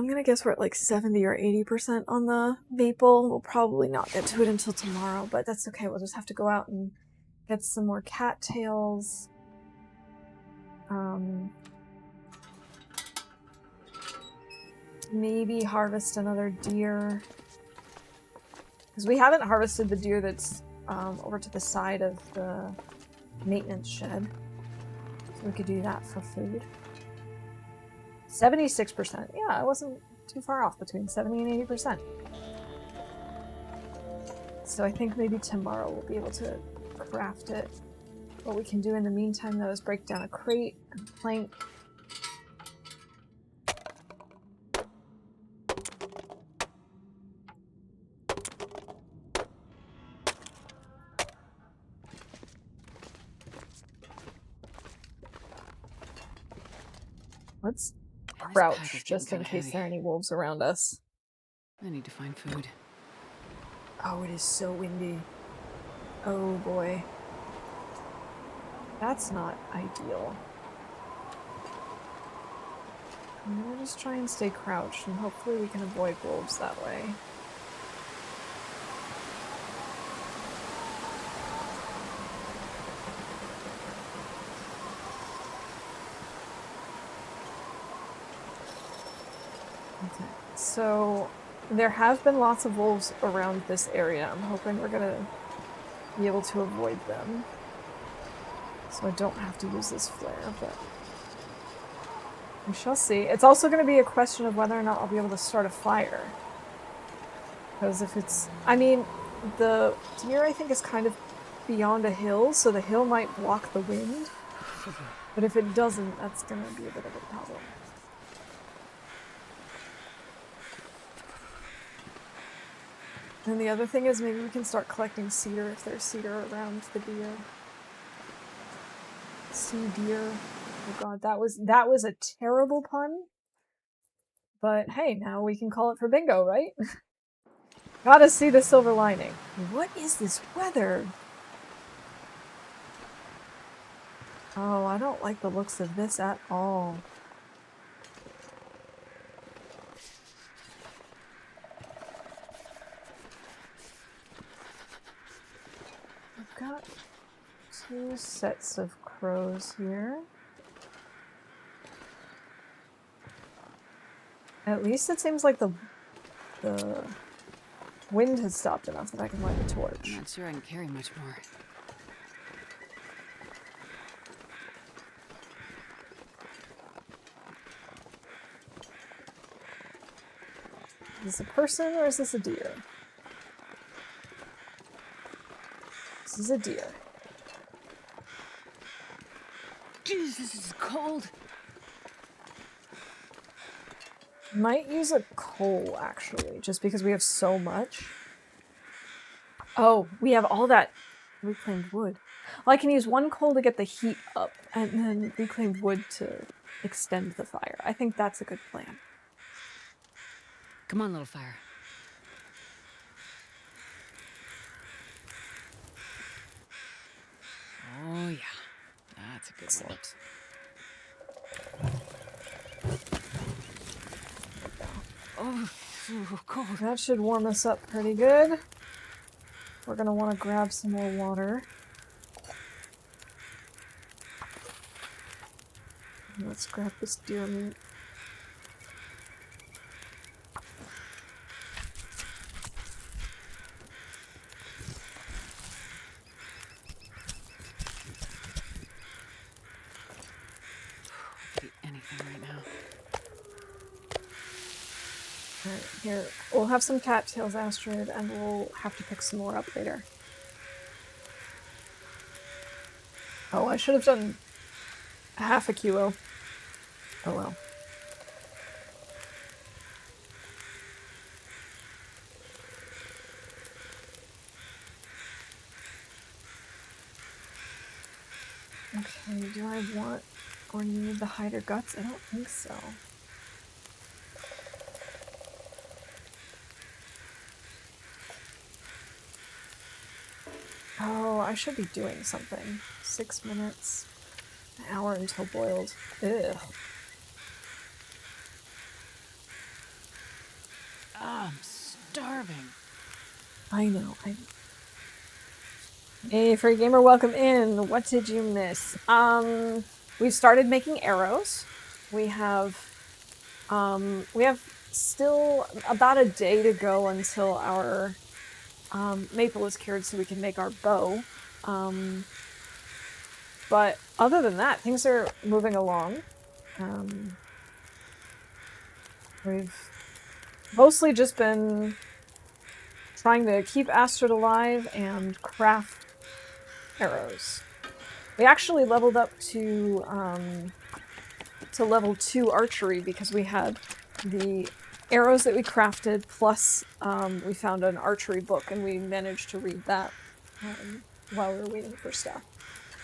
gonna guess we're at like 70 or 80% on the maple. We'll probably not get to it until tomorrow, but that's okay. We'll just have to go out and get some more cattails. Maybe harvest another deer. Because we haven't harvested the deer that's over to the side of the maintenance shed. So we could do that for food. 76%. Yeah, I wasn't too far off, between 70 and 80%. So I think maybe tomorrow we'll be able to craft it. What we can do in the meantime, though, is break down a crate and a plank. Let's crouch just in case there are any wolves around us. I need to find food. Oh, it is so windy. Oh boy. That's not ideal. I'm gonna just try and stay crouched, and hopefully we can avoid wolves that way. Okay, so there have been lots of wolves around this area. I'm hoping we're gonna be able to avoid them. So I don't have to use this flare, but we shall see. It's also going to be a question of whether or not I'll be able to start a fire. Because if it's... I mean, the deer, I think, is kind of beyond a hill, so the hill might block the wind. But if it doesn't, that's going to be a bit of a problem. And the other thing is maybe we can start collecting cedar if there's cedar around the deer. Sea deer. Oh god, that was a terrible pun. But hey, now we can call it for bingo, right? Gotta see the silver lining. What is this weather? Oh, I don't like the looks of this at all. I've got 2 sets of crows here. At least it seems like the wind has stopped enough that I can light a torch. I'm not sure I can carry much more. Is this a person or is this a deer? This is a deer. Jeez, this is cold. Might use a coal, actually, just because we have so much. Oh, we have all that reclaimed wood. Well, I can use 1 coal to get the heat up, and then reclaimed wood to extend the fire. I think that's a good plan. Come on, little fire. Oh, yeah. That's a good Excellent. one. Oh, cold. That should warm us up pretty good. We're gonna want to grab some more water. Let's grab this deer meat. Eat anything right now. Alright, here. We'll have some cattails, Astrid, and we'll have to pick some more up later. Oh, I should have done half a kilo. Oh well. Okay, do I want or need the hide or guts? I don't think so. Oh, I should be doing something. 6 minutes. An hour until boiled. Ugh. I'm starving. I know. Hey, Free Gamer, welcome in. What did you miss? We've started making arrows. We have still about a day to go until our maple is cured so we can make our bow. But other than that, things are moving along. We've mostly just been trying to keep Astrid alive and craft arrows. We actually leveled up to level 2 archery because we had the arrows that we crafted, plus we found an archery book and we managed to read that while we were waiting for stuff.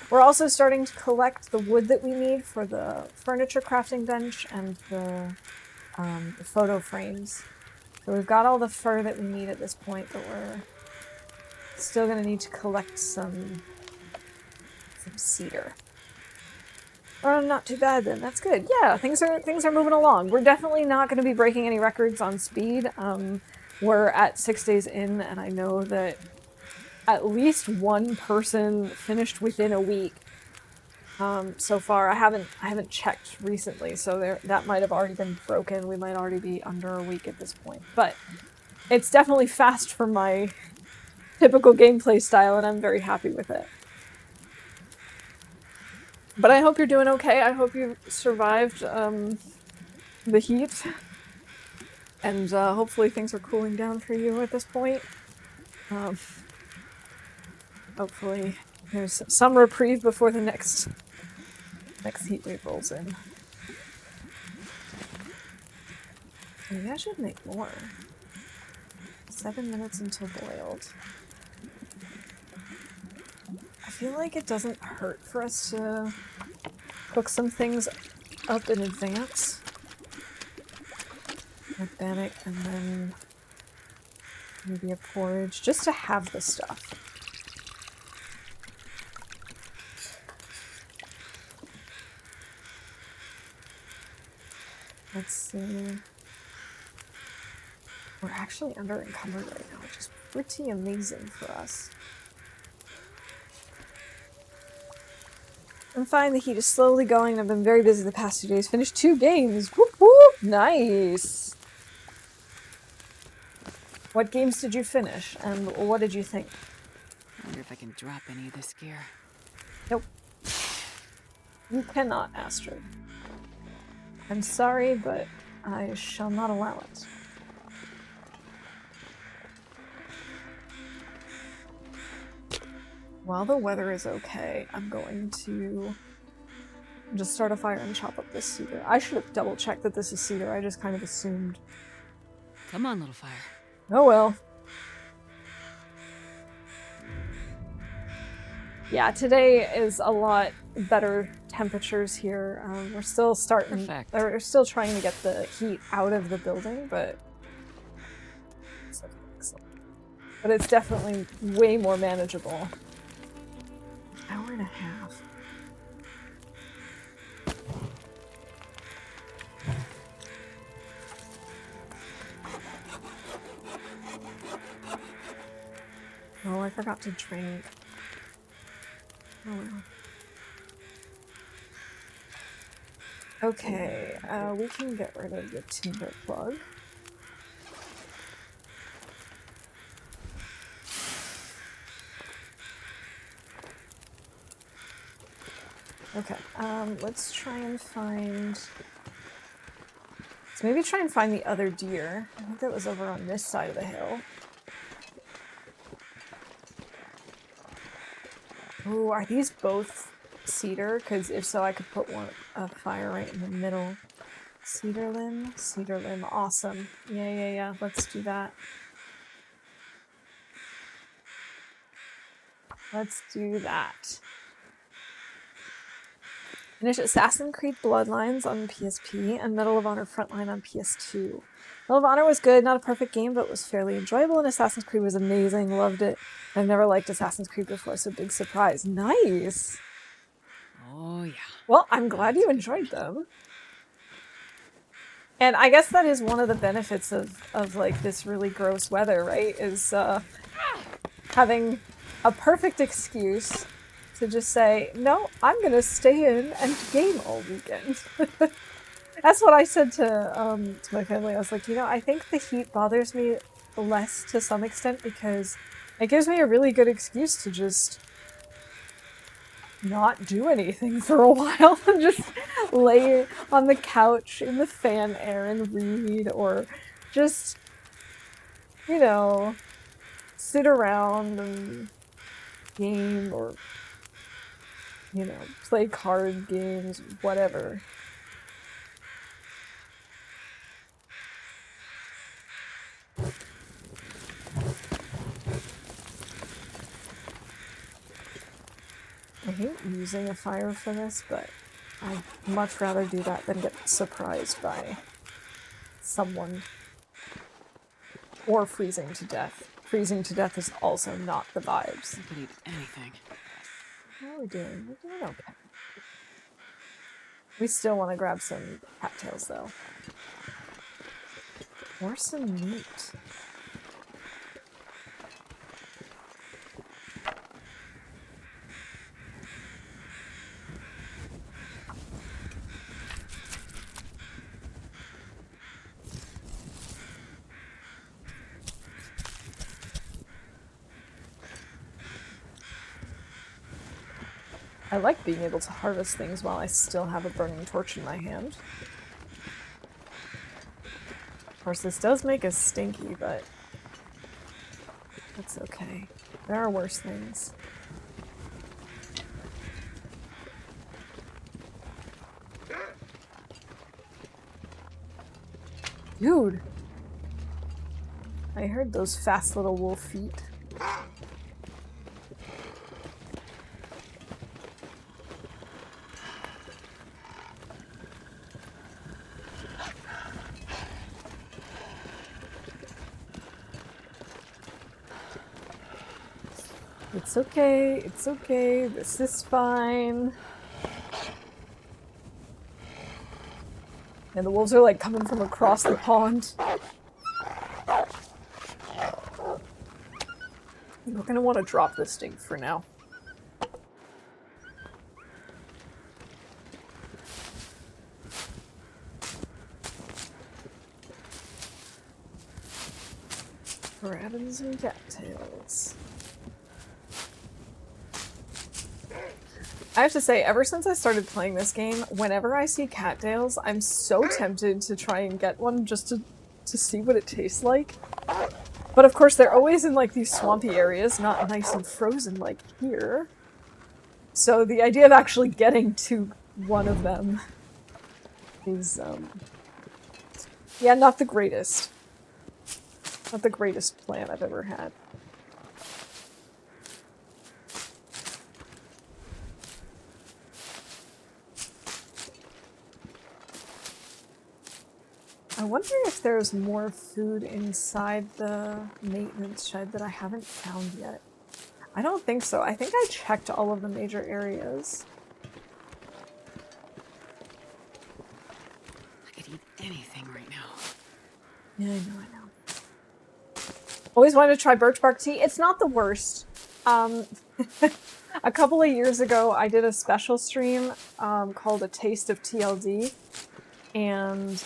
We're also starting to collect the wood that we need for the furniture crafting bench and the photo frames. So we've got all the fur that we need at this point, but we're still going to need to collect some cedar. Oh, not too bad then. That's good. Yeah, things are moving along. We're definitely not going to be breaking any records on speed. We're at 6 days in, and I know that at least 1 person finished within a week so far. I haven't checked recently, so that might have already been broken. We might already be under a week at this point, but it's definitely fast for my typical gameplay style, and I'm very happy with it. But I hope you're doing okay. I hope you survived the heat. And hopefully things are cooling down for you at this point. Hopefully there's some reprieve before the next heat wave rolls in. Maybe I should make more. 7 minutes until boiled. I feel like it doesn't hurt for us to cook some things up in advance. Like bannock and then maybe a porridge, just to have the stuff. Let's see. We're actually under encumbered right now, which is pretty amazing for us. I'm fine, the heat is slowly going. I've been very busy the past 2 days. Finished 2 games. Whoop whoop! Nice! What games did you finish, and what did you think? I wonder if I can drop any of this gear. Nope. You cannot, Astrid. I'm sorry, but I shall not allow it. While the weather is okay, I'm going to just start a fire and chop up this cedar. I should have double-checked that this is cedar. I just kind of assumed. Come on, little fire. Oh well. Yeah, today is a lot better temperatures here. We're still Perfect. we're still trying to get the heat out of the building, but it's okay, excellent. But it's definitely way more manageable. Hour and a half. Oh, I forgot to drink. Oh well. Okay, we can get rid of the timber plug. Okay, let's try and find... Let's maybe try and find the other deer. I think that was over on this side of the hill. Ooh, are these both cedar? Because if so, I could put a fire right in the middle. Cedar limb? Cedar limb, awesome. Yeah, let's do that. Let's do that. Finished Assassin's Creed Bloodlines on PSP and Medal of Honor Frontline on PS2. Medal of Honor was good, not a perfect game, but was fairly enjoyable, and Assassin's Creed was amazing, loved it. I've never liked Assassin's Creed before, so big surprise. Nice! Oh, yeah. Well, I'm glad you enjoyed them. And I guess that is one of the benefits of like this really gross weather, right? Is having a perfect excuse to just say, no, I'm gonna stay in and game all weekend. That's what I said to my family. I was like, you know, I think the heat bothers me less to some extent because it gives me a really good excuse to just not do anything for a while and just lay on the couch in the fan air and read, or just, you know, sit around and game, or, you know, play card games, whatever. I hate using a fire for this, but I'd much rather do that than get surprised by someone. Or freezing to death. Freezing to death is also not the vibes. I could eat anything. How are we doing? We're doing okay. We still want to grab some cattails, though. Or some meat. I like being able to harvest things while I still have a burning torch in my hand. Of course, this does make us stinky, but that's okay. There are worse things. Dude! I heard those fast little wolf feet. It's okay, it's okay, this is fine. And the wolves are like coming from across the pond. We're gonna want to drop this thing for now. Rabbits and cattails. I have to say, ever since I started playing this game, whenever I see cattails, I'm so tempted to try and get one just to see what it tastes like. But of course, they're always in like these swampy areas, not nice and frozen like here. So the idea of actually getting to one of them is, yeah, not the greatest. Not the greatest plan I've ever had. I wonder if there's more food inside the maintenance shed that I haven't found yet. I don't think so. I think I checked all of the major areas. I could eat anything right now. Yeah, I know. Always wanted to try birch bark tea. It's not the worst. A couple of years ago, I did a special stream called A Taste of TLD. And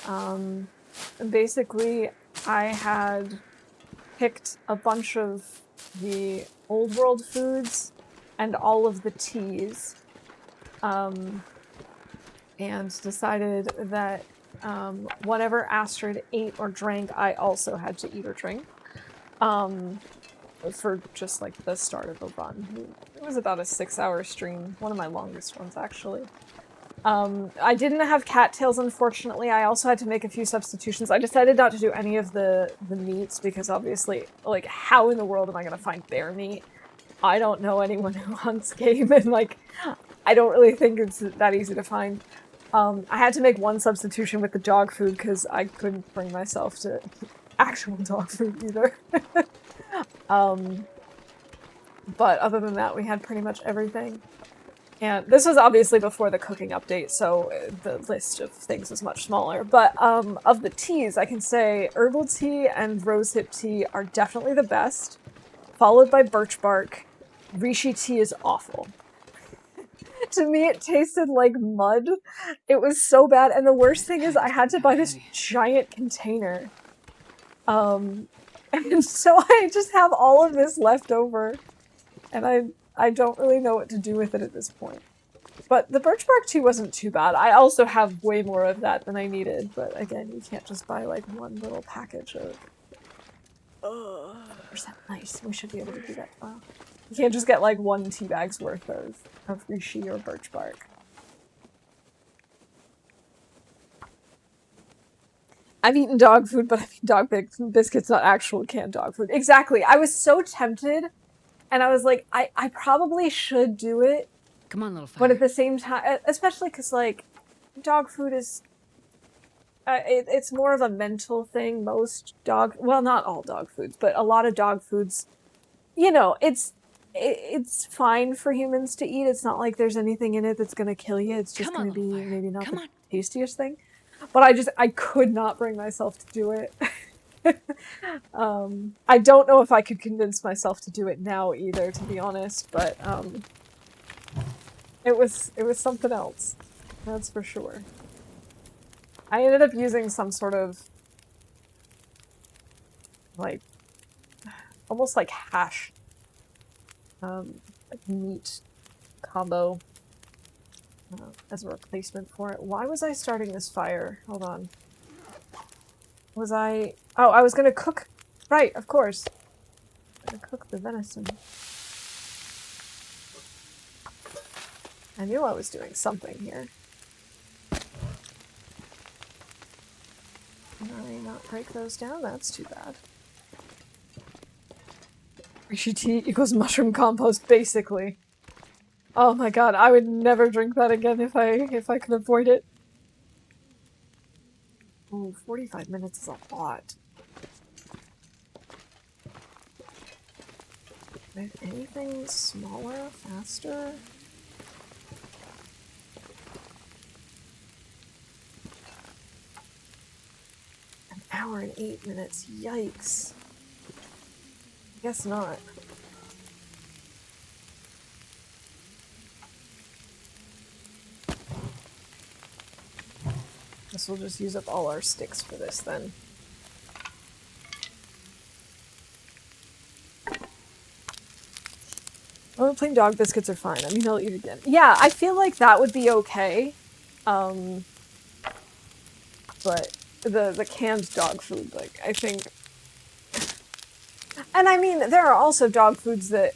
basically, I had picked a bunch of the old world foods and all of the teas, and decided that whatever Astrid ate or drank, I also had to eat or drink. For just like the start of the run. It was about a 6-hour stream, one of my longest ones actually. I didn't have cattails, unfortunately. I also had to make a few substitutions. I decided not to do any of the meats because obviously, like, how in the world am I gonna find bear meat? I don't know anyone who hunts game, and like, I don't really think it's that easy to find. I had to make one substitution with the dog food because I couldn't bring myself to actual dog food either. But other than that, we had pretty much everything. And this was obviously before the cooking update, so the list of things was much smaller. But of the teas, I can say herbal tea and rosehip tea are definitely the best, followed by birch bark. Reishi tea is awful. To me, it tasted like mud. It was so bad, and the worst thing is I had to buy this giant container. And so I just have all of this left over, and I don't really know what to do with it at this point. But the birch bark tea wasn't too bad. I also have way more of that than I needed, but again, you can't just buy like one little package of... Where's that? Nice. We should be able to do that. You can't just get like one tea bag's worth of reishi or birch bark. I've eaten dog food, but I've eaten dog biscuits, not actual canned dog food. Exactly. I was so tempted, and I was like, I probably should do it. Come on, little fire. But at the same time, especially because, like, dog food is... it's more of a mental thing. Most dog... Well, not all dog foods, but a lot of dog foods, you know, it's fine for humans to eat. It's not like there's anything in it that's going to kill you. It's just going to be maybe not the tastiest thing. But I could not bring myself to do it. I don't know if I could convince myself to do it now either, to be honest, but it was something else. That's for sure. I ended up using some sort of like almost like hash like meat combo as a replacement for it. Why was I starting this fire? Hold on. Was I... Oh, I was gonna cook... Right, of course. I'm gonna cook the venison. I knew I was doing something here. Can I not break those down? That's too bad. Reishi tea equals mushroom compost, basically. Oh my god, I would never drink that again if I could avoid it. Oh, 45 minutes is a lot. If anything smaller, faster? An hour and 8 minutes, yikes. Guess not. Guess we'll just use up all our sticks for this then. Oh, plain dog biscuits are fine. I mean, I'll eat again. Yeah, I feel like that would be okay. But the canned dog food, like, I think... And I mean, there are also dog foods that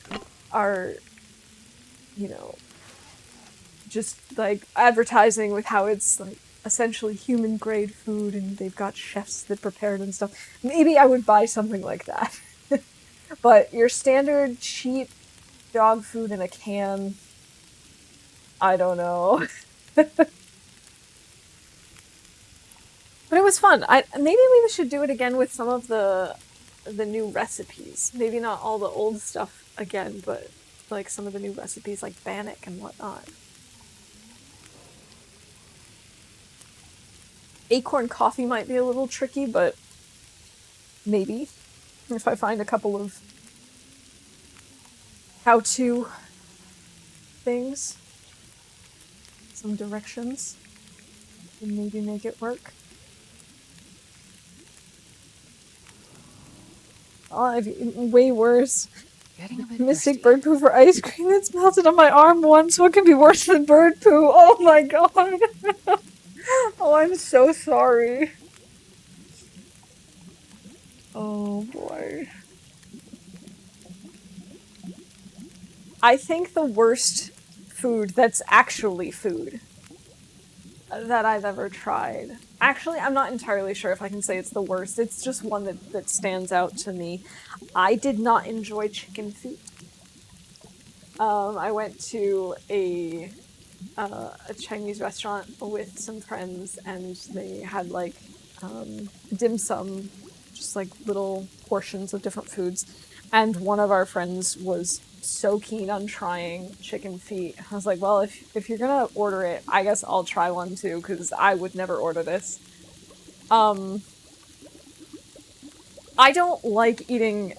are, you know, just, like, advertising with how it's, like, essentially human-grade food and they've got chefs that prepare it and stuff. Maybe I would buy something like that. But your standard cheap dog food in a can, I don't know. But it was fun. Maybe we should do it again with some of the new recipes. Maybe not all the old stuff again, but like some of the new recipes like bannock and whatnot. Acorn coffee might be a little tricky, but maybe if I find a couple of how-to things, some directions, and maybe make it work. Oh, I've eaten way worse. Getting a bit Mistake thirsty. bird poo for ice cream. It's melted on my arm once. What could be worse than bird poo? Oh my god. Oh, I'm so sorry. Oh boy. I think the worst food that's actually food that I've ever tried. Actually, I'm not entirely sure if I can say it's the worst. It's just one that stands out to me. I did not enjoy chicken feet. I went to a Chinese restaurant with some friends, and they had like dim sum, just like little portions of different foods. And one of our friends was so keen on trying chicken feet. I was like, well, if you're gonna order it, I guess I'll try one too, because I would never order this. I don't like eating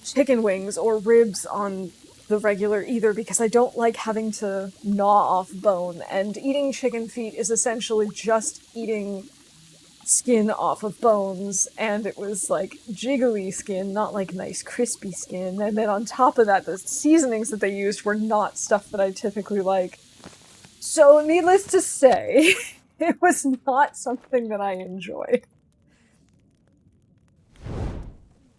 chicken wings or ribs on the regular either, because I don't like having to gnaw off bone, and eating chicken feet is essentially just eating skin off of bones, and it was like jiggly skin, not like nice crispy skin, and then on top of that, the seasonings that they used were not stuff that I typically like. So needless to say, it was not something that I enjoyed.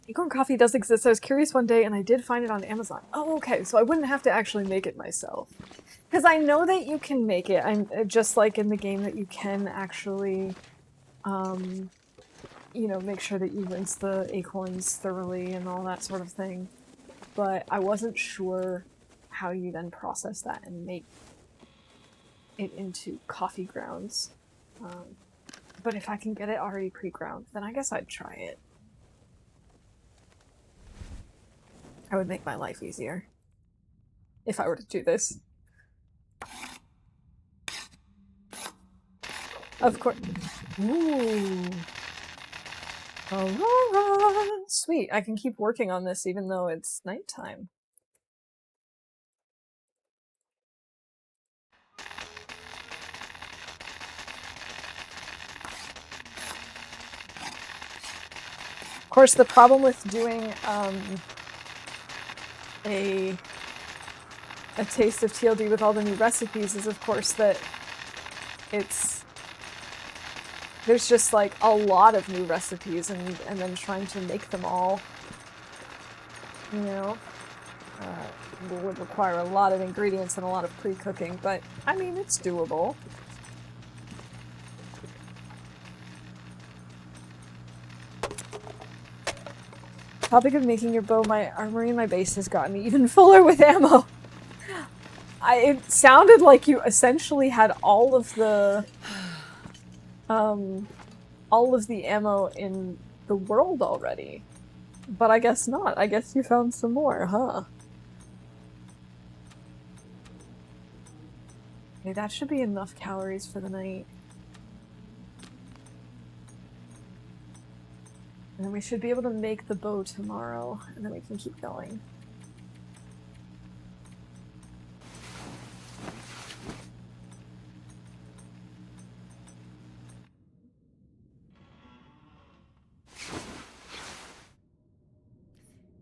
Acorn coffee does exist. I was curious one day and I did find it on Amazon. Oh, okay, so I wouldn't have to actually make it myself. Because I know that you can make it. I'm just like in the game that you can actually, you know, make sure that you rinse the acorns thoroughly and all that sort of thing. But I wasn't sure how you then process that and make it into coffee grounds. But if I can get it already pre-ground, then I guess I'd try it. I would make my life easier if I were to do this. Of course. Ooh. Aurora! Sweet, I can keep working on this even though it's nighttime. Of course, the problem with doing a taste of TLD with all the new recipes is, of course, that there's just like a lot of new recipes, and then trying to make them all, you know, would require a lot of ingredients and a lot of pre-cooking, but I mean, it's doable. Topic of making your bow, my armory in my base has gotten even fuller with ammo. It sounded like you essentially had all of the ammo in the world already. But I guess not. I guess you found some more, huh? Okay, that should be enough calories for the night. And then we should be able to make the bow tomorrow, and then we can keep going.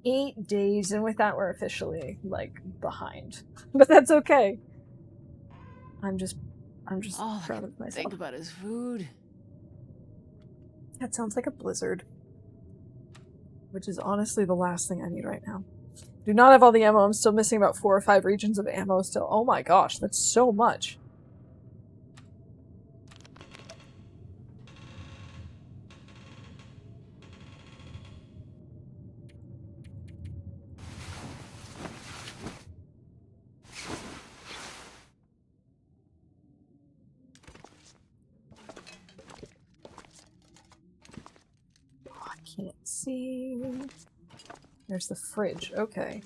Eight days, and with that we're officially, like, behind. But that's okay. I'm just All proud I of can myself. think about is food. That sounds like a blizzard. Which is honestly the last thing I need right now. Do not have all the ammo. I'm still missing about 4 or 5 regions of ammo still. Oh my gosh, that's so much. Oh, I can't see. There's the fridge. Okay.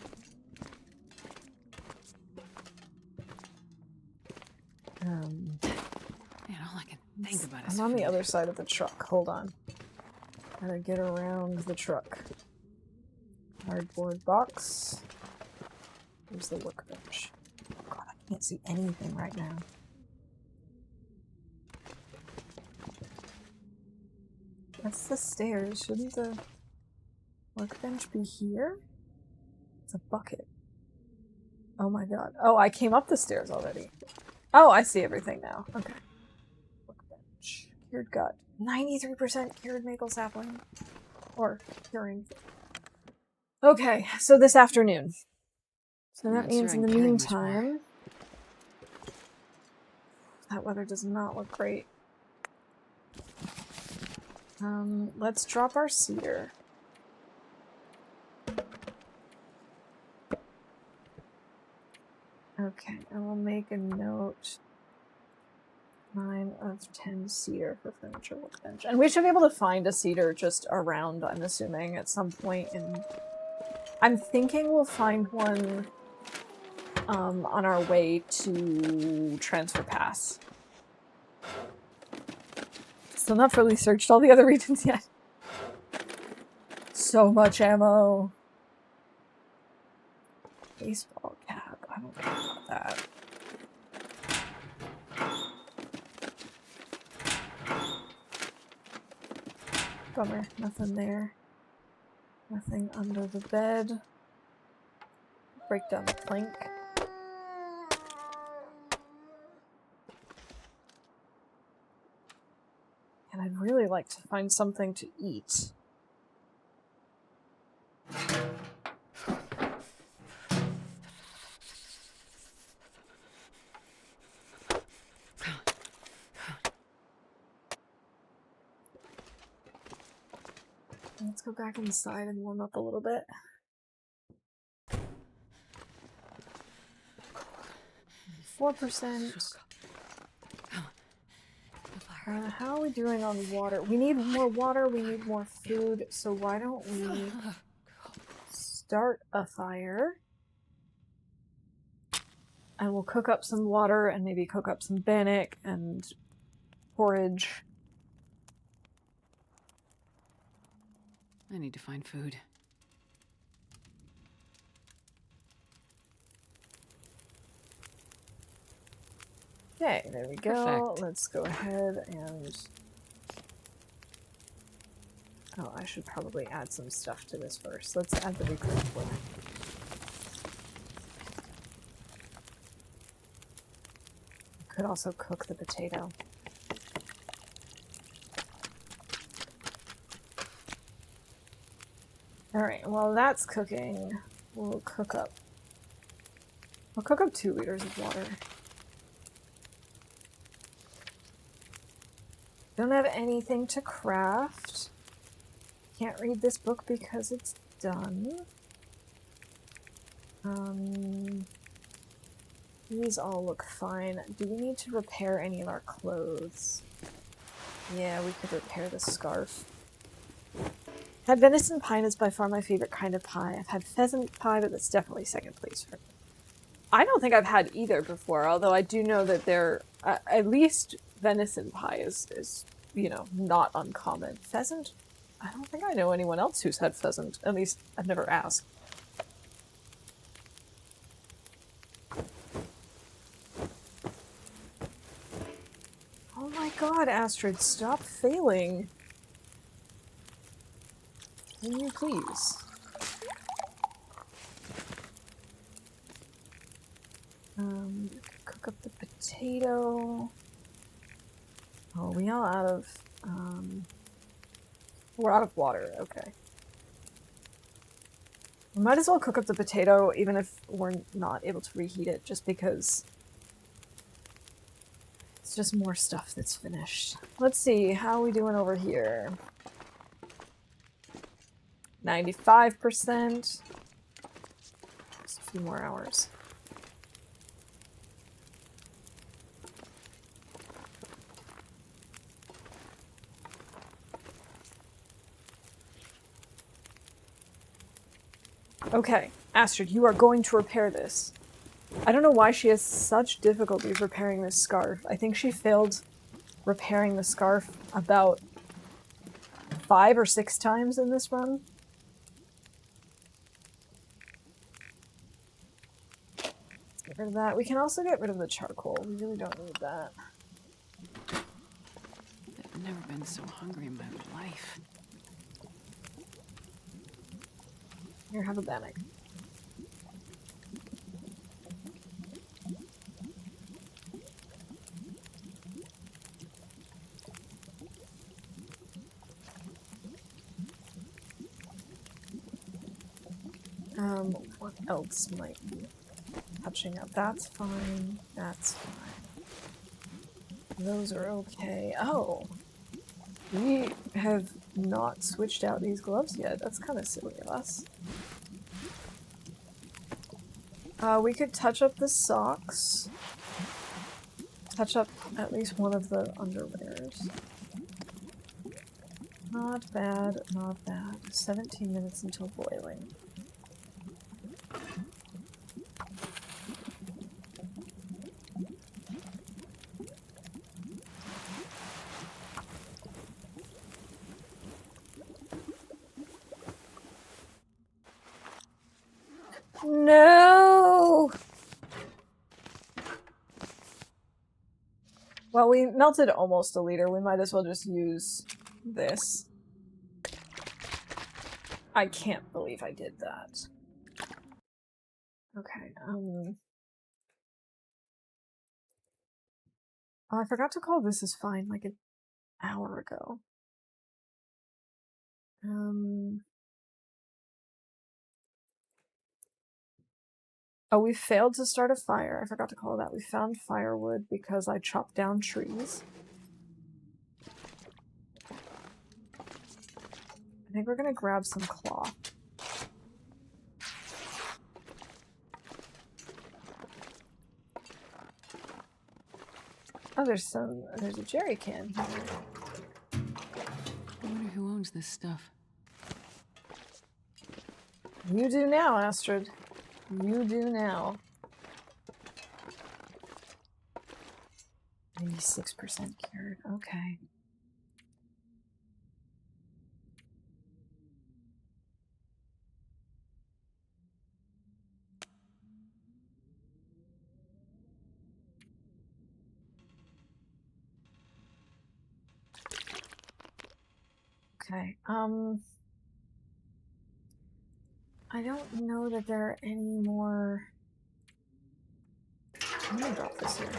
Man, all I can think about is I'm on the food. other side of the truck. Hold on. Gotta get around the truck. Cardboard box. Here's the workbench. God, I can't see anything right now. That's the stairs. Shouldn't the workbench be here? It's a bucket. Oh my god. Oh, I came up the stairs already. Oh, I see everything now. Okay. Workbench. Cured gut. 93% cured maple sapling. Or curing. Okay, so this afternoon. So that means in the meantime... That weather does not look great. Let's drop our cedar. Okay, and we'll make a note. 9 of 10 cedar for furniture workbench. And we should be able to find a cedar just around, I'm assuming, at some point in... I'm thinking we'll find one on our way to Transfer Pass. Still not fully searched all the other regions yet. So much ammo. Baseball cap. I don't care about that. Bummer. Nothing there. Nothing under the bed. Break down the plank. And I'd really like to find something to eat. Let's go back inside and warm up a little bit. %. How are we doing on water? We need more water, we need more food, so why don't we start a fire? And we'll cook up some water and maybe cook up some bannock and porridge. I need to find food. Okay, there we go. Perfect. Let's go ahead and... Oh, I should probably add some stuff to this first. Let's add the recooked wood. Could also cook the potato. Alright, while that's cooking, we'll cook up 2 liters of water. Don't have anything to craft. Can't read this book because it's done. These all look fine. Do we need to repair any of our clothes? Yeah, we could repair the scarf. Had venison pie, and it's by far my favorite kind of pie. I've had pheasant pie, but that's definitely second place for me. I don't think I've had either before, although I do know that they're at least venison pie is you know, not uncommon. Pheasant? I don't think I know anyone else who's had pheasant. At least I've never asked. Oh my god, Astrid, stop failing. Can you please? Cook up the potato. Oh, are we all out of, we're out of water, okay. We might as well cook up the potato even if we're not able to reheat it, just because it's just more stuff that's finished. Let's see, how are we doing over here? 95%. Just a few more hours. Okay, Astrid, you are going to repair this. I don't know why she has such difficulties repairing this scarf. I think she failed repairing the scarf about 5 or 6 times in this run. Let's get rid of that. We can also get rid of the charcoal. We really don't need that. I've never been so hungry in my life. Here, have a bannock. What else might be touching up? That's fine. That's fine. Those are okay. Oh! We have not switched out these gloves yet. That's kind of silly of us. We could touch up the socks. Touch up at least one of the underwears. Not bad, not bad. 17 minutes until boiling. No! Well, we melted almost a liter. We might as well just use this. I can't believe I did that. Okay, Oh, I forgot to call This Is Fine like an hour ago. Oh, we failed to start a fire. I forgot to call that. We found firewood because I chopped down trees. I think we're gonna grab some cloth. Oh, there's a jerry can here. I wonder who owns this stuff. You do now, Astrid. You do now. 96% cured. Okay. Okay, I don't know that there are any more... I'm gonna drop this here.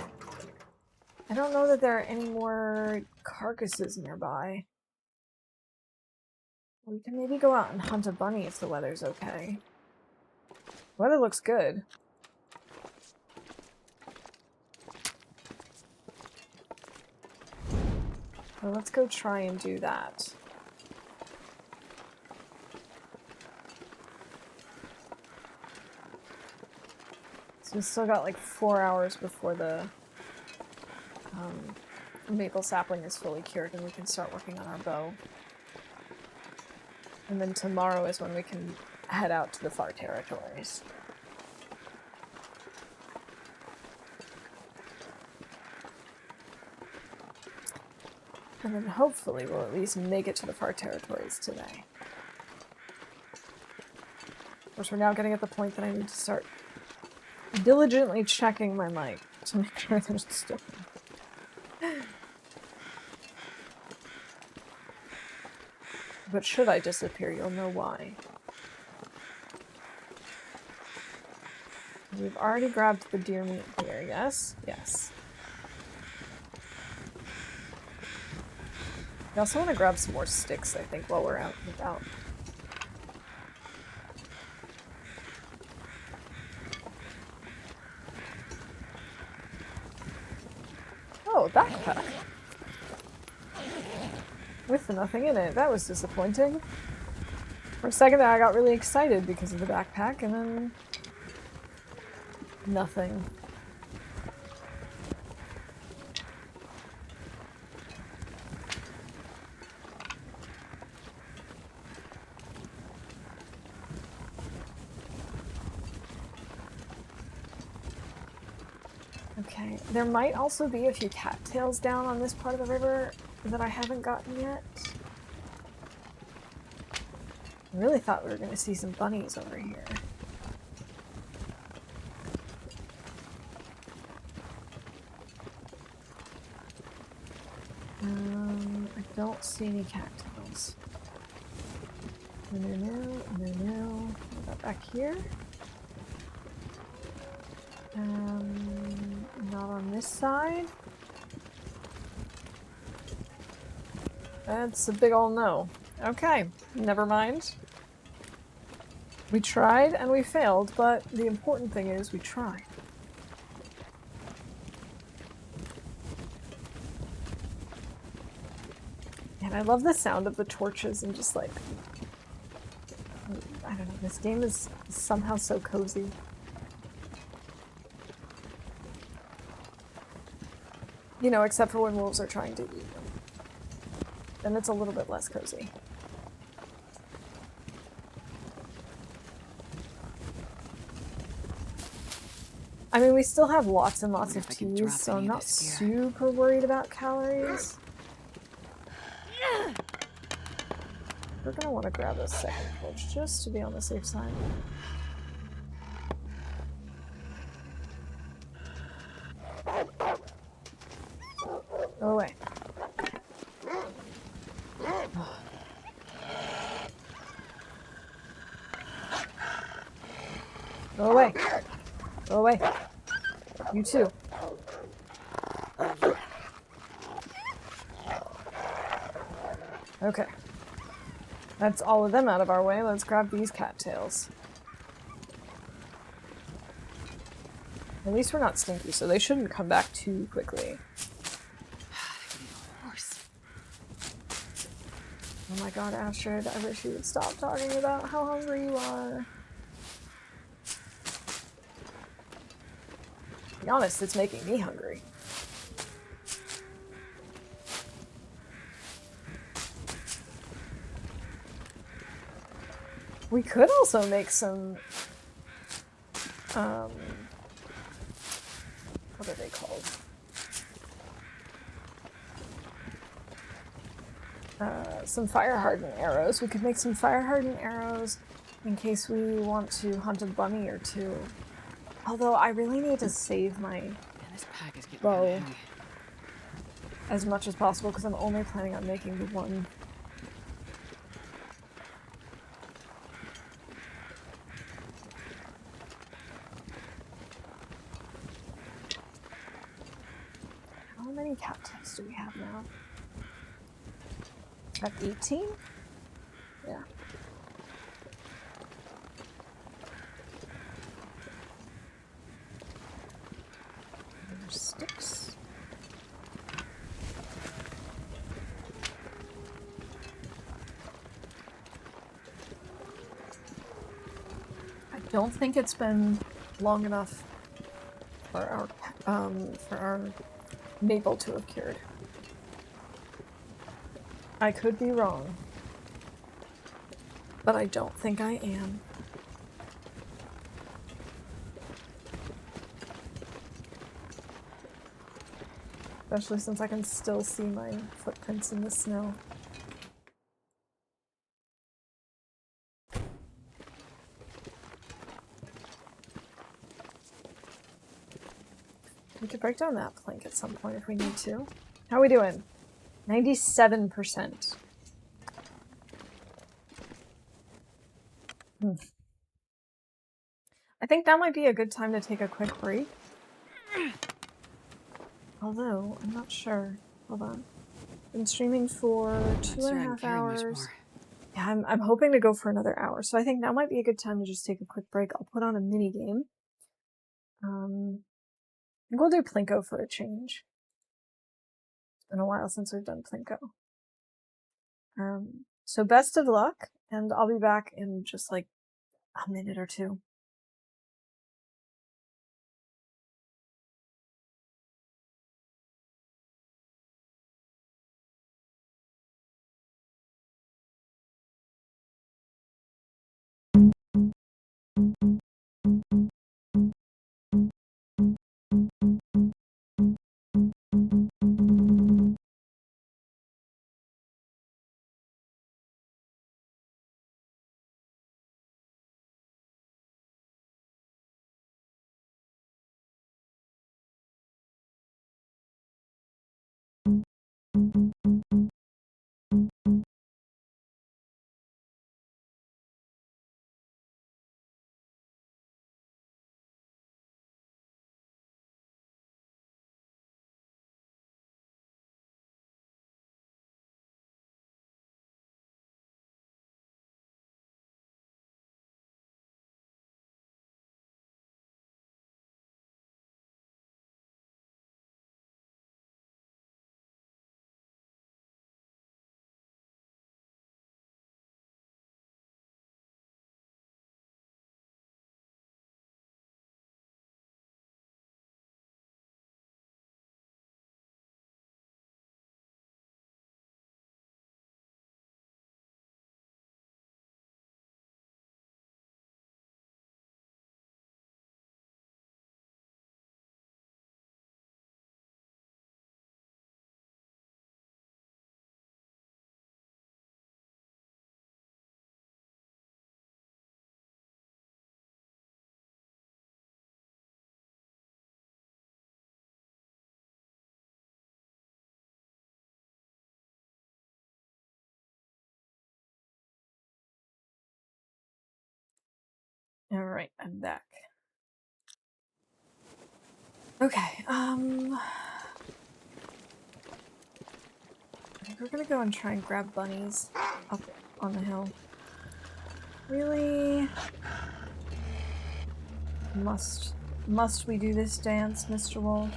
I don't know that there are any more carcasses nearby. We can maybe go out and hunt a bunny if the weather's okay. The weather looks good. Well, let's go try and do that. So we still got like 4 hours before the maple sapling is fully cured and we can start working on our bow. And then tomorrow is when we can head out to the far territories. And then hopefully we'll at least make it to the far territories today. Of course, we're now getting at the point that I need to start diligently checking my mic to make sure there's still... But should I disappear, you'll know why. We've already grabbed the deer meat here, yes? Yes. We also want to grab some more sticks, I think, while we're out and about. Oh, backpack. With nothing in it. That was disappointing. For a second there, I got really excited because of the backpack, and then... nothing. Okay, there might also be a few cattails down on this part of the river that I haven't gotten yet. I really thought we were going to see some bunnies over here. I don't see any cattails. No. What about back here? Not on this side. That's a big ol' no. Okay, never mind. We tried and we failed, but the important thing is we tried. And I love the sound of the torches and just like... I don't know, this game is somehow so cozy. You know, except for when wolves are trying to eat them. Then it's a little bit less cozy. I mean, we still have lots and lots of teas, so I'm not super worried about calories. We're gonna want to grab a second torch just to be on the safe side. Go away. Go away. Go away. You too. Okay. That's all of them out of our way. Let's grab these cattails. At least we're not stinky, so they shouldn't come back too quickly. Oh my god, Astrid, I wish you would stop talking about how hungry you are. To be honest, it's making me hungry. We could also make some, what are they called? Some fire-hardened arrows. We could make some fire-hardened arrows in case we want to hunt a bunny or two. Although I really need to save my bow as much as possible because I'm only planning on making the one. How many cattails do we have now? At 18? Yeah. There's sticks. I don't think it's been long enough for our maple to have cured. I could be wrong, but I don't think I am. Especially since I can still see my footprints in the snow. We could break down that plank at some point if we need to. How are we doing? 97%. I think that might be a good time to take a quick break. Although, I'm not sure. Hold on. Been streaming for 2.5 hours. Yeah, I'm hoping to go for another hour. So I think now might be a good time to just take a quick break. I'll put on a mini game. I think we'll do Plinko for a change. It's been a while since we've done Plinko. So best of luck, and I'll be back in just like a minute or two. Alright, I'm back. Okay, I think we're gonna go and try and grab bunnies up on the hill. Really? Must we do this dance, Mr. Wolf?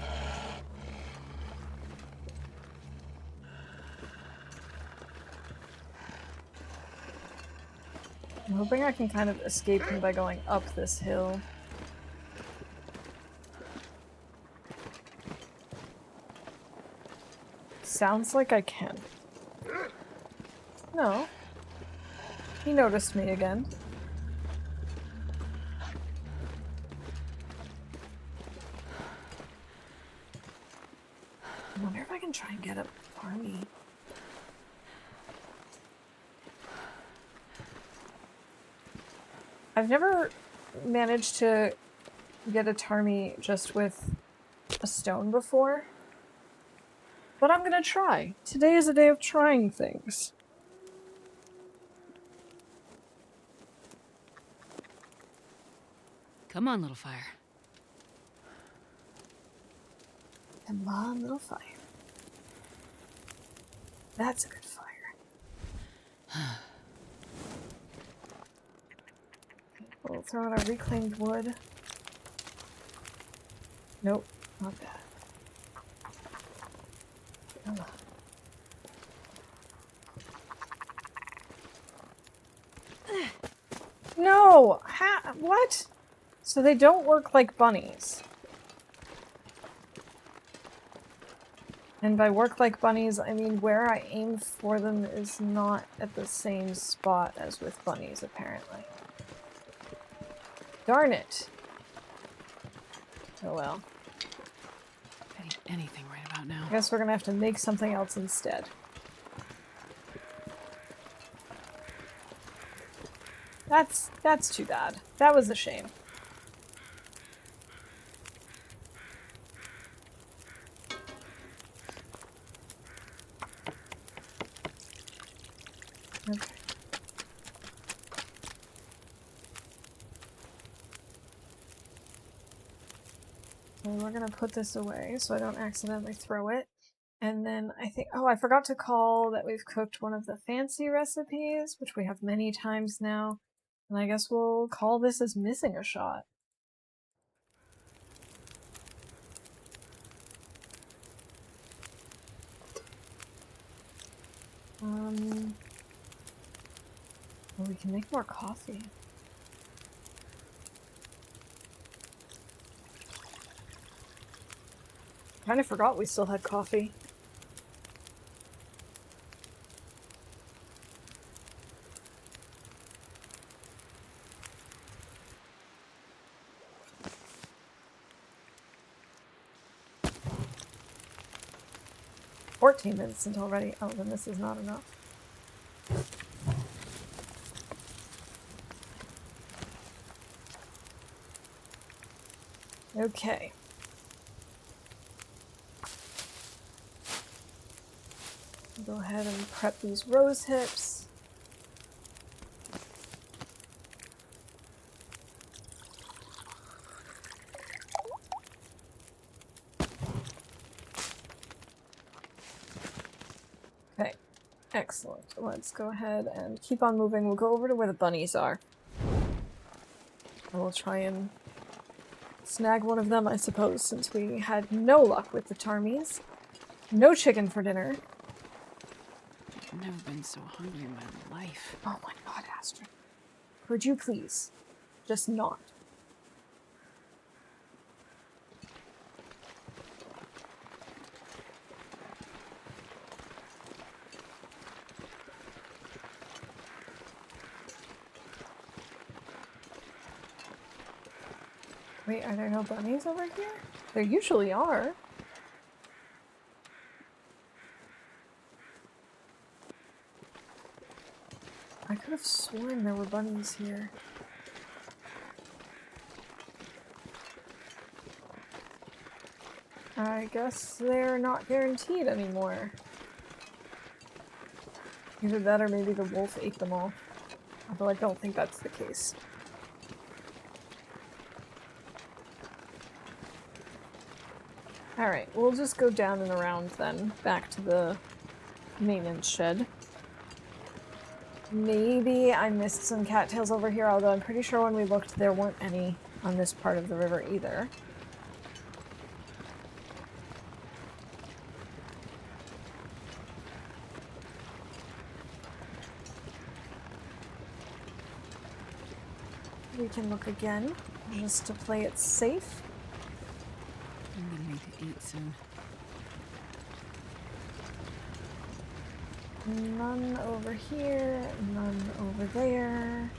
I'm hoping I can kind of escape him by going up this hill. Sounds like I can. No. He noticed me again. I wonder if I can try and get up Army. I've never managed to get a Tarmy just with a stone before, but I'm gonna try. Today is a day of trying things. Come on, little fire. Come on, little fire. That's a good fire. We'll throw in our reclaimed wood. Nope, not that. Oh. No! What? So they don't work like bunnies. And by work like bunnies, I mean where I aim for them is not at the same spot as with bunnies, apparently. Darn it! Oh well. I need anything right about now. I guess we're gonna have to make something else instead. That's too bad. That was a shame. Okay. So we're gonna put this away so I don't accidentally throw it. And then I think, oh, I forgot to call that we've cooked one of the fancy recipes, which we have many times now. And I guess we'll call this as missing a shot. Well, we can make more coffee. Kind of forgot we still had coffee. $14 until already. Oh, then this is not enough. Okay. Go ahead and prep these rose hips. Okay, excellent. Let's go ahead and keep on moving. We'll go over to where the bunnies are. And we'll try and snag one of them, I suppose, since we had no luck with the Tarmies. No chicken for dinner. I've never been so hungry in my life. Oh my god, Astrid. Could you please just not? Wait, are there no bunnies over here? There usually are. I could have sworn there were bunnies here. I guess they're not guaranteed anymore. Either that or maybe the wolf ate them all. Although I don't think that's the case. Alright, we'll just go down and around then, back to the maintenance shed. Maybe I missed some cattails over here, although I'm pretty sure when we looked there weren't any on this part of the river either. We can look again, just to play it safe. I'm gonna need to eat soon. None over here, none over there.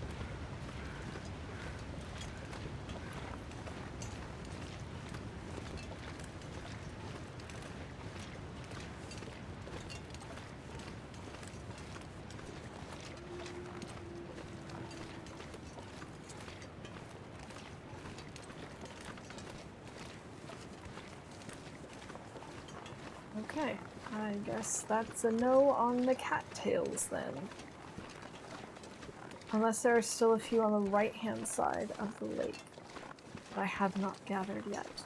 Okay, I guess that's a no on the cattails then. Unless there are still a few on the right-hand side of the lake that I have not gathered yet.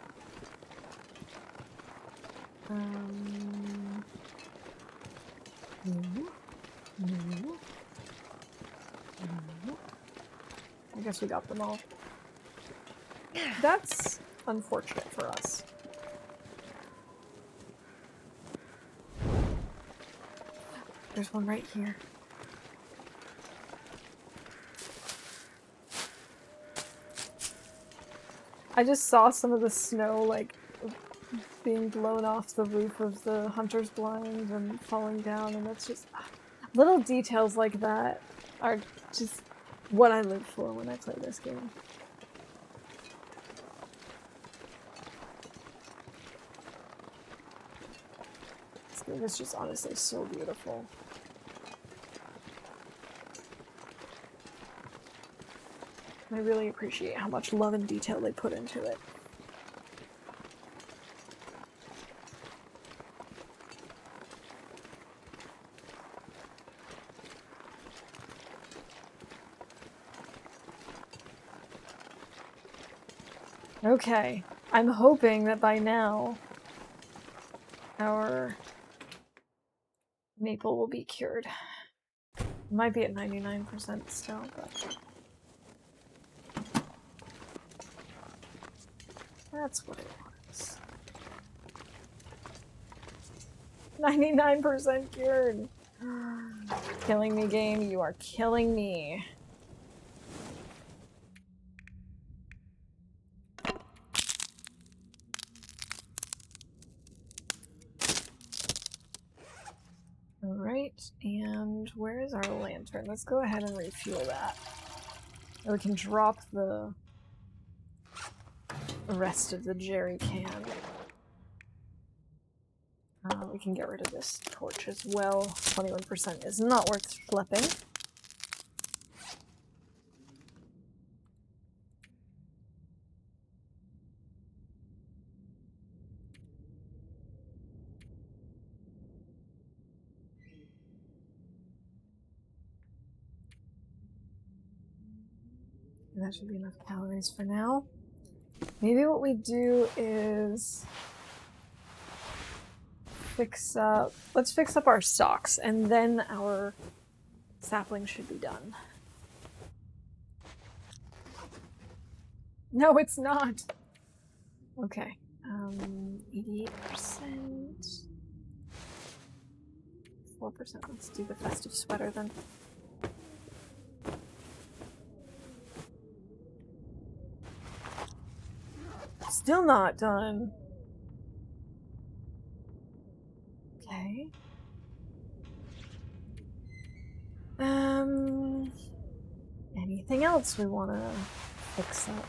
No. I guess we got them all. That's unfortunate for us. There's one right here. I just saw some of the snow, like, being blown off the roof of the hunter's blind and falling down, and that's just little details like that are just what I live for when I play this game. This game is just honestly so beautiful. I really appreciate how much love and detail they put into it. Okay, I'm hoping that by now our maple will be cured. It might be at 99% still, but that's what it was. 99% cured! Killing me, game. You are killing me. Alright, and where is our lantern? Let's go ahead and refuel that. And we can drop the rest of the jerry can. We can get rid of this torch as well. 21% is not worth schlepping. That should be enough calories for now. Maybe what we do is let's fix up our stocks, and then our sapling should be done. No, it's not! Okay, 88%. 4%, let's do the festive sweater then. Still not done. Okay. Anything else we want to fix up?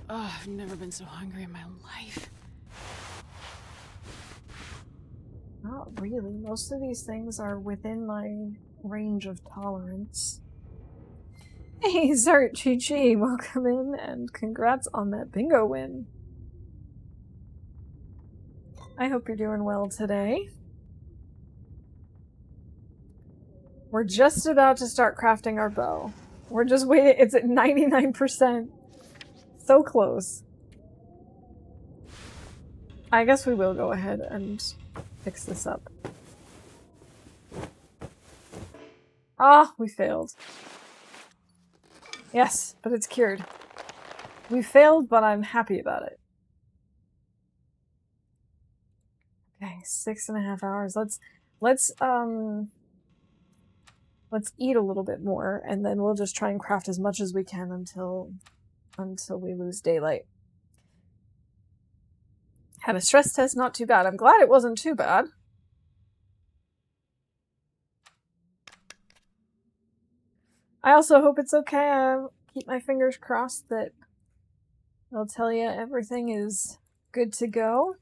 Oh, I've never been so hungry in my life. Not really. Most of these things are within my range of tolerance. Hey, Zart Chi-Chi, welcome in, and congrats on that bingo win. I hope you're doing well today. We're just about to start crafting our bow. We're just waiting. It's at 99%. So close. I guess we will go ahead and fix this up. Ah, we failed. Yes, but it's cured. We failed, but I'm happy about it. Okay, 6.5 hours. Let's eat a little bit more, and then we'll just try and craft as much as we can until we lose daylight. Had a stress test, not too bad. I'm glad it wasn't too bad. I also hope it's okay. I keep my fingers crossed that they'll tell you everything is good to go.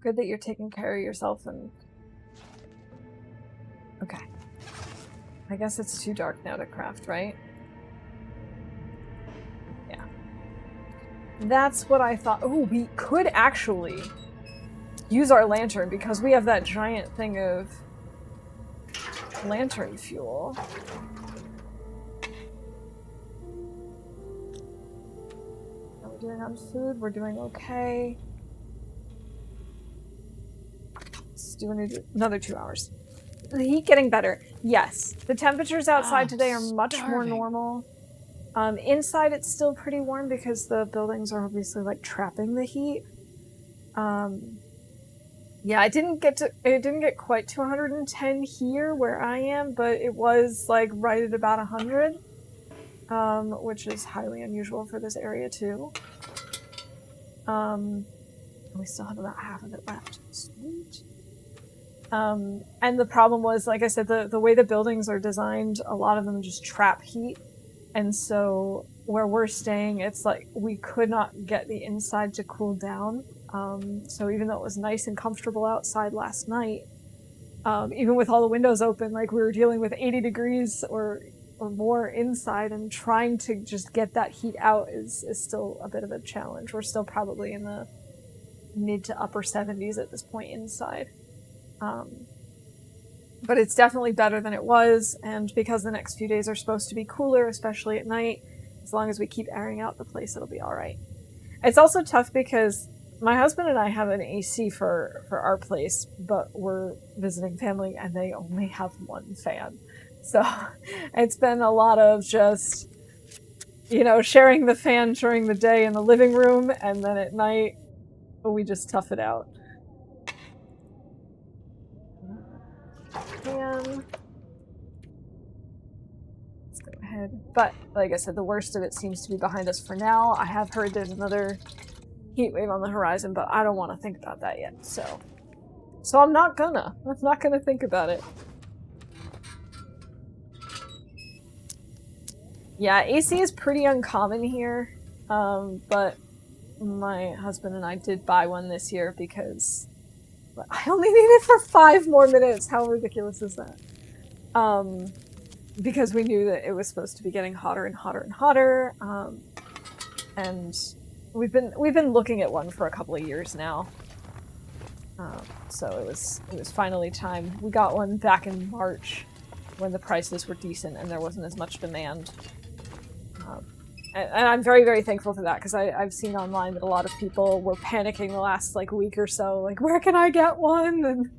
Good that you're taking care of yourself and... Okay. I guess it's too dark now to craft, right? Yeah. That's what I thought. Oh, we could actually use our lantern because we have that giant thing of lantern fuel. How are we doing on food? We're doing okay. Let's do another 2 hours. The heat getting better. Yes. The temperatures outside today are much more normal. Inside it's still pretty warm because the buildings are obviously like trapping the heat. Yeah, it didn't get quite to 110 here where I am, but it was like right at about 100. which is highly unusual for this area too. And we still have about half of it left. Sweet. And the problem was, like I said, the way the buildings are designed, a lot of them just trap heat. And so where we're staying, it's like we could not get the inside to cool down. So even though it was nice and comfortable outside last night, even with all the windows open, like we were dealing with 80 degrees or more inside, and trying to just get that heat out is still a bit of a challenge. We're still probably in the mid to upper 70s at this point inside. But it's definitely better than it was, and because the next few days are supposed to be cooler, especially at night, as long as we keep airing out the place, it'll be all right. It's also tough because my husband and I have an AC for our place, but we're visiting family and they only have one fan. So it's been a lot of just, sharing the fan during the day in the living room, and then at night we just tough it out. Fan. Let's go ahead. But like I said, the worst of it seems to be behind us for now. I have heard there's another heat wave on the horizon, but I don't want to think about that yet. So I'm not gonna think about it. Yeah, AC is pretty uncommon here, but my husband and I did buy one this year because I only need it for 5 more minutes. How ridiculous is that? Because we knew that it was supposed to be getting hotter and hotter and hotter, and we've been looking at one for a couple of years now. So it was finally time. We got one back in March when the prices were decent and there wasn't as much demand. And I'm very, very thankful for that, because I've seen online that a lot of people were panicking the last week or so, like, where can I get one? And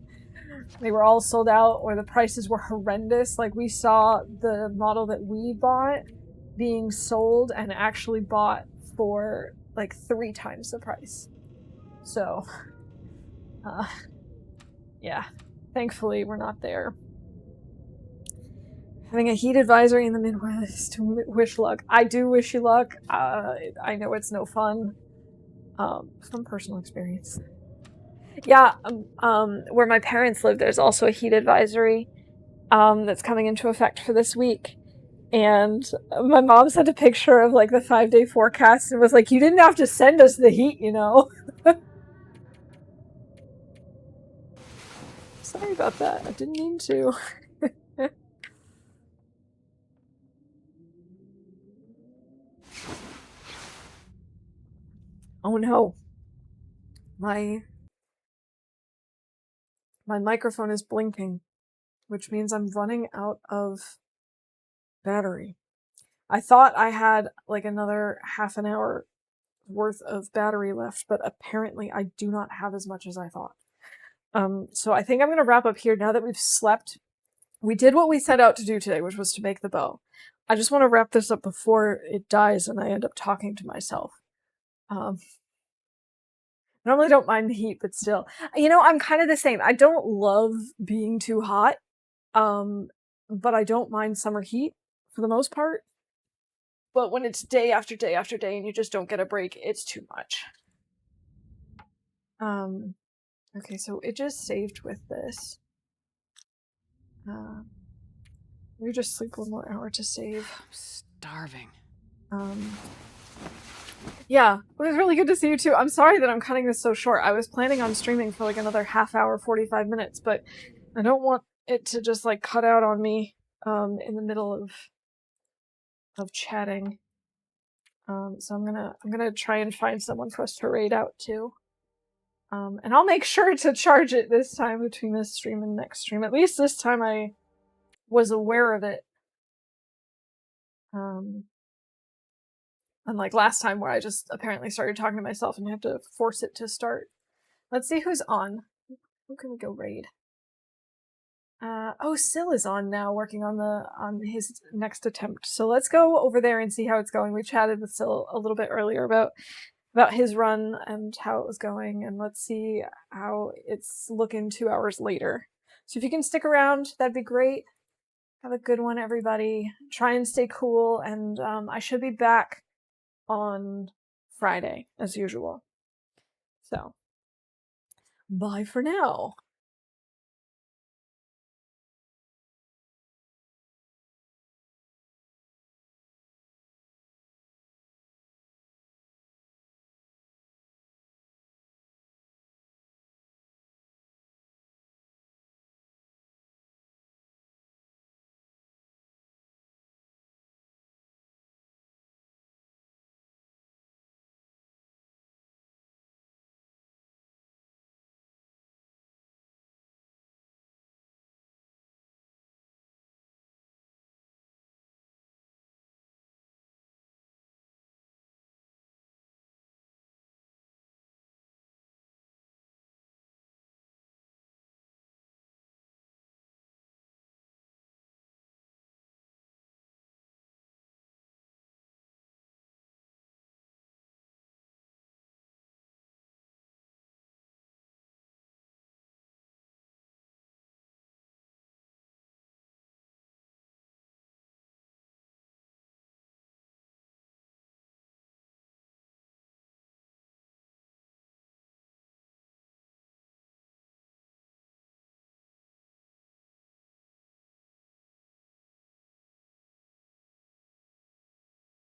they were all sold out, or the prices were horrendous. Like, we saw the model that we bought being sold and actually bought for 3 times the price. So, yeah, thankfully we're not there. Having a heat advisory in the Midwest. Wish luck. I do wish you luck. I know it's no fun. From personal experience. Yeah, where my parents live, there's also a heat advisory that's coming into effect for this week. And my mom sent a picture of the 5-day forecast and was like, you didn't have to send us the heat, Sorry about that. I didn't mean to. Oh no. My microphone is blinking, which means I'm running out of battery. I thought I had another half an hour worth of battery left, but apparently I do not have as much as I thought. So I think I'm going to wrap up here now that we've slept. We did what we set out to do today, which was to make the bow. I just want to wrap this up before it dies and I end up talking to myself. Normally don't mind the heat, but still. I'm kind of the same. I don't love being too hot, but I don't mind summer heat for the most part. But when it's day after day after day and you just don't get a break, it's too much. Okay, so it just saved with this. We just sleep 1 more hour to save. I'm starving. Yeah, it was really good to see you too. I'm sorry that I'm cutting this so short. I was planning on streaming for another half hour, 45 minutes, but I don't want it to just cut out on me in the middle of chatting. So I'm gonna try and find someone for us to raid out to. And I'll make sure to charge it this time between this stream and next stream. At least this time I was aware of it. Unlike last time where I just apparently started talking to myself and have to force it to start. Let's see who's on. Who can we go raid? Syl is on now, working on his next attempt. So let's go over there and see how it's going. We chatted with Syl a little bit earlier about his run and how it was going, and let's see how it's looking 2 hours later. So if you can stick around, that'd be great. Have a good one, everybody. Try and stay cool, and I should be back on Friday as usual. So, bye for now.